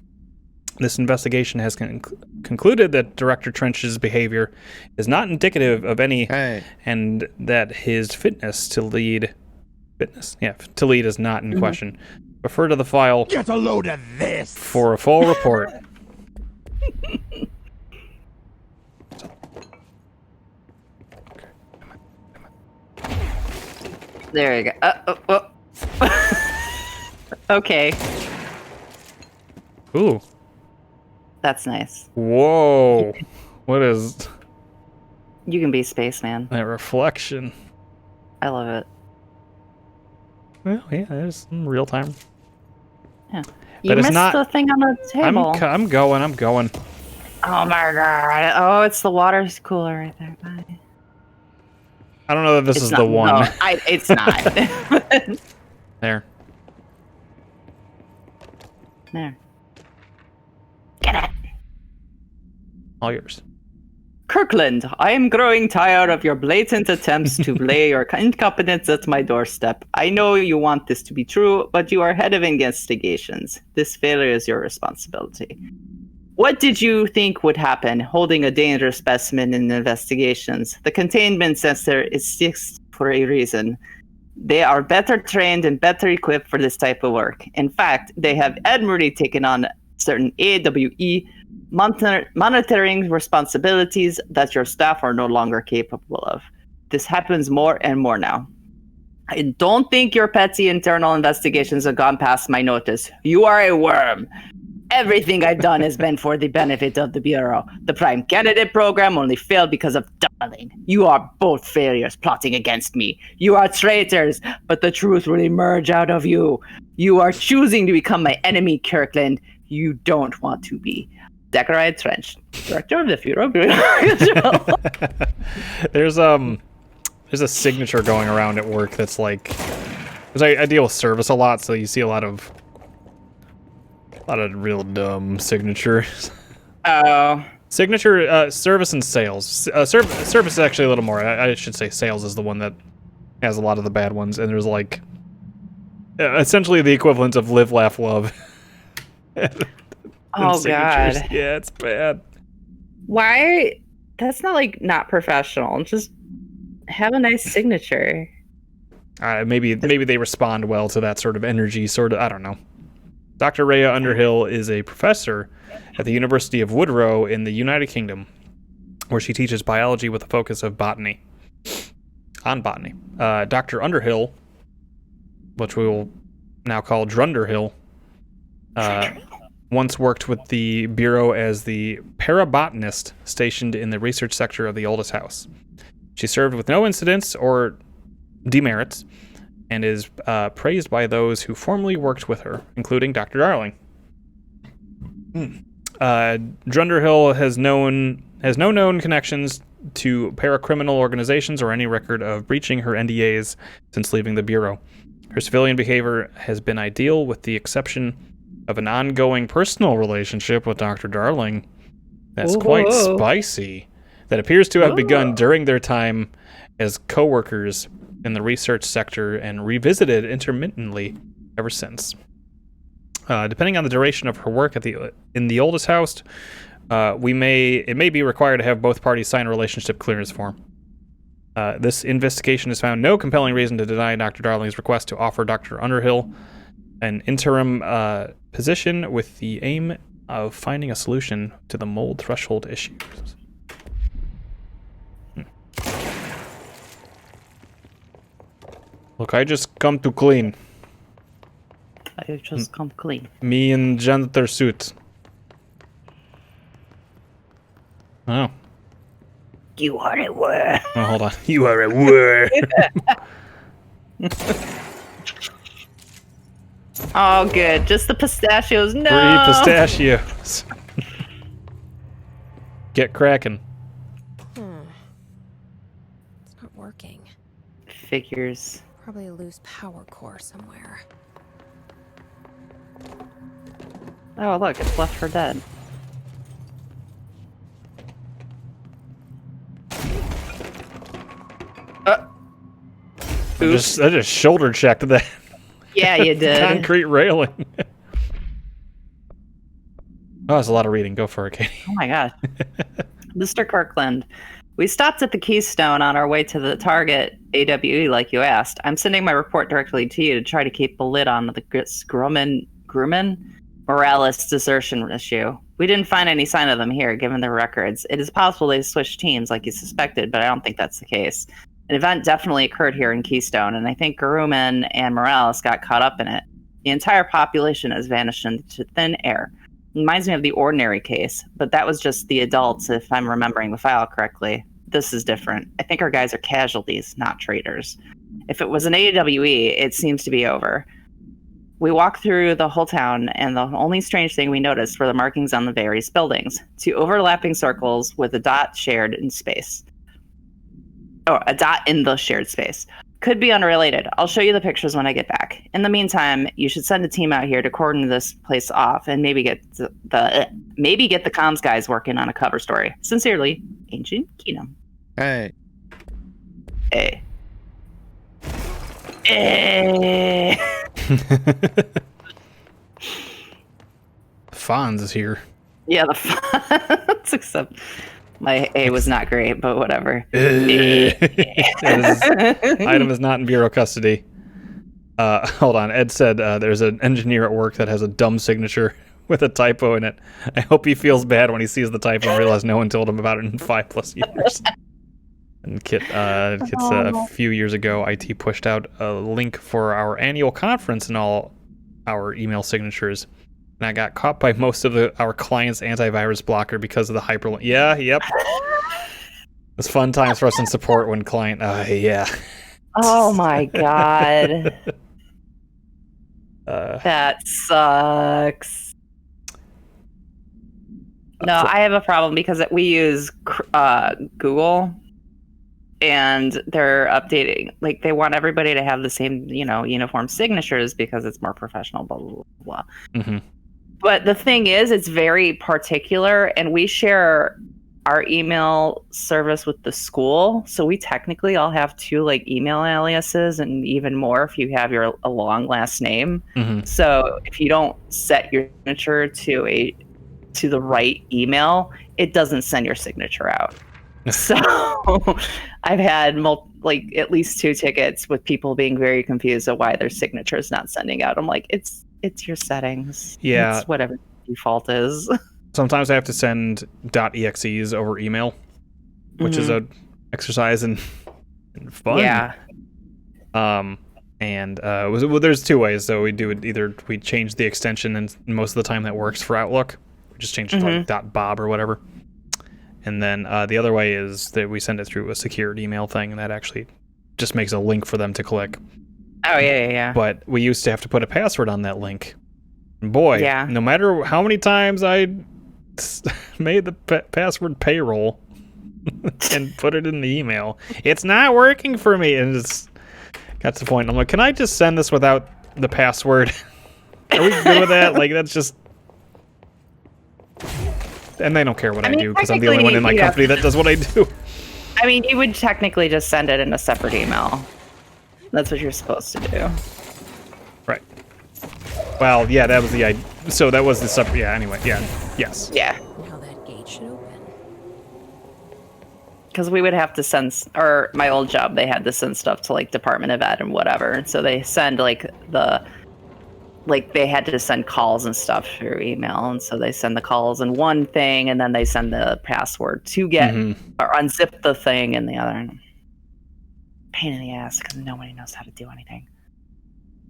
This investigation has concluded that Director Trench's behavior is not indicative of any, and that his fitness to lead is not in question. Refer to the file. Get a load of this for a full report. There you go. Okay. Ooh. That's nice. Whoa. What is... You can be spaceman. That reflection. I love it. Well, yeah, there's some real time. Yeah. You missed the thing on the table. I'm going. Oh my god. Oh, it's the water cooler right there. Bye. I don't know that this is the one. No, it's not. There. There. Get it. All yours. Kirkland, I am growing tired of your blatant attempts to lay your incompetence at my doorstep. I know you want this to be true, but you are head of investigations. This failure is your responsibility. What did you think would happen holding a dangerous specimen in investigations? The containment sensor is fixed for a reason. They are better trained and better equipped for this type of work. In fact, they have admirably taken on certain AWE monitoring responsibilities that your staff are no longer capable of. This happens more and more now. I don't think your petty internal investigations have gone past my notice. You are a worm. Everything I've done has been for the benefit of the Bureau. The Prime Candidate program only failed because of Darling. You are both failures plotting against me. You are traitors, but the truth will emerge out of you. You are choosing to become my enemy, Kirkland. You don't want to be. Zachariah Trench, Director of the Bureau. There's a signature going around at work that's like, because I deal with service a lot, so you see a lot of real dumb signatures. Oh. Signature, service and sales. Service is actually a little more. I should say sales is the one that has a lot of the bad ones, and there's like essentially the equivalent of live, laugh, love. Oh god. Yeah, it's bad. Why? That's not like not professional. Just have a nice signature. Maybe they respond well to that sort of energy. I don't know. Dr. Rhea Underhill is a professor at the University of Woodrow in the United Kingdom. where she teaches biology with a focus of botany. On botany. Dr. Underhill, which we will now call Drunderhill, once worked with the Bureau as the parabotanist stationed in the research sector of the oldest house. She served with no incidents or demerits, and is praised by those who formerly worked with her, including Dr. Darling. Drunderhill has no known connections to paracriminal organizations or any record of breaching her NDAs since leaving the Bureau. Her civilian behavior has been ideal, with the exception of an ongoing personal relationship with Dr. Darling that's quite spicy, that appears to have begun during their time as co-workers in the research sector and revisited intermittently ever since. Depending on the duration of her work in the oldest house, it may be required to have both parties sign a relationship clearance form. This investigation has found no compelling reason to deny Dr. Darling's request to offer Dr. Underhill an interim position with the aim of finding a solution to the mold threshold issues. Look, I just come to clean. I just come clean. Me in janitor suit. Oh. You are at work. Oh, hold on. You are at work. Oh, good. Just the pistachios. No. 3 pistachios. Get cracking. It's not working. Figures. Probably a loose power core somewhere. Oh, look, it's left for dead. I just shoulder checked that. Yeah, you did. Concrete railing. Oh, that's a lot of reading. Go for it, Katie. Oh my gosh. Mr. Kirkland, we stopped at the Keystone on our way to the target AWE like you asked. I'm sending my report directly to you to try to keep a lid on the Grumman Morales desertion issue. We didn't find any sign of them here, given their records. It is possible they switched teams like you suspected, but I don't think that's the case. An event definitely occurred here in Keystone, and I think Grumman and Morales got caught up in it. The entire population has vanished into thin air. Reminds me of the Ordinary case, but that was just the adults, if I'm remembering the file correctly. This is different. I think our guys are casualties, not traitors. If it was an AWE, it seems to be over. We walked through the whole town, and the only strange thing we noticed were the markings on the various buildings. 2 overlapping circles with a dot shared in space. Or a dot in the shared space. Could be unrelated. I'll show you the pictures when I get back. In the meantime, you should send a team out here to cordon this place off and maybe get the comms guys working on a cover story. Sincerely, Ancient Kingdom. Hey. Hey. Hey. Fonz is here. Yeah, the Fonz, except my A was not great, but whatever. Item is not in Bureau custody. Hold on. Ed said there's an engineer at work that has a dumb signature with a typo in it. I hope he feels bad when he sees the typo and realizes no one told him about it in 5+ years. And Kit's a few years ago, IT pushed out a link for our annual conference and all our email signatures. And I got caught by most of our clients' antivirus blocker because of the hyperlink. Yeah, yep. It's fun times for us in support when client. Yeah. Oh my god. That sucks. No, I have a problem because we use Google, and they're updating. Like, they want everybody to have the same, uniform signatures because it's more professional. Blah blah blah. Mm-hmm. But the thing is, it's very particular, and we share our email service with the school, so we technically all have 2 email aliases, and even more if you have a long last name. Mm-hmm. So if you don't set your signature to the right email, it doesn't send your signature out. So I've had at least 2 tickets with people being very confused at why their signature is not sending out. I'm like, it's your settings. Yeah, it's whatever the default is. Sometimes I have to send .exes over email which is a exercise in fun. Yeah. There's two ways. So we do it either we change the extension, and most of the time that works for Outlook. We just change it to like .bob or whatever. And then the other way is that we send it through a secured email thing, and that actually just makes a link for them to click. Oh, yeah. But we used to have to put a password on that link. And boy, Yeah. no matter how many times I made the password payroll and put it in the email, it's not working for me. And it's got to the point, I'm like, can I just send this without the password? Are we good with that? Like, that's just... And they don't care what I do, because I'm the only one in my company that does what I do. I mean, you would technically just send it in a separate email. That's what you're supposed to do. Right. Well, yeah, that was the idea. So that was the separate... Yeah, anyway, yeah. Yes. Yeah. Now that gate should open. Because we would have to send, or my old job, they had to send stuff to like Department of Ed and whatever. And so they send they had to send calls and stuff through email. And so they send the calls in one thing, and then they send the password to get or unzip the thing in the other. Pain in the ass because nobody knows how to do anything.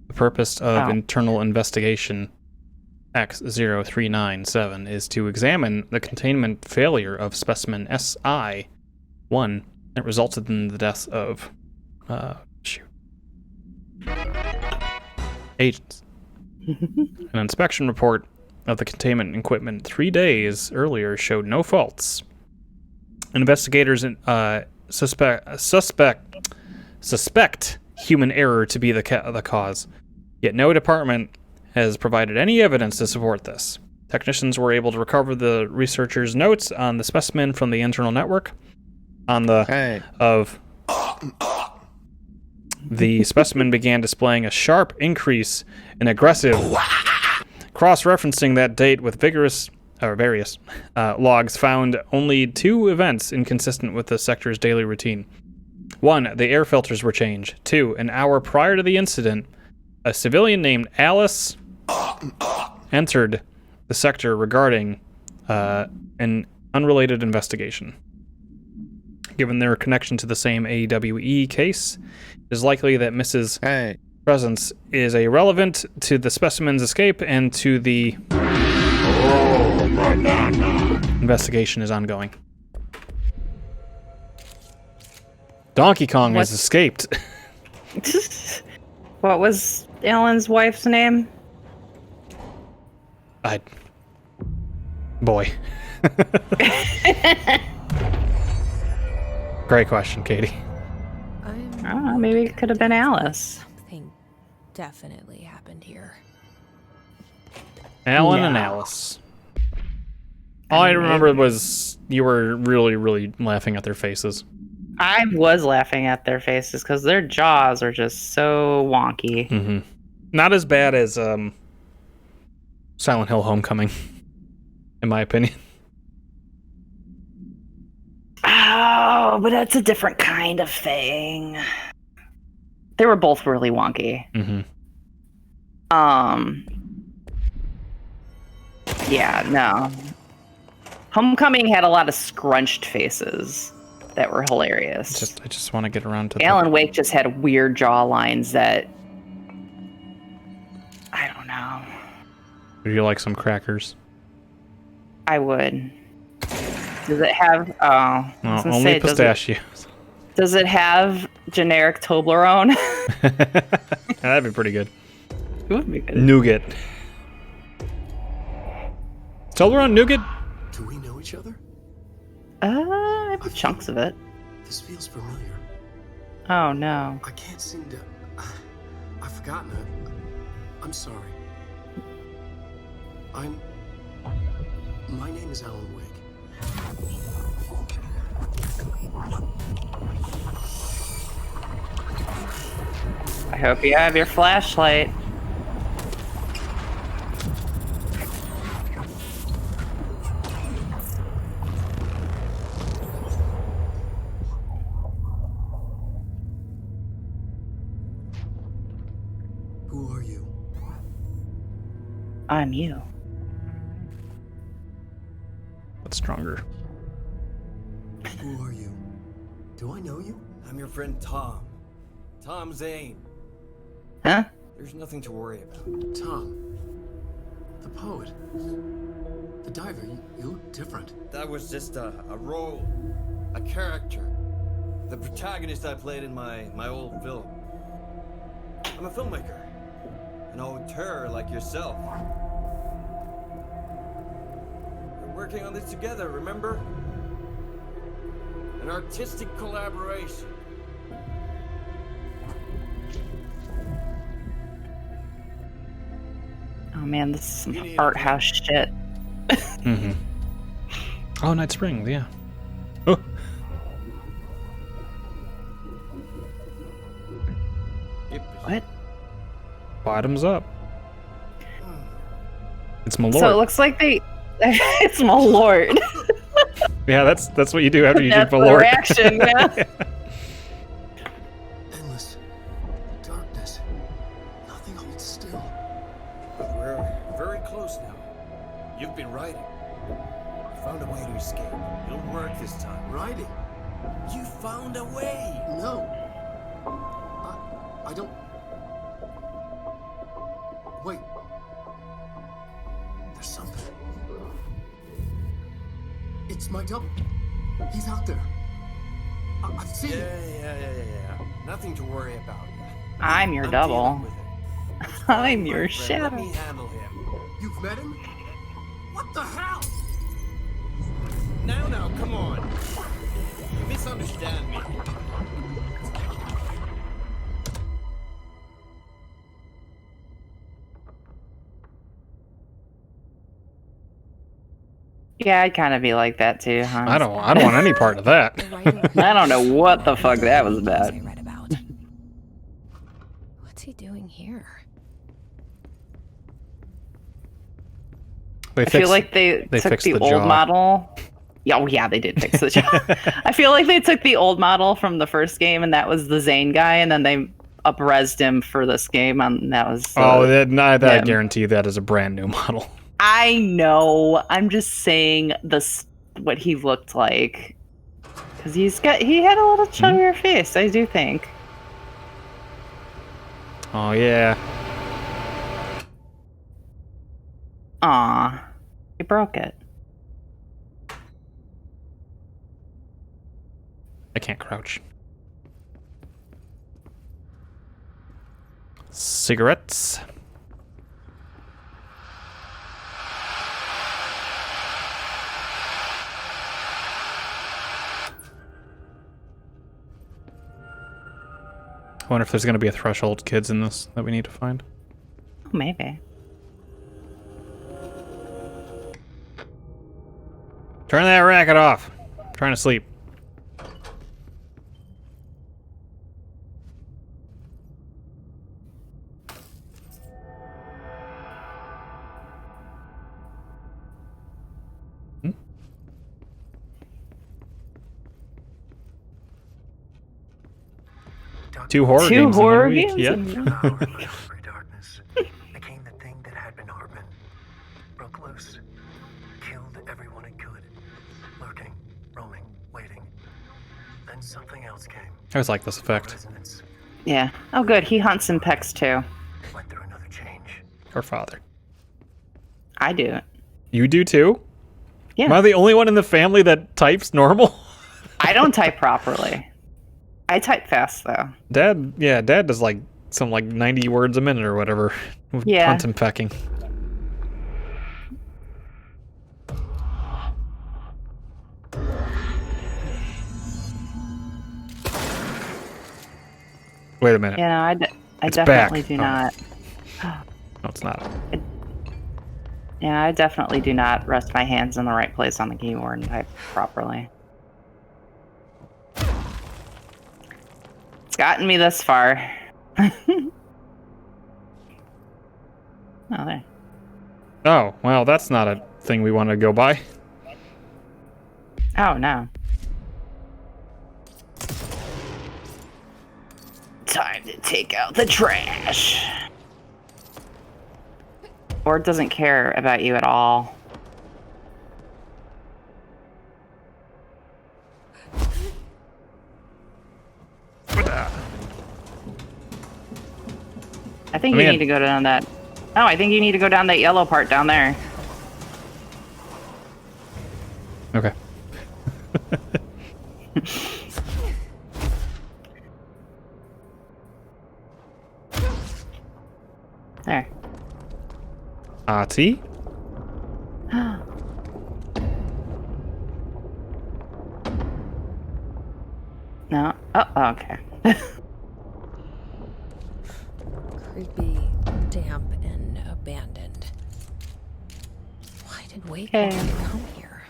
The purpose of internal investigation X0397 is to examine the containment failure of specimen SI-1 that resulted in the deaths of agents. An inspection report of the containment equipment 3 days earlier showed no faults. Investigators suspect human error to be the cause, yet no department has provided any evidence to support this. Technicians were able to recover the researchers' notes on the specimen from the internal network. The specimen began displaying a sharp increase in aggressive, cross-referencing that date with various logs found only 2 events inconsistent with the sector's daily routine. 1, the air filters were changed. 2, an hour prior to the incident, a civilian named Alice entered the sector regarding an unrelated investigation. Given their connection to the same AWE case, it is likely that Mrs. Presence is irrelevant to the specimen's escape and to the investigation is ongoing. Donkey Kong has escaped. What was Alan's wife's name? Boy. Great question, Katie. I don't know, maybe it could have been Alice. Something definitely happened here. Alan and Alice. All I remember was you were really, really laughing at their faces. I was laughing at their faces because their jaws are just so wonky. Mm-hmm. Not as bad as Silent Hill Homecoming, in my opinion. Oh, but that's a different kind of thing. They were both really wonky. Mm-hmm. Yeah, no. Homecoming had a lot of scrunched faces that were hilarious. I just want to get around to Alan Wake just had weird jaw lines that I don't know. Would you like some crackers? I would. Does it have? Oh, I was gonna only say, pistachios. Does it have generic Toblerone? That'd be pretty good. It would be good. Nougat. Toblerone nougat? Do we know each other? I have chunks of it. This feels familiar. Oh no. I can't seem to... I've forgotten it. I'm sorry. My name is Alan Wake. I hope you have your flashlight. Who are you? I'm you. What's stronger? Who are you? Do I know you? I'm your friend Tom. Tom Zane. Huh? There's nothing to worry about. Tom. The poet. The diver. You look different. That was just a role. A character. The protagonist I played in my old film. I'm a filmmaker. An auteur like yourself. We're working on this together, remember? An artistic collaboration. Oh man, this is some art house shit. Mm-hmm. Oh, Night Springs, yeah. Oh. What? Bottoms up. It's my lord. So it looks like they. It's my lord. Yeah, that's what you do after you That's drink the Malort. reaction, yeah. Endless darkness. Nothing holds still. But we're very close now. You've been writing. You found a way to escape. It'll work this time. Writing? You found a way. No. I don't. Wait. There's something. It's my double. He's out there. I've seen it. Yeah. Nothing to worry about. I'm your double. I'm your shadow. Let me handle him. You've met him? What the hell? Now, come on. You misunderstand me. Yeah, I'd kind of be like that too, huh? I don't want any part of that. The writer I don't know what the fuck that was about. I read about. What's he doing here? They I feel like they took fixed the the old jaw. model. Yeah, oh yeah, they did fix the jaw. I feel like they took the old model from the first game, and that was the Zane guy, and then they up-resed him for this game, and that was. I yeah. guarantee that is a brand new model. I know. I'm just saying what he looked like, because he had a little chubbier face. I do think. Oh yeah. Aw, he broke it. I can't crouch. Cigarettes. I wonder if there's going to be a Threshold Kids in this that we need to find. Oh, maybe. Turn that racket off. I'm trying to sleep. Two horror Two games. horror in 1 week. games Yeah. in 1 Darkness became the thing that had been Harbin. Broke loose. Killed everyone it could. Lurking, roaming, waiting. Then something else came. I always like this effect. Resonance. Yeah. Oh, good. He hunts and pecks too. Went through another change. Her father. I do it. You do too? Yeah. Am I the only one in the family that types normal? I don't type properly. I type fast though. Dad does like some 90 words a minute or whatever with Yeah. hunt and pecking. Wait a minute. You know, I It's definitely back. do Oh. not. No, it's not. Yeah, I definitely do not rest my hands in the right place on the keyboard and type properly. It's gotten me this far. Oh, there. Oh, well, that's not a thing we want to go by. Oh, no. Time to take out the trash. Board doesn't care about you at all. think you need to go down that. Oh, I think you need to go down that yellow part down there. Okay. There. Ahti? No. Oh, okay. Creepy, damp, and abandoned. Why did Wade Okay. want me to come here?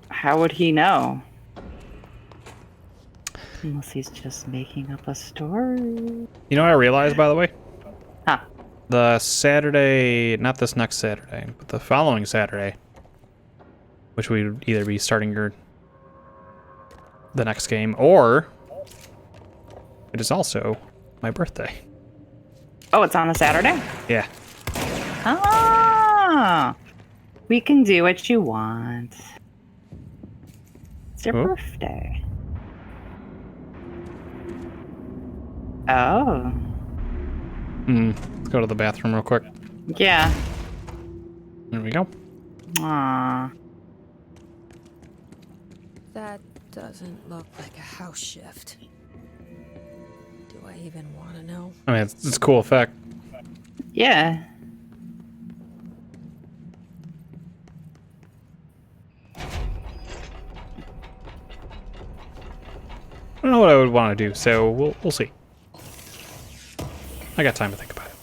How would he know? Unless he's just making up a story. You know what I realized, by the way? Huh. The Saturday, not this next Saturday, but the following Saturday, which we'd either be starting the next game, or it is also my birthday. Oh, it's on a Saturday? Yeah. Ah! We can do what you want. It's your Oh. birthday. Oh. Let's go to the bathroom real quick. Yeah. There we go. Aww. That doesn't look like a house shift. Do I even want to know? I mean, it's a cool effect. Yeah. I don't know what I would want to do, so we'll see. I got time to think about it.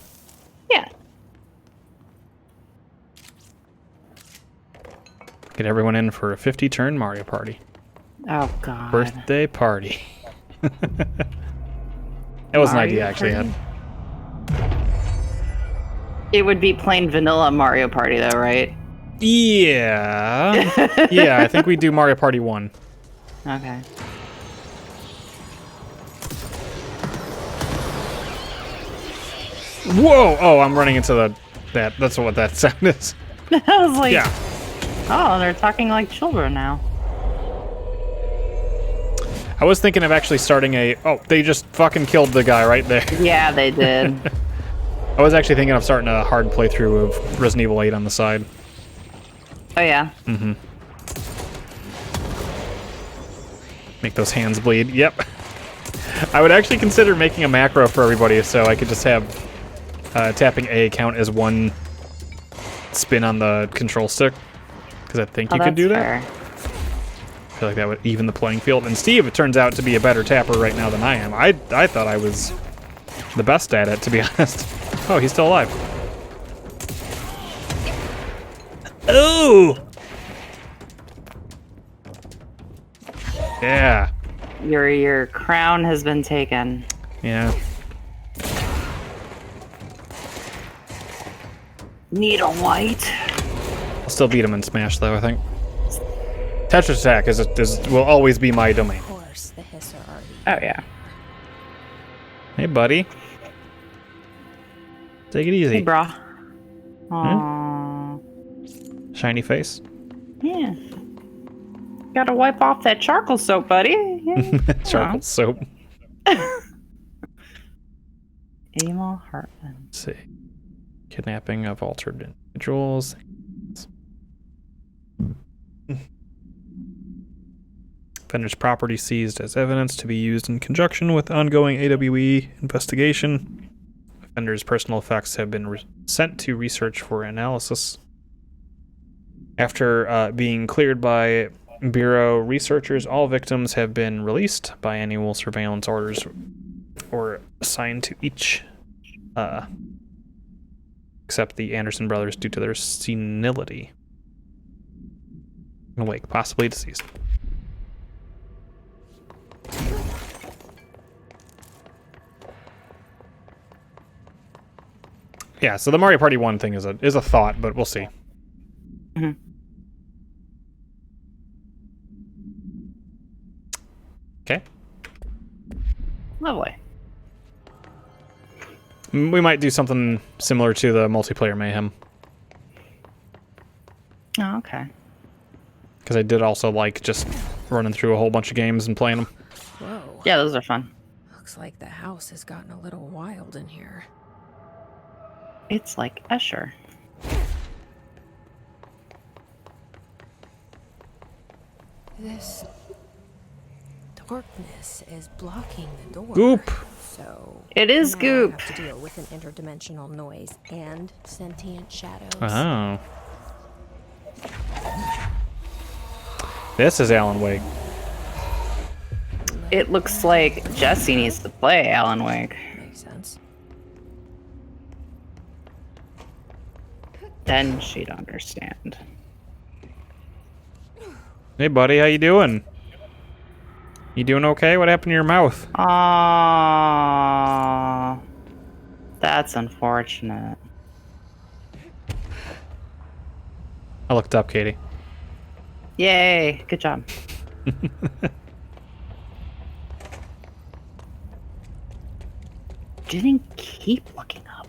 Yeah. Get everyone in for a 50-turn Mario Party. Oh, God. Birthday party. That was an Mario idea I actually had. It would be plain vanilla Mario Party, though, right? Yeah. Yeah, I think we do Mario Party 1. Okay. Whoa! Oh, I'm running into that. That's what that sound is. I was like, Yeah. oh, they're talking like children now. I was thinking of actually starting a... Oh, they just fucking killed the guy right there. Yeah, they did. I was actually thinking of starting a hard playthrough of Resident Evil 8 on the side. Oh, yeah. Mm-hmm. Make those hands bleed. Yep. I would actually consider making a macro for everybody so I could just have tapping A count as one spin on the control stick. Because I think you could do that. Fair. I feel like that would even the playing field. And Steve, it turns out to be a better tapper right now than I am. I thought I was the best at it, to be honest. Oh, he's still alive. Oh! Yeah. Your crown has been taken. Yeah. Need a white? I'll still beat him in Smash, though, I think. Tetris Attack will always be my domain. Of course, the hiss are already. Oh, yeah. Hey, buddy. Take it easy. Hey, brah. Aww. Shiny face. Yeah. Gotta wipe off that charcoal soap, buddy. Yeah. Charcoal soap. Emil Hartman. Let's see. Kidnapping of altered individuals. Offender's property seized as evidence to be used in conjunction with ongoing AWE investigation. Offender's personal effects have been sent to research for analysis. After being cleared by Bureau researchers, all victims have been released. Biannual surveillance orders or assigned to each, except the Anderson brothers due to their senility. Awake, possibly deceased. Yeah, so the Mario Party 1 thing is a thought, but we'll see. Mm-hmm. Okay. Lovely. We might do something similar to the multiplayer mayhem. Oh, okay. Because I did also like just running through a whole bunch of games and playing them. Whoa. Yeah, those are fun. Looks like the house has gotten a little wild in here. It's like Escher. This darkness is blocking the door. Goop. So It is now goop. I have to deal with an interdimensional noise and sentient shadows. Oh. This is Alan Wake. It looks like Jesse needs to play Alan Wake. Makes sense. Then she'd understand. Hey, buddy, how you doing? You doing okay? What happened to your mouth? Aww. That's unfortunate. I looked up, Katie. Yay, good job. Didn't keep looking up.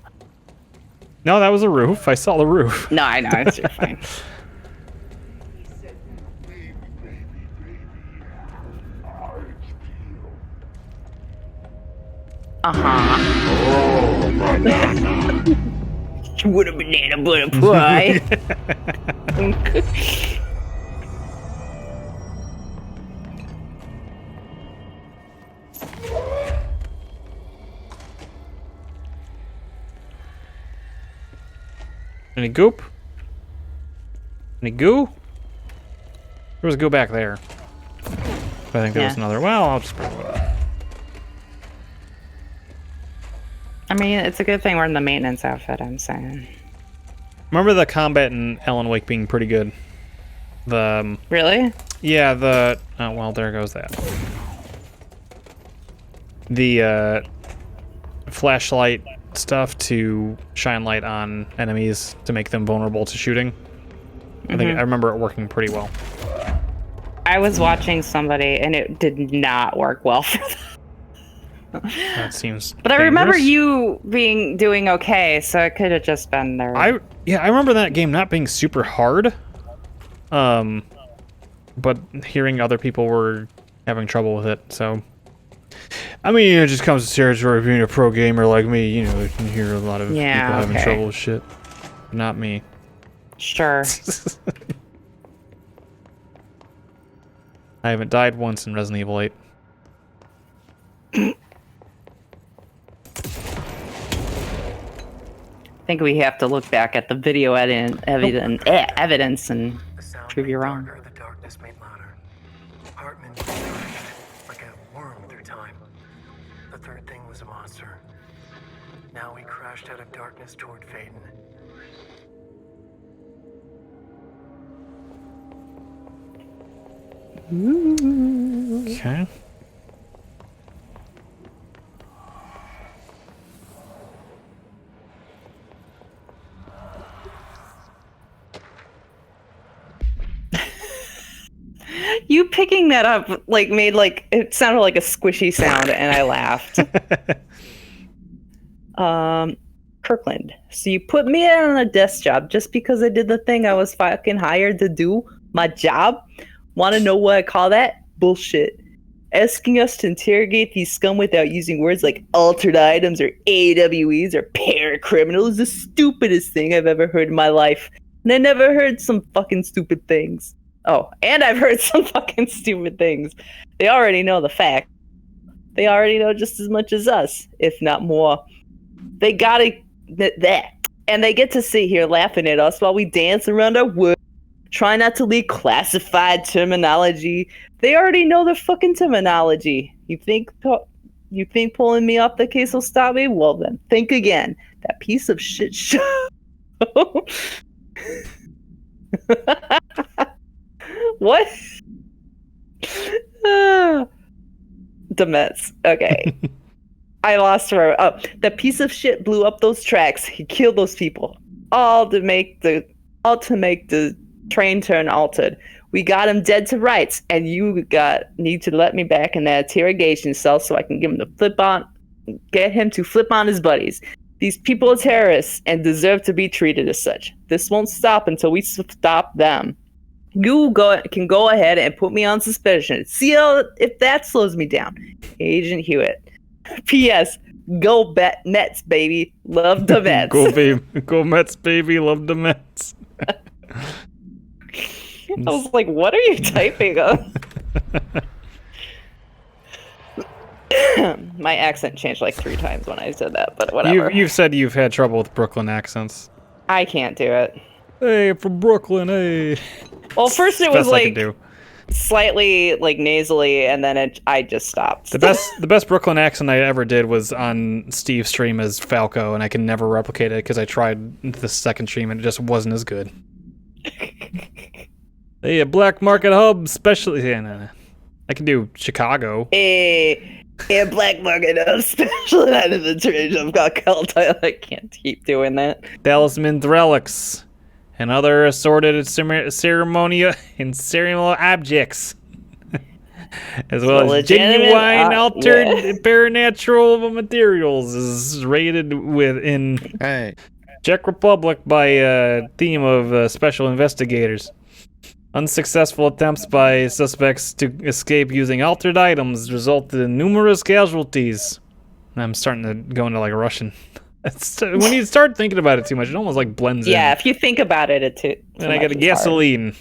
No, that was a roof. I saw the roof. No, I know, it's fine. What a banana butter pie. Any goop? Any goo? There was goo back there. I think there was Yeah. another. Well, I'll just bring it up. I mean, it's a good thing we're in the maintenance outfit, I'm saying. Remember the combat in Alan Wake being pretty good? The Really? yeah, the oh well, there goes that. The flashlight stuff to shine light on enemies to make them vulnerable to shooting. I think I remember it working pretty well. I was watching somebody and it did not work well for them. That seems. But I remember dangerous. you doing okay, so it could have just been there. I remember that game not being super hard. But hearing other people were having trouble with it, so I mean, it just comes to territory of being a pro gamer like me, you know, you can hear a lot of people having okay. trouble with shit. Not me. Sure. I haven't died once in Resident Evil 8. I think we have to look back at the video evidence and prove you wrong. The darkness made louder. Hartman like a worm through time. The third thing was a monster. Now we crashed out of darkness toward Phaeton. Okay. You picking that up made it sounded like a squishy sound, and I laughed. Kirkland. So you put me on a desk job just because I did the thing I was fucking hired to do, my job? Want to know what I call that? Bullshit. Asking us to interrogate these scum without using words like altered items or AWEs or paracriminal is the stupidest thing I've ever heard in my life. And I never heard some fucking stupid things. Oh, and I've heard some fucking stupid things. They already know the fact. They already know just as much as us, if not more. They gotta that. And they get to sit here laughing at us while we dance around our work, try not to leak classified terminology. They already know the fucking terminology. You think pulling me off the case will stop me? Well then, think again. That piece of shit show. What? Demetz. Okay. I lost her. Oh, that piece of shit blew up those tracks. He killed those people. All to make the train turn altered. We got him dead to rights, and you need to let me back in that interrogation cell so I can get him to flip on his buddies. These people are terrorists and deserve to be treated as such. This won't stop until we stop them. You can go ahead and put me on suspicion. See if that slows me down. Agent Hewitt. P.S. Go Mets, baby. Love the Mets. Go Mets, baby. Love the Mets. I was like, what are you typing on? My accent changed like 3 times when I said that, but whatever. You've said you've had trouble with Brooklyn accents. I can't do it. Hey, from Brooklyn, hey. Well, first it was Best I can like do. slightly like nasally, and then I just stopped. The best Brooklyn accent I ever did was on Steve's stream as Falco, and I can never replicate it because I tried the second stream and it just wasn't as good. Hey, a black market hub, especially. Yeah, no. I can do Chicago. A black market of special out of the trade of I can't keep doing that. Dallas Mint relics and other assorted ceremonial objects. As well as genuine altered paranatural materials is rated within Czech Republic by a team of special investigators. Unsuccessful attempts by suspects to escape using altered items resulted in numerous casualties. I'm starting to go into like Russian. When you start thinking about it too much, it almost like blends in. Yeah, if you think about it, too. And I got a gasoline.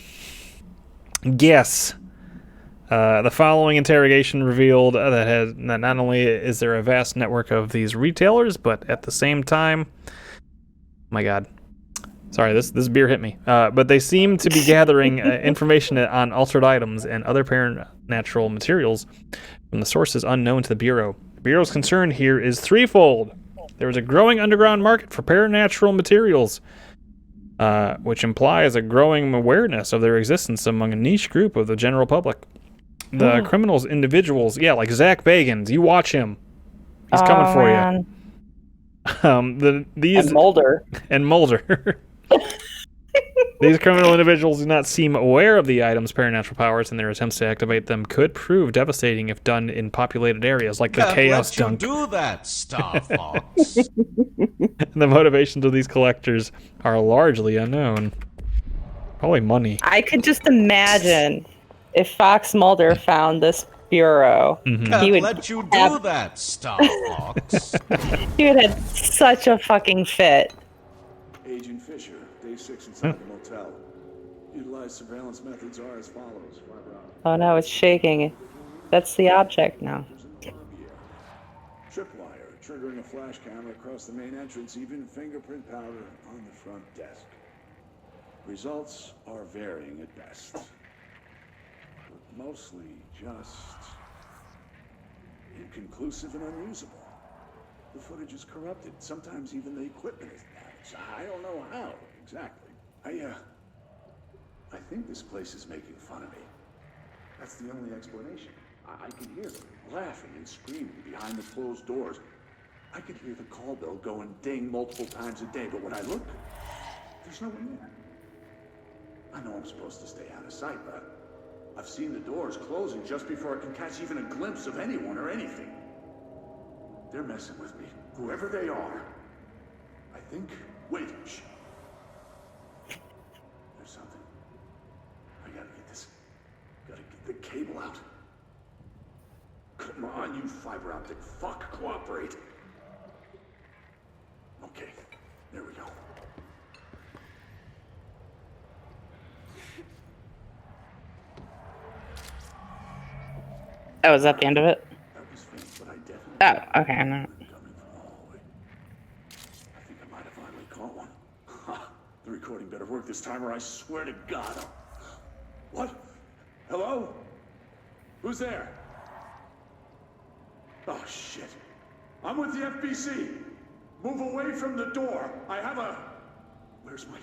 Guess. The following interrogation revealed that not only is there a vast network of these retailers, but at the same time, my God. Sorry, this beer hit me. But they seem to be gathering information on altered items and other paranatural materials from the sources unknown to the Bureau. The Bureau's concern here is threefold. There is a growing underground market for paranatural materials, which implies a growing awareness of their existence among a niche group of the general public. The criminals, individuals, like Zach Bagans, you watch him. He's coming for you. And Mulder. And Mulder. These criminal individuals do not seem aware of the item's paranatural powers, and their attempts to activate them could prove devastating if done in populated areas like the Chaos Dunk. Do that, Star Fox. The motivations of these collectors are largely unknown. Probably money. I could just imagine if Fox Mulder found this bureau, he would let you do that, Star Fox. He would have such a fucking fit. Agent Fisher, day 6 inside the motel. Utilized surveillance methods are as follows. Oh no, it's shaking. That's the object now. Tripwire, triggering a flash camera across the main entrance, even fingerprint powder on the front desk. Results are varying at best. But mostly just inconclusive and unusable. The footage is corrupted. Sometimes even the equipment is damaged. I don't know how exactly. I think this place is making fun of me. That's the only explanation. I can hear them laughing and screaming behind the closed doors. I can hear the call bell go and ding multiple times a day, but when I look, there's no one there. I know I'm supposed to stay out of sight, but I've seen the doors closing just before I can catch even a glimpse of anyone or anything. They're messing with me, whoever they are. I think... Wait, shh. There's something. I gotta get this... Gotta get the cable out. Come on, you fiber optic fuck, cooperate. Okay, there we go. Oh, is that the end of it? That was faint, but I definitely... Oh, okay, no. Coming from the hallway. I think I might have finally caught one. Ha! The recording better work this time, or I swear to God I'll... What? Hello? Who's there? Oh, shit. I'm with the FBC. Move away from the door. I have a... Where's my...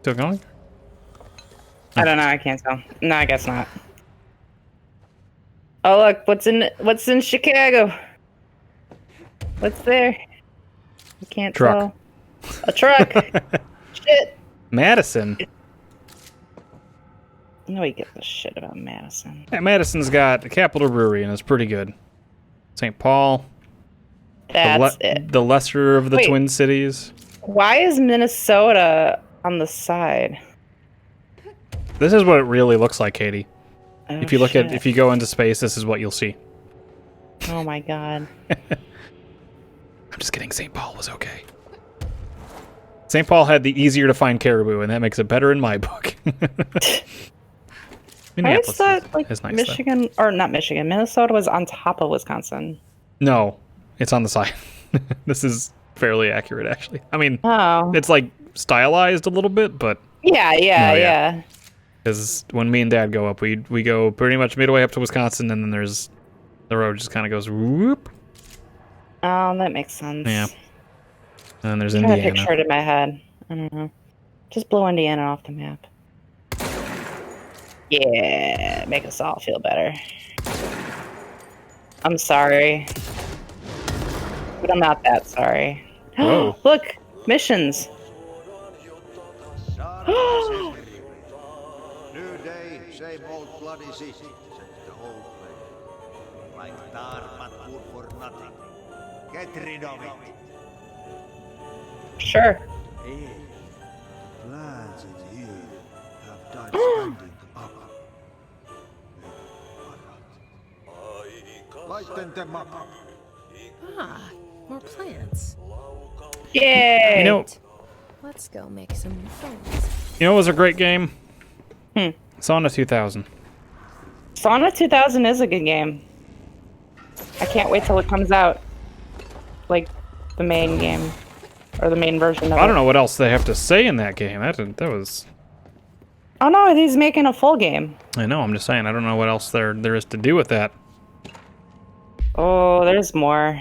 Still going? I don't know. I can't tell. No, I guess not. Oh look, what's in Chicago? What's there? I can't Truck. tell. A truck. Shit. Madison. Nobody gives a shit about Madison. Yeah, Madison's got a Capital Brewery, and it's pretty good. St. Paul. That's it. The lesser of the Wait. Twin Cities. Why is Minnesota on the side? This is what it really looks like, Katie. Oh, If you look shit. at, if you go into space, this is what you'll see. Oh my god. I'm just kidding. St. Paul was okay. St. Paul had the easier to find caribou, and that makes it better in my book. I always thought like is nice, Michigan or not Michigan, Minnesota was on top of Wisconsin. No, it's on the side. This is fairly accurate, actually. I mean, Oh. it's like stylized a little bit, but Yeah, No, yeah, yeah. yeah. because when me and Dad go up, we go pretty much midway up to Wisconsin, and then there's the road just kind of goes whoop, Oh, that makes sense. yeah. And then there's I'm trying to Indiana. picture it in my head. I don't know. Just blow Indiana off the map. Yeah, make us all feel better. I'm sorry. But I'm not that sorry. Whoa. Look! Missions! New day, same old bloody city, says the old place. Like tar, but good for nothing. Get rid of it. Sure. Hey, plants in here have died standing up. Lighten them up. Ah, more plants. Yay! You know, Let's go make some new friends. you know, it was a great game. Sauna 2000. Sauna 2000 is a good game. I can't wait till it comes out. Like, the main game. Or the main version of it. I don't know what else they have to say in that game. That was. Oh no, he's making a full game. I know. I'm just saying. I don't know what else there is to do with that. Oh, there's more.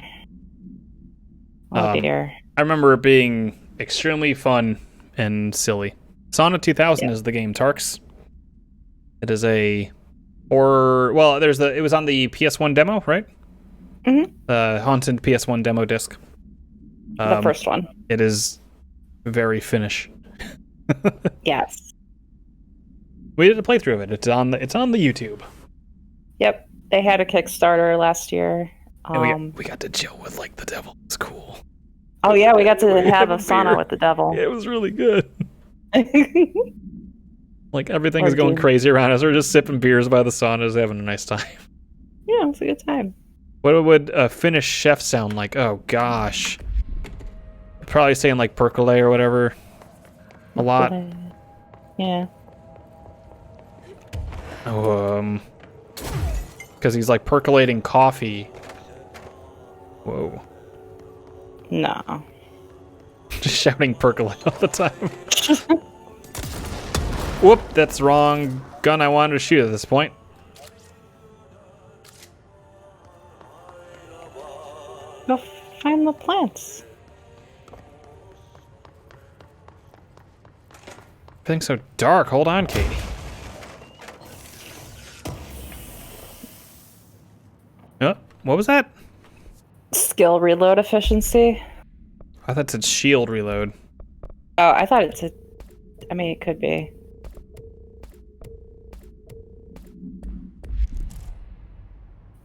Oh dear. I remember it being extremely fun and silly. Sauna 2000 is the game, Tarks. It is a horror. Well, it was on the PS1 demo, right? Mm-hmm. Haunted PS1 demo disc. The first one. It is very Finnish. Yes. We did a playthrough of it. It's on the YouTube. Yep. They had a Kickstarter last year. And we got to chill with like the devil. It's cool. Oh yeah, we got to have a Beer. sauna with the devil. Yeah, it was really good. Like everything is Or going beer. crazy around us. We're just sipping beers by the sauna, just having a nice time. Yeah, it was a good time. What would a Finnish chef sound like? Oh gosh, probably saying like percolate or whatever. A lot. Yeah. Because he's like percolating coffee. Whoa. No. Just shouting percolate all the time. Whoop, that's the wrong gun I wanted to shoot at this point. Go find the plants. Everything's so dark. Hold on, Katie. What was that? Skill reload efficiency. I thought it said shield reload. Oh, I thought it said. I mean, it could be.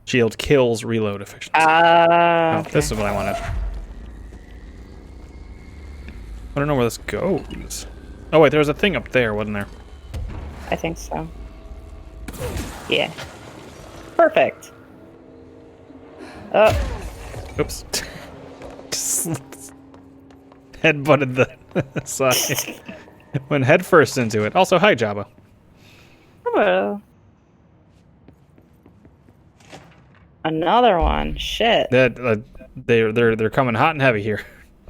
Shield kills reload efficiency. Ah. Oh, this is what I wanted. I don't know where this goes. Oh wait, there was a thing up there, wasn't there? I think so. Yeah. Perfect. Oh. Oops. Just headbutted the side. Went head first into it. Also, hi Jabba. Hello. Another one. Shit. That they're coming hot and heavy here.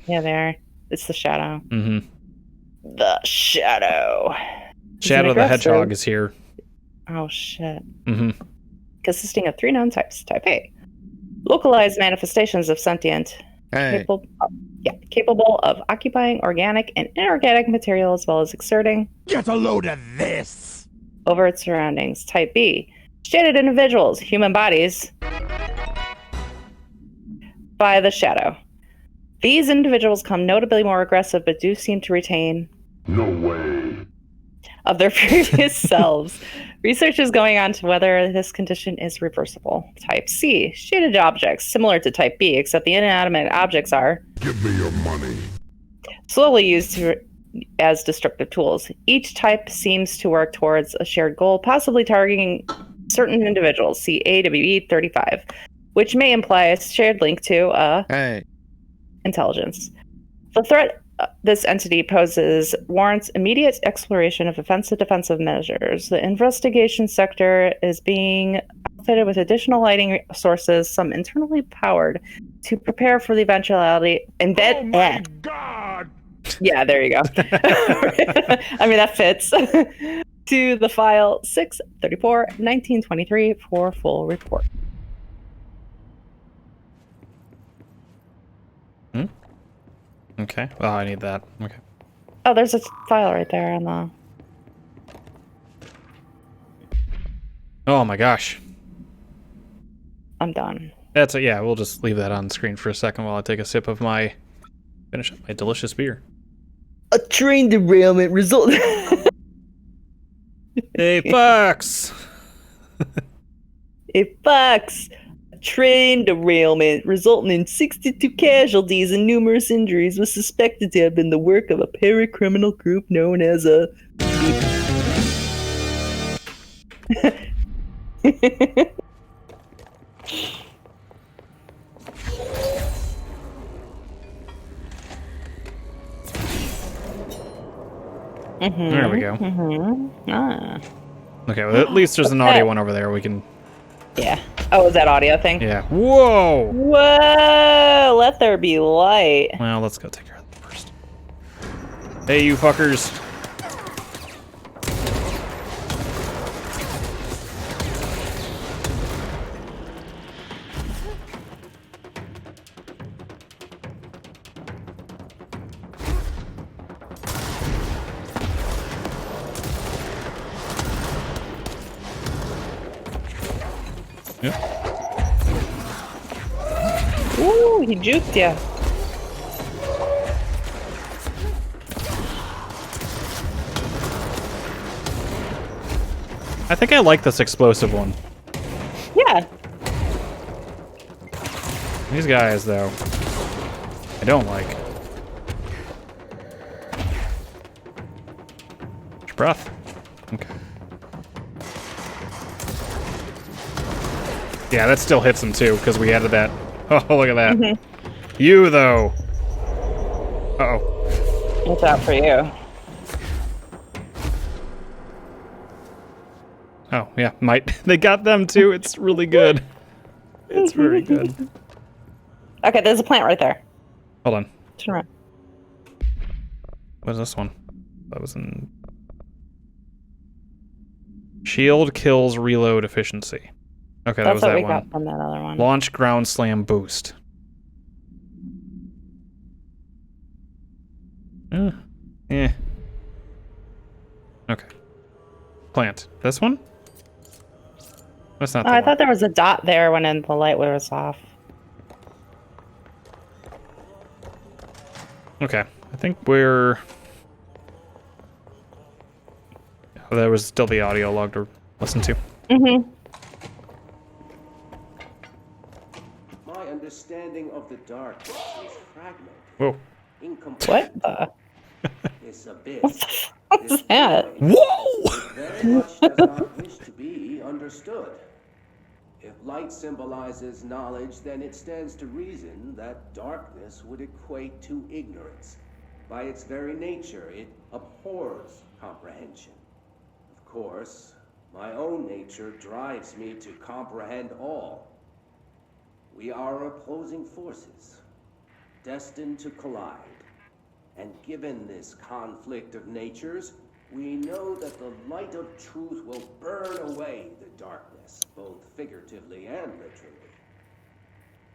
Yeah, they are. It's the shadow. Mm-hmm. The shadow. Shadow the aggressive. Hedgehog is here. Oh shit. Mm-hmm. Consisting of 3 known types. Type A. Localized manifestations of sentient. Capable of occupying organic and inorganic material as well as exerting. Get a load of this! Over its surroundings. Type B. Shaded individuals, human bodies. By the shadow. These individuals come notably more aggressive but do seem to retain. No way. of their previous selves. Research is going on to whether this condition is reversible. Type C, shaded objects, similar to Type B, except the inanimate objects are Give me your money. slowly used as destructive tools. Each type seems to work towards a shared goal, possibly targeting certain individuals. See AWE 35, which may imply a shared link to intelligence. The threat this entity poses warrants immediate exploration of offensive-defensive measures. The investigation sector is being outfitted with additional lighting sources, some internally powered, to prepare for the eventuality. Oh my God! Yeah, there you go. I mean, that fits. To the file 634-1923 for full report. Okay. Oh, I need that. Okay. Oh, there's a file right there on the... Oh my gosh. I'm done. That's it. Yeah, we'll just leave that on screen for a second while I take a sip of my... Finish up my delicious beer. A train derailment result... Hey, Fox! Hey, Fox! A train derailment resulting in 62 casualties and numerous injuries was suspected to have been the work of a paracriminal group known as a... There we go. Ah. Okay, well, at least there's an audio one over there we can... Yeah. Oh, is that audio thing? Yeah. Whoa! Whoa! Let there be light. Well, let's go take care of that first. Hey, you fuckers. Yep. Ooh, he juked ya. I think I like this explosive one. Yeah. These guys, though, I don't like. Breath. Okay. Yeah, that still hits him too, because we added that. Oh, look at that. Mm-hmm. You, though. Uh-oh. What's out for you? Oh, yeah, might. They got them too. It's really good. It's very good. Okay, there's a plant right there. Hold on. Turn around. What is this one? That was in... Shield kills reload efficiency. Okay, that was That's what that we one. got from that other one. Launch ground slam boost. Yeah. Okay. Plant. This one? That's not Oh, the I one. thought there was a dot there when the light was off. Okay. I think we're... Oh, there was still the audio log to listen to. Mm-hmm. My understanding of the darkness is fragmented. Whoa. Incomplete. What the? This abyss. What the fuck is that? Whoa! Very much does not wish to be understood. If light symbolizes knowledge, then it stands to reason that darkness would equate to ignorance. By its very nature, it abhors comprehension. Of course, my own nature drives me to comprehend all. We are opposing forces, destined to collide. And given this conflict of natures, we know that the light of truth will burn away the darkness, both figuratively and literally.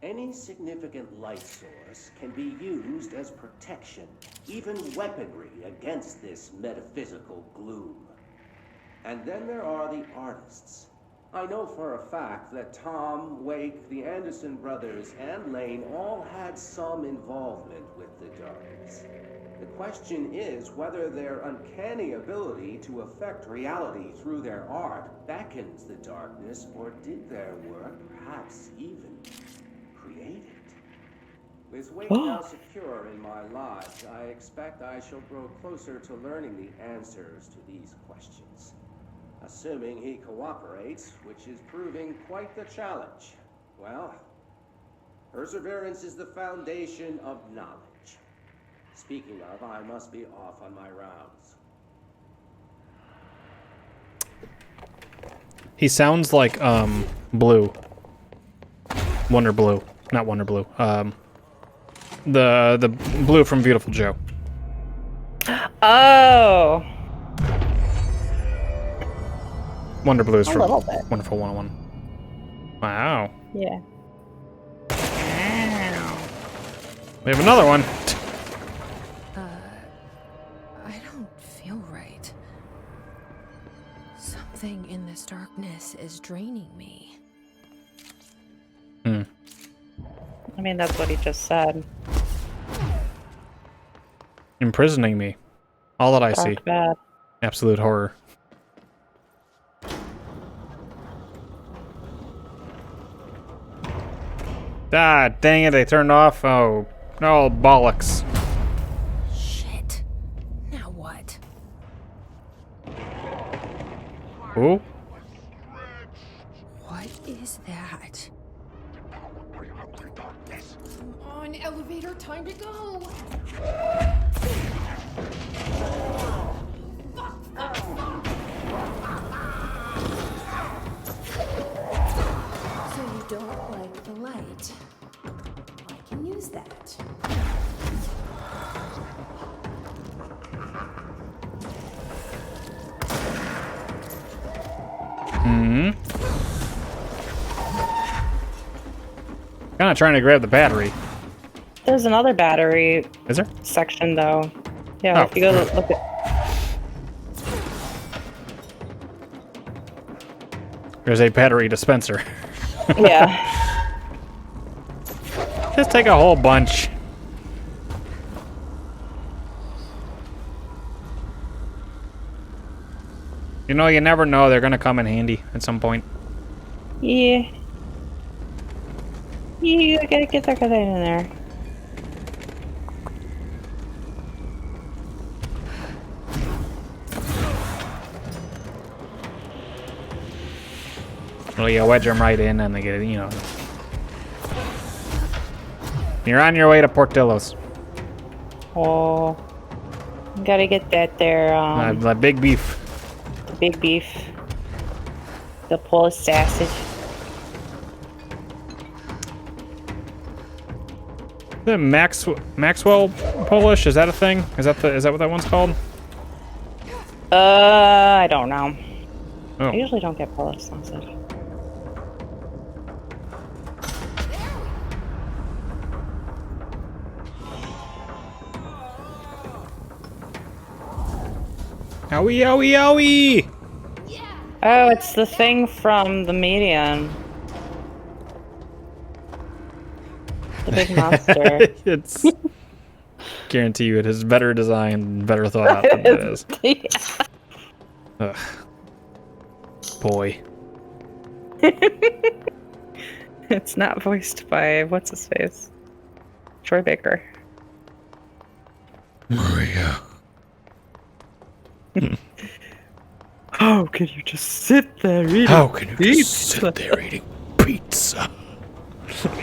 Any significant light source can be used as protection, even weaponry against this metaphysical gloom. And then there are the artists. I know for a fact that Tom, Wake, the Anderson brothers, and Lane all had some involvement with the darkness. The question is whether their uncanny ability to affect reality through their art beckons the darkness, or did their work perhaps even create it? With Wake now secure in my lodge, I expect I shall grow closer to learning the answers to these questions. Assuming he cooperates, which is proving quite the challenge. Well, perseverance is the foundation of knowledge. Speaking of, I must be off on my rounds. He sounds like Blue. Wonder Blue. Not Wonder Blue. The Blue from Beautiful Joe. Oh. Wonder Blue is A from little bit. Wonderful 101. Wow. Yeah. We have another one. I don't feel right. Something in this darkness is draining me. Hmm. I mean, that's what he just said. Imprisoning me. All that I Dark see. bad. Absolute horror. Ah, dang it, they turned off. Oh, no, bollocks. Shit. Now what? Ooh. What is that? Come on, elevator, time to go. So you don't like the light? I can use that. Hmm. Kind of trying to grab the battery. There's another battery. Is there? Section though. Yeah, Oh. if you go look at. There's a battery dispenser. Yeah. Just take a whole bunch. You know, you never know. They're gonna come in handy at some point. Yeah. You gotta get that guy in there. Well, you wedge them right in and they get, you know. You're on your way to Portillo's. Oh. You gotta get that there, The big beef. the big beef. The Polish sausage. The Maxwell Polish, is that a thing? Is that what that one's called? I don't know. Oh. I usually don't get Polish sausage. Owie, owie, owie! Oh, it's the thing from the Medium. The big monster. It's guarantee you it is better designed, better thought out than it is. Yeah. Ugh. Boy. It's not voiced by what's his face? Troy Baker. Maria. How can you just sit there eating How can you pizza? just sit there eating pizza? What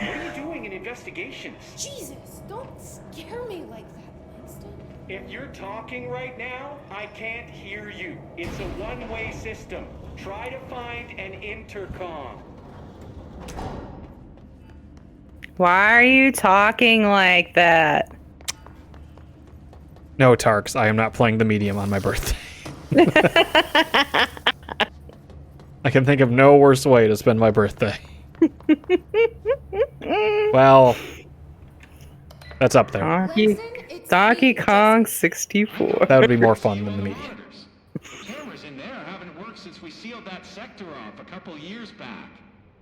are you doing in investigations? Jesus, don't scare me like that, Winston. If you're talking right now, I can't hear you. It's a one-way system. Try to find an intercom. Why are you talking like that? No, Tarks, I am not playing the medium on my birthday. I can think of no worse way to spend my birthday. Well, that's up there. Donkey Kong 64. That would be more fun than the medium. Cameras in there haven't worked since we sealed that sector off a couple years back.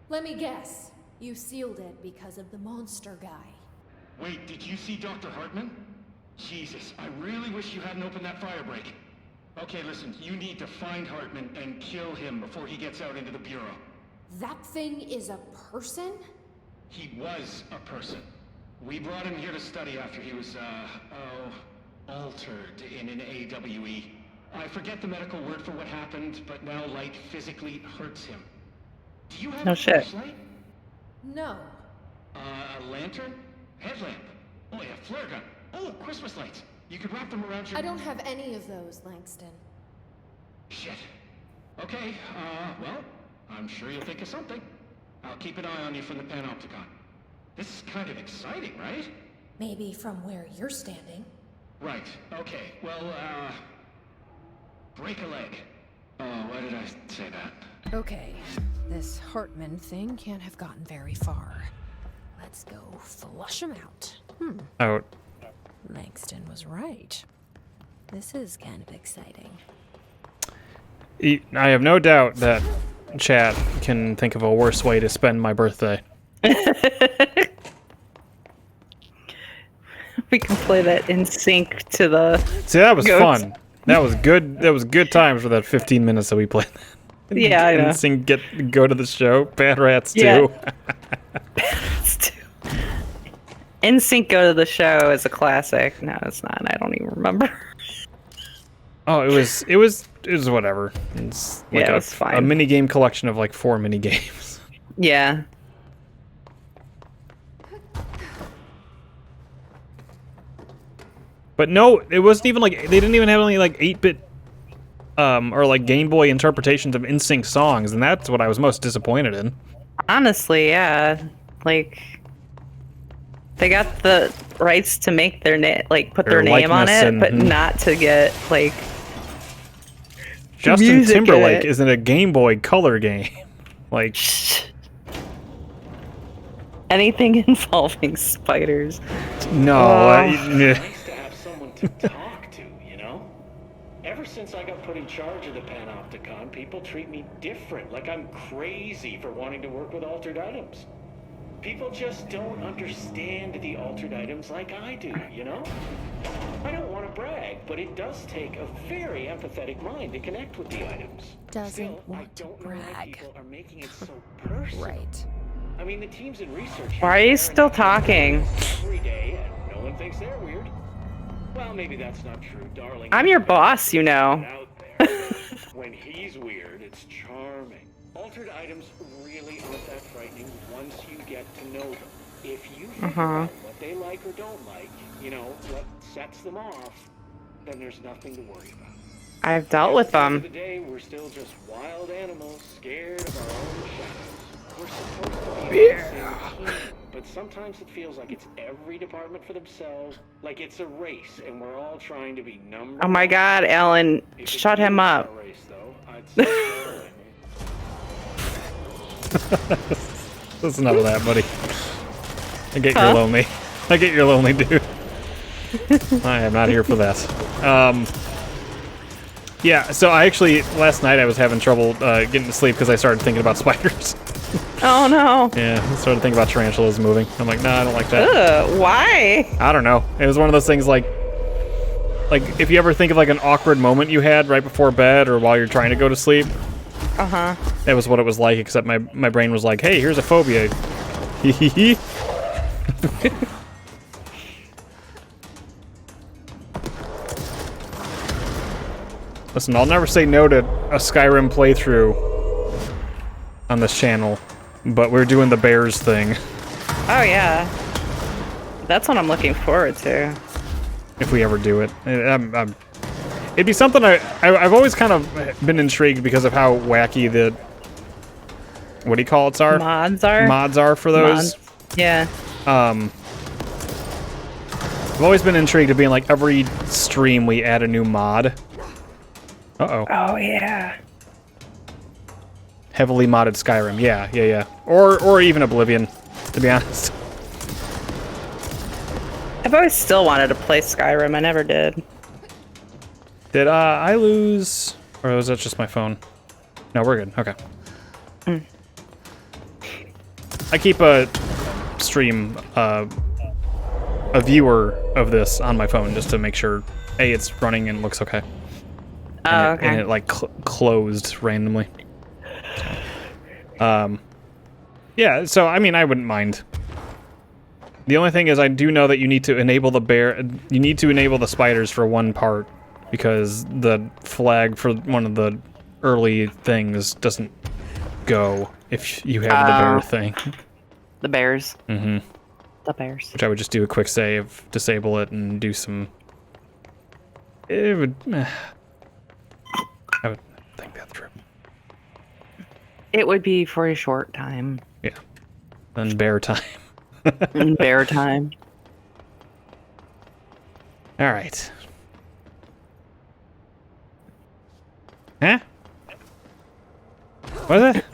Let me guess. You sealed it because of the monster guy. Wait, did you see Dr. Hartman? Jesus, I really wish you hadn't opened that fire break. Okay, listen, you need to find Hartman and kill him before he gets out into the Bureau. That thing is a person? He was a person. We brought him here to study after he was, altered in an AWE. I forget the medical word for what happened, but now light physically hurts him. Do you have No a shit. flashlight? No. A lantern? Headlamp? Oh, yeah, flare gun. Oh, Christmas lights. You could wrap them around your... I don't have any of those, Langston. Shit. Okay, well, I'm sure you'll think of something. I'll keep an eye on you from the Panopticon. This is kind of exciting, right? Maybe from where you're standing. Right, okay. Well, break a leg. Oh, why did I say that? Okay, this Hartman thing can't have gotten very far. Let's go flush him out. Out. Langston was right. This is kind of exciting. I have no doubt that chat can think of a worse way to spend my birthday. We can play that in sync to the. See, that was goats. fun. That was good. That was good times for that 15 minutes that we played. Yeah, I know. Go to the show. Bad Rats 2. Yeah. NSYNC Go to the Show is a classic. No, it's not. I don't even remember. Oh, it was whatever. It's like Yeah, it a, was fine. a mini game collection of like 4 mini games. Yeah. But no, it wasn't even like they didn't even have any like 8-bit or like Game Boy interpretations of NSYNC songs, and that's what I was most disappointed in. Honestly, yeah. Like, they got the rights to make their put their name on likeness it, and- but not to get like Justin music in Timberlake it. is in a Game Boy Color game. Like, anything involving spiders. no. Nice to have someone to talk to, you know? Ever since I got put in charge of the Panopticon, people treat me different, like I'm crazy for wanting to work with altered items. People just don't understand the altered items like I do, you know? I don't want to brag, but it does take a very empathetic mind to connect with the items. Doesn't Still, I want to don't know why brag. people are making it so personal. Right. I mean, the teams in research... Why are you still talking? Every day, and no one thinks they're weird. Well, maybe that's not true, darling. I'm your boss, you know. Out there. When he's weird, it's charming. Altered items really aren't that frightening once you get to know them. If you figure out what they like or don't like, you know, what sets them off, then there's nothing to worry about. I've dealt with At the end them. of the day, we're still just wild animals scared of our own shadows. We're supposed to be on the same team, but sometimes it feels like it's every department for themselves, like it's a race, and we're all trying to be number Oh my god, Alan, shut him up. one race, though. I'd say That's enough of that, buddy. I get you're lonely. I get you're lonely, dude. I am not here for that. Yeah, so I actually, last night I was having trouble getting to sleep because I started thinking about spiders. Oh no. Yeah, I started thinking about tarantulas moving. I'm like, nah, I don't like that. Ugh, why? I don't know. It was one of those things like if you ever think of like an awkward moment you had right before bed or while you're trying to go to sleep. Uh-huh. That was what it was like, except my brain was like, hey, here's a phobia. Hee Listen, I'll never say no to a Skyrim playthrough on this channel, but we're doing the bears thing. Oh yeah. That's what I'm looking forward to. If we ever do it. It'd be something I've always kind of been intrigued because of how wacky the... What do you call it, are? Mods are? Mods are for those. Mods. Yeah. I've always been intrigued to being like, every stream we add a new mod. Uh-oh. Oh yeah. Heavily modded Skyrim. Yeah. Or even Oblivion, to be honest. I've always still wanted to play Skyrim. I never did. Did I lose? Or was that just my phone? No, we're good. Okay. I keep a stream a viewer of this on my phone just to make sure it's running and looks okay. And it like closed randomly. Yeah, so I mean, I wouldn't mind. The only thing is, I do know that you need to enable the spiders for one part because the flag for one of the early things doesn't go if you have the bear thing. The bears. Mm-hmm. The bears. Which I would just do a quick save, disable it, and do some. It would. I would think that's true. It would be for a short time. Yeah. Then bear time. Bear time. All right. Huh? What is it?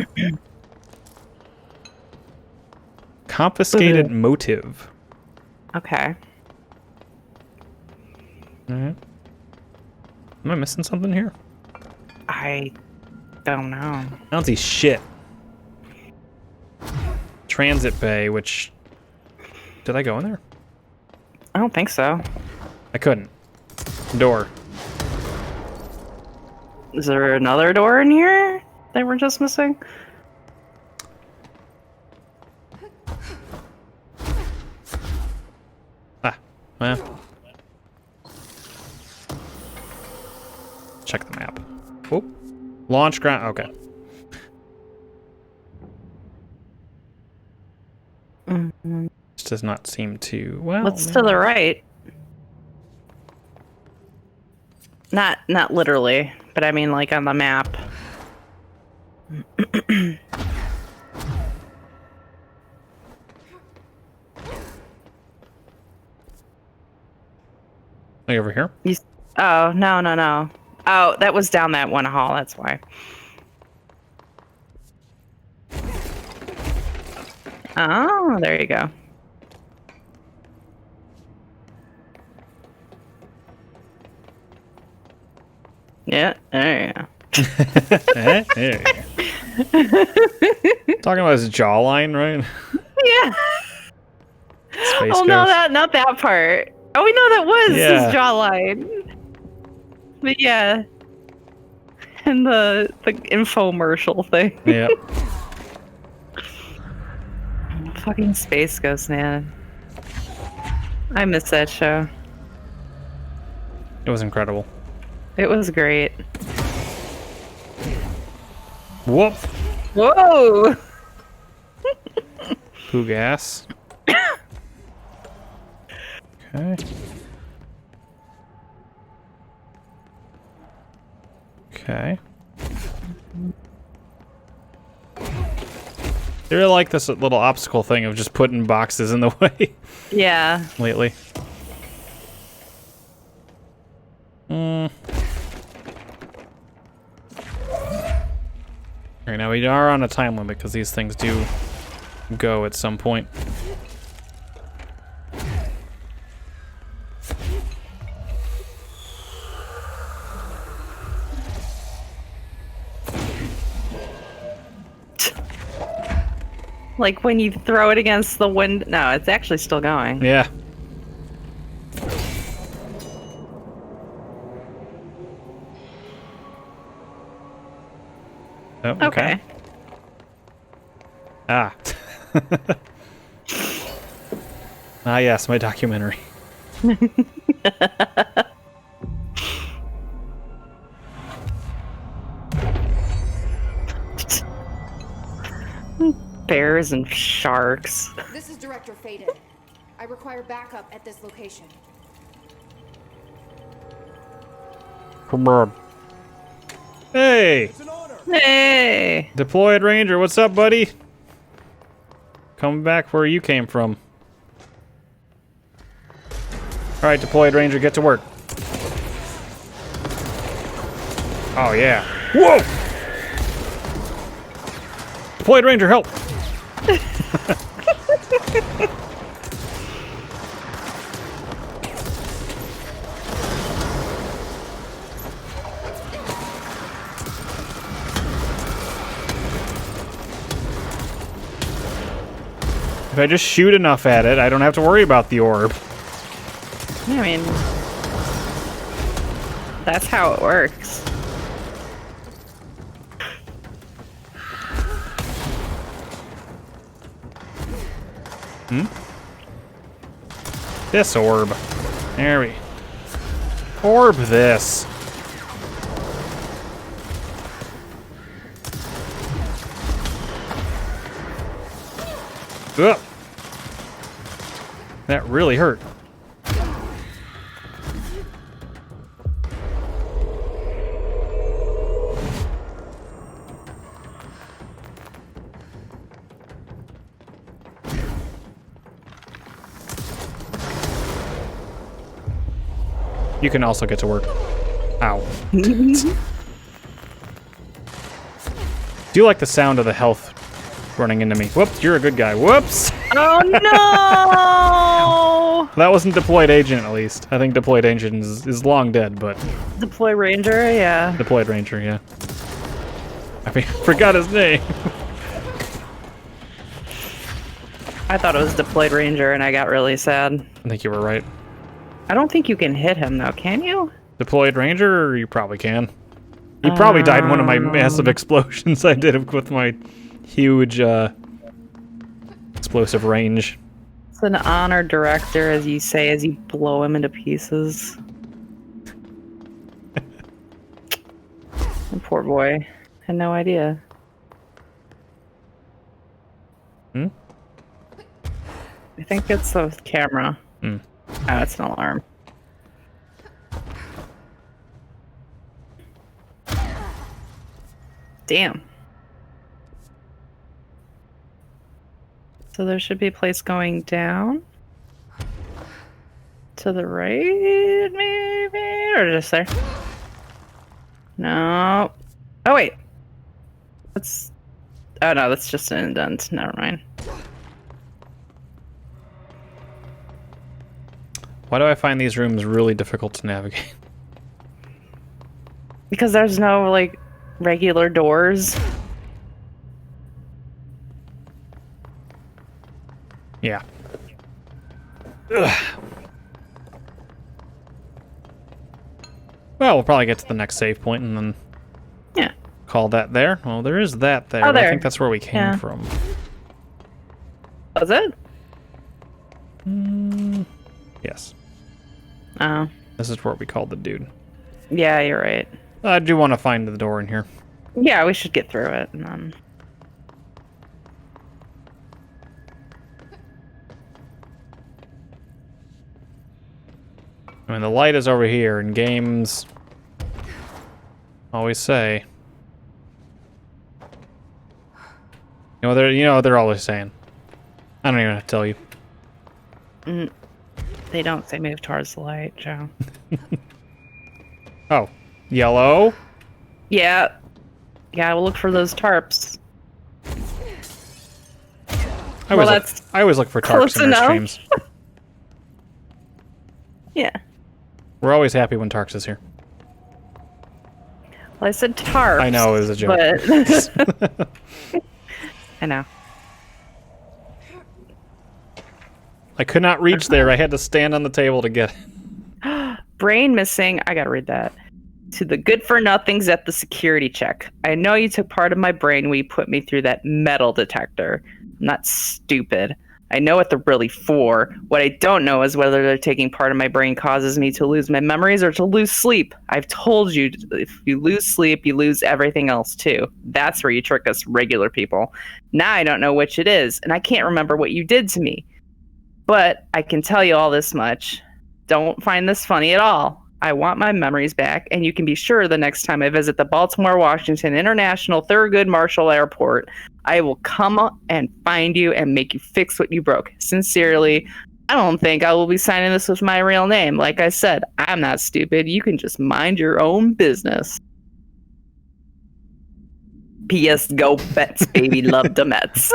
Confiscated motive. Okay. Alright. Am I missing something here? I don't know. I don't see shit. Transit bay, which... Did I go in there? I don't think so. I couldn't. Door. Is there another door in here that we're just missing? Well. Check the map. Oh. Launch ground. Okay. Mm-hmm. This does not seem to... Well... What's to the right? Not literally, but I mean like on the map. Are you over here? Oh, no. Oh, that was down that one hall, that's why. Oh, there you go. Yeah, there you go. There you go. Talking about his jawline, right? Yeah. Space Oh, no, Ghost. not that part. Oh, we know that was Yeah. his jawline. But yeah. And the infomercial thing. Yeah. Fucking Space Ghost, man. I miss that show. It was incredible. It was great. Whoop. Whoa! Poo gas. Okay. Okay. They really like this little obstacle thing of just putting boxes in the way. Yeah. Lately. Alright, now we are on a time limit because these things do go at some point. Like when you throw it against the wind. No, it's actually still going. Yeah. Oh, Okay. Ah. Ah, yes, my documentary. Bears and sharks. This is Director Faded. I require backup at this location. Come on. Hey! Hey! Deployed Ranger, what's up, buddy? Coming back where you came from. Alright, Deployed Ranger, get to work. Oh, yeah. Whoa! Deployed Ranger, help! If I just shoot enough at it, I don't have to worry about the orb. I mean, that's how it works. This orb. There we orb this. Ugh. That really hurt. You can also get to work. Ow. Do you like the sound of the health running into me? Whoops, you're a good guy. Whoops! Oh no! That wasn't Deployed Agent, at least. I think Deployed Agent is long dead, but... Deploy Ranger, yeah. Deployed Ranger, yeah. I mean, forgot his name. I thought it was Deployed Ranger and I got really sad. I think you were right. I don't think you can hit him though, can you? Deployed Ranger, or you probably can. He probably died in one of my massive explosions I did with my huge explosive range. It's an honor director, as you say, as you blow him into pieces. Poor boy. Had no idea. Hmm? I think it's the camera. Hmm. Oh, it's an alarm. Damn. So there should be a place going down. To the right, maybe? Or just there? No. Oh, wait. That's... Oh, no, that's just an indent. Never mind. Why do I find these rooms really difficult to navigate? Because there's no, like, regular doors. Yeah. Ugh. Well, we'll probably get to the next save point and then call that there. Well, there is that there. Oh, But I there. think that's where we came from. Was it? Yes. Oh. This is where we called the dude. Yeah, you're right. I do want to find the door in here. Yeah, we should get through it. And then... I mean, the light is over here, and games always say... they're always saying. I don't even have to tell you. They don't say move towards the light, Joe. Oh, yellow? Yeah. Yeah, we'll look for those tarps. I always look for close Tarks in their enough. streams. Yeah. We're always happy when Tarks is here. Well, I said tarps. I know, it was a joke. But... I know. I could not reach there. I had to stand on the table to get it. Brain missing. I gotta read that. To the good for nothings at the security check. I know you took part of my brain when you put me through that metal detector. I'm not stupid. I know what they're really for. What I don't know is whether they're taking part of my brain causes me to lose my memories or to lose sleep. I've told you, if you lose sleep, you lose everything else too. That's where you trick us regular people. Now I don't know which it is, and I can't remember what you did to me. But I can tell you all this much. Don't find this funny at all. I want my memories back, and you can be sure the next time I visit the Baltimore-Washington International Thurgood Marshall Airport, I will come and find you and make you fix what you broke. Sincerely, I don't think I will be signing this with my real name. Like I said, I'm not stupid. You can just mind your own business. P.S. Go Mets, baby. Love the Mets.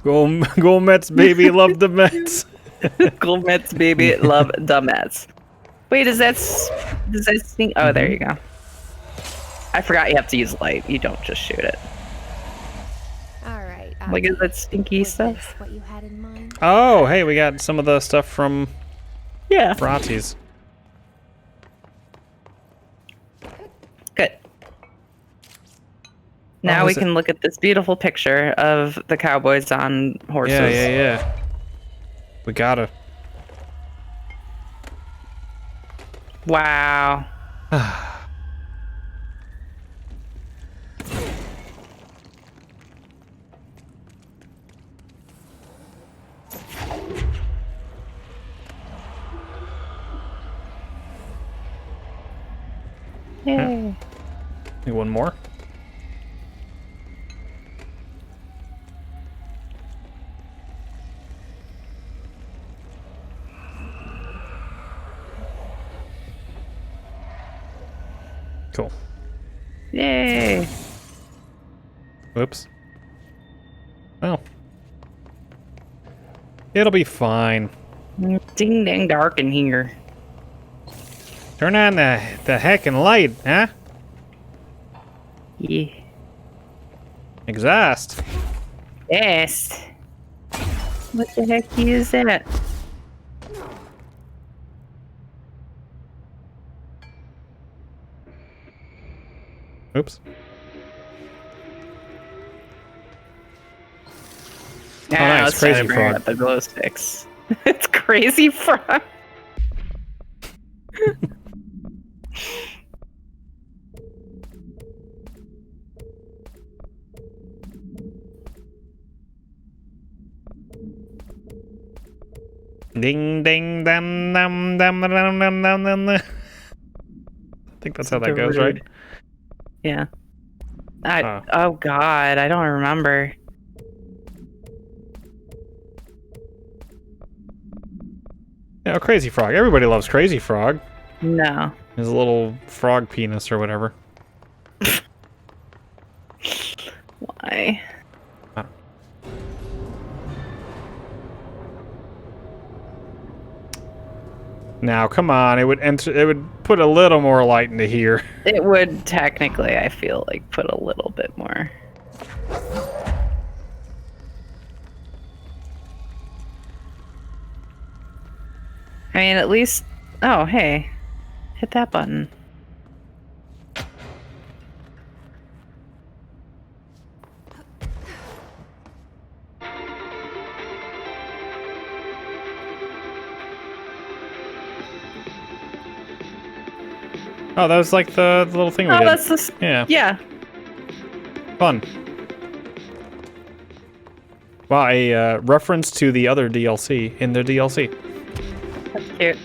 Go Mets, baby. Love the Mets. Go Mets, baby. Love the Mets. Wait, does that sting? Oh, there you go. I forgot you have to use light. You don't just shoot it. All right. Like, is that stinky was stuff? this what you had in mind? Oh, hey, we got some of the stuff from Rati's. Good. Now we can look at this beautiful picture of the cowboys on horses. Yeah. We gotta. Wow. Yay. Maybe one more. Cool. Yay. Whoops. Well. It'll be fine. Ding dang dark in here. Turn on the heckin' light, huh? Yeah. Exhaust. Yes. What the heck is that? Oops. Oh, nice. Crazy Frog. The glow sticks. It's Crazy Frog. Ding ding dum dum dum dum dum dum dum. I think that's how that goes, right? Yeah. Oh God, I don't remember. Yeah, Crazy Frog. Everybody loves Crazy Frog. No. His little frog penis or whatever. Why? Now, come on. It would enter. It would put a little more light into here. It would technically, I feel like, put a little bit more. I mean, at least... Oh, hey. Hit that button. Oh, that was like the little thing we did. Oh, that's the... Yeah. Yeah. Fun. Wow, a reference to the other DLC in the DLC. That's cute.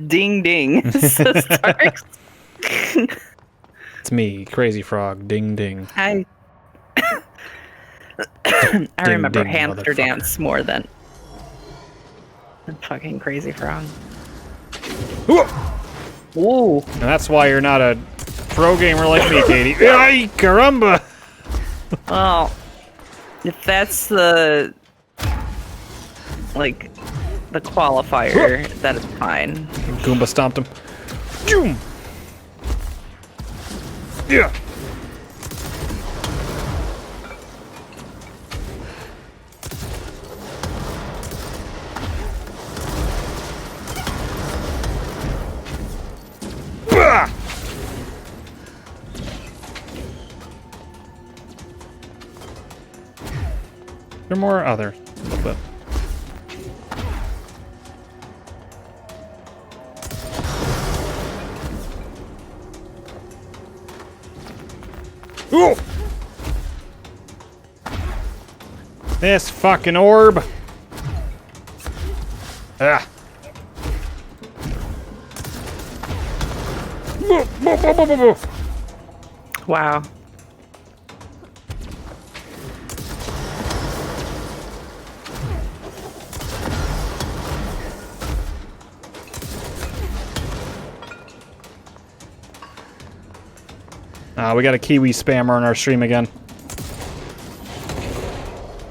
Ding ding. So Starks. It's me, Crazy Frog. Ding ding. I remember ding, Hamster Dance more than fucking Crazy Frog. Ooh. And that's why you're not a pro gamer like me, Katie. Ay, caramba! Well, if that's the like the qualifier, that is fine. Goomba stomped him. Boom! Yeah. Bah! There are more others, but ooh! This fucking orb. Ah. Wow. We got a Kiwi spammer on our stream again.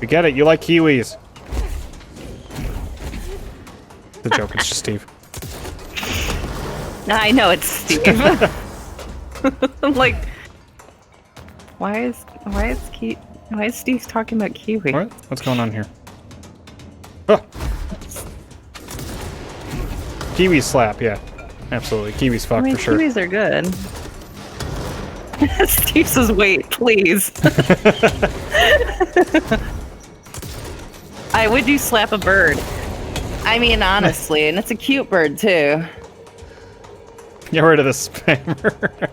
We get it, you like Kiwis. The joke, it's just Steve. I know it's Steve. I'm like, Why is Steve talking about Kiwi? What? What's going on here? Oh. Kiwis slap, yeah. Absolutely. Kiwis fuck for sure. Kiwis are good. Steve says, wait, please. Would you slap a bird? I mean, honestly, and it's a cute bird, too. Get rid of this spammer.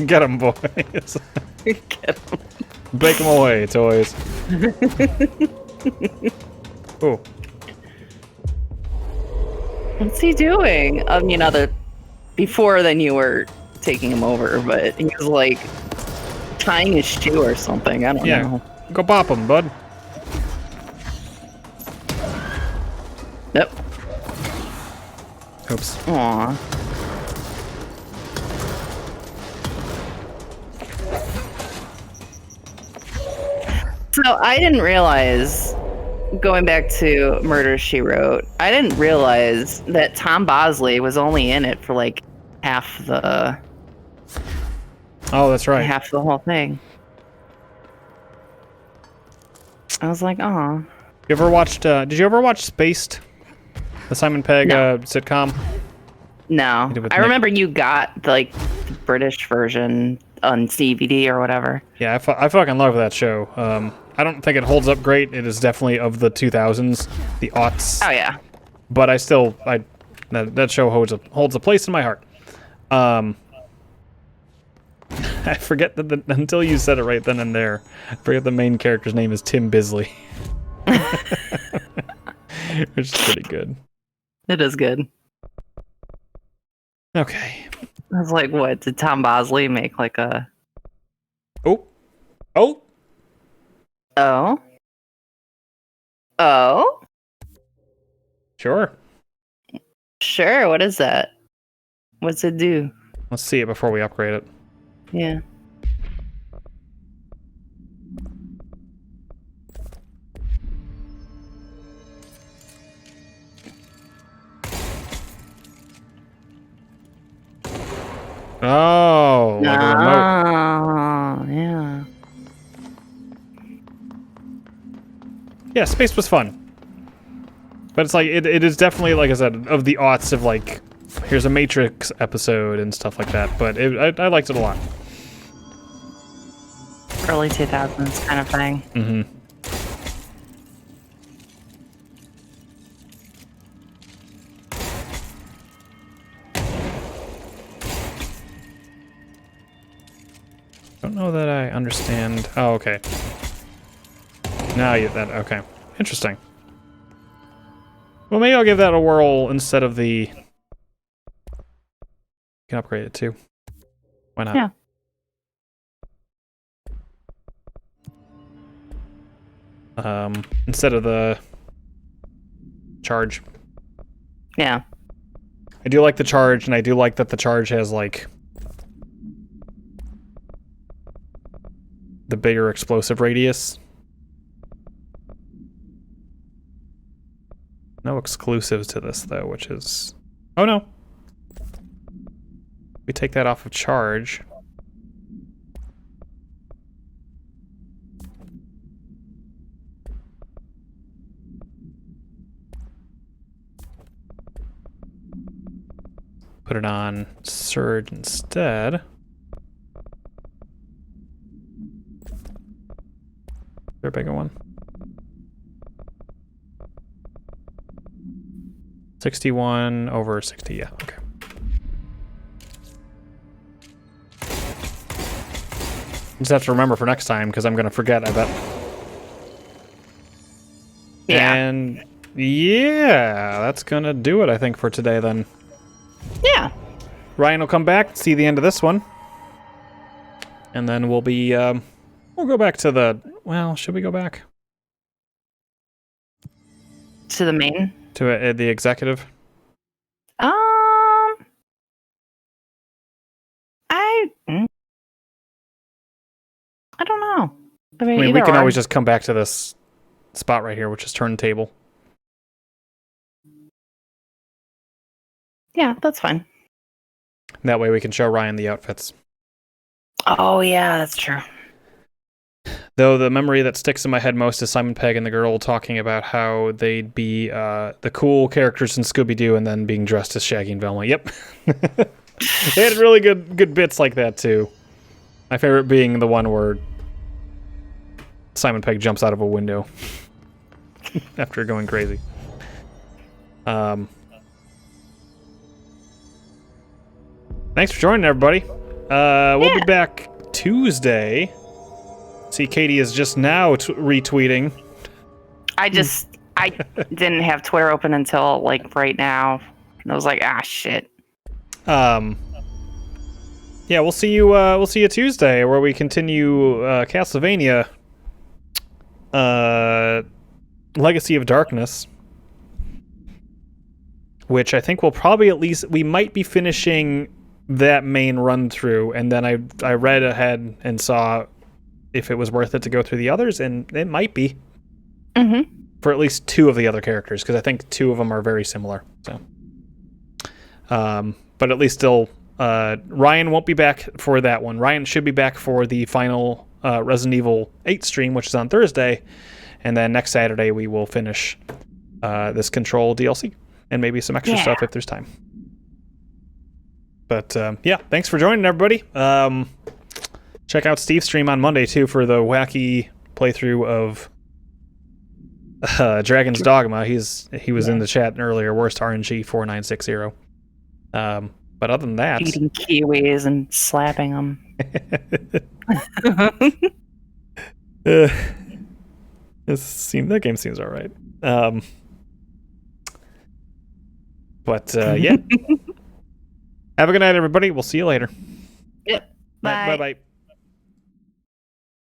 Get him, boys. Get him. Bake him away, toys. Oh. What's he doing? I mean, before then you were taking him over, but he was like tying his shoe or something. I don't know. Go bop him, bud. Yep. Oops. Aww. So I didn't realize, going back to Murder, She Wrote, I didn't realize that Tom Bosley was only in it for like half the... Oh, that's right. Half the whole thing. I was like, oh. You ever watched, did you ever watch Spaced? The Simon Pegg sitcom? No. I remember you got like the British version on DVD or whatever. Yeah, I fucking love that show. I don't think it holds up great. It is definitely of the 2000s, the aughts. Oh yeah. But that show holds a place in my heart. I forget that until you said it right then and there. I forget the main character's name is Tim Bisley. Which is pretty good. It is good. Okay. I was like, what? Did Tom Bosley make like a... Oh. Sure. Sure, what is that? What's it do? Let's see it before we upgrade it. Yeah. Oh, like a remote. Yeah. Yeah, Space was fun. But it's like, it is definitely, like I said, of the aughts of like, here's a Matrix episode and stuff like that. But I liked it a lot. Early 2000s kind of thing. Mm-hmm. Don't know that I understand. Oh, okay. Now okay. Interesting. Well, maybe I'll give that a whirl instead of the... You can upgrade it too. Why not? Yeah. Instead of the charge. Yeah. I do like the charge, and I do like that the charge has, like, the bigger explosive radius. No exclusives to this, though, which is... Oh, no. We take that off of charge. Put it on Surge instead. Is there a bigger one? 61 over 60, yeah, okay. Just have to remember for next time, because I'm going to forget, I bet. Yeah. And yeah, that's going to do it, I think, for today then. Yeah. Ryan will come back, see the end of this one. And then we'll be, we'll go back to the, well, should we go back? To the main? To the executive? I don't know. I I mean, either we can or. always just come back to this spot right here, which is turntable. Yeah, that's fine. That way we can show Ryan the outfits. Oh yeah, that's true. Though the memory that sticks in my head most is Simon Pegg and the girl talking about how they'd be the cool characters in Scooby-Doo and then being dressed as Shaggy and Velma. Yep. They had really good bits like that, too. My favorite being the one where Simon Pegg jumps out of a window after going crazy. Thanks for joining, everybody. We'll be back Tuesday. See, Katie is just now retweeting. I didn't have Twitter open until like right now, and I was like, shit. Yeah, we'll see you. We'll see you Tuesday, where we continue Castlevania, Legacy of Darkness, which I think we might be finishing that main run through, and then I read ahead and saw if it was worth it to go through the others, and it might be. Mm-hmm. For at least 2 of the other characters, because I think 2 of them are very similar. So, but at least still, Ryan won't be back for that one. Ryan should be back for the final Resident Evil 8 stream, which is on Thursday, and then next Saturday we will finish this Control DLC and maybe some extra stuff if there's time. But yeah, thanks for joining, everybody. Check out Steve's stream on Monday too for the wacky playthrough of Dragon's Dogma. He was in the chat earlier. Worst RNG 4960. But other than that, eating kiwis and slapping them. That game seems all right. But yeah. Have a good night, everybody. We'll see you later. Yep. Bye. Bye.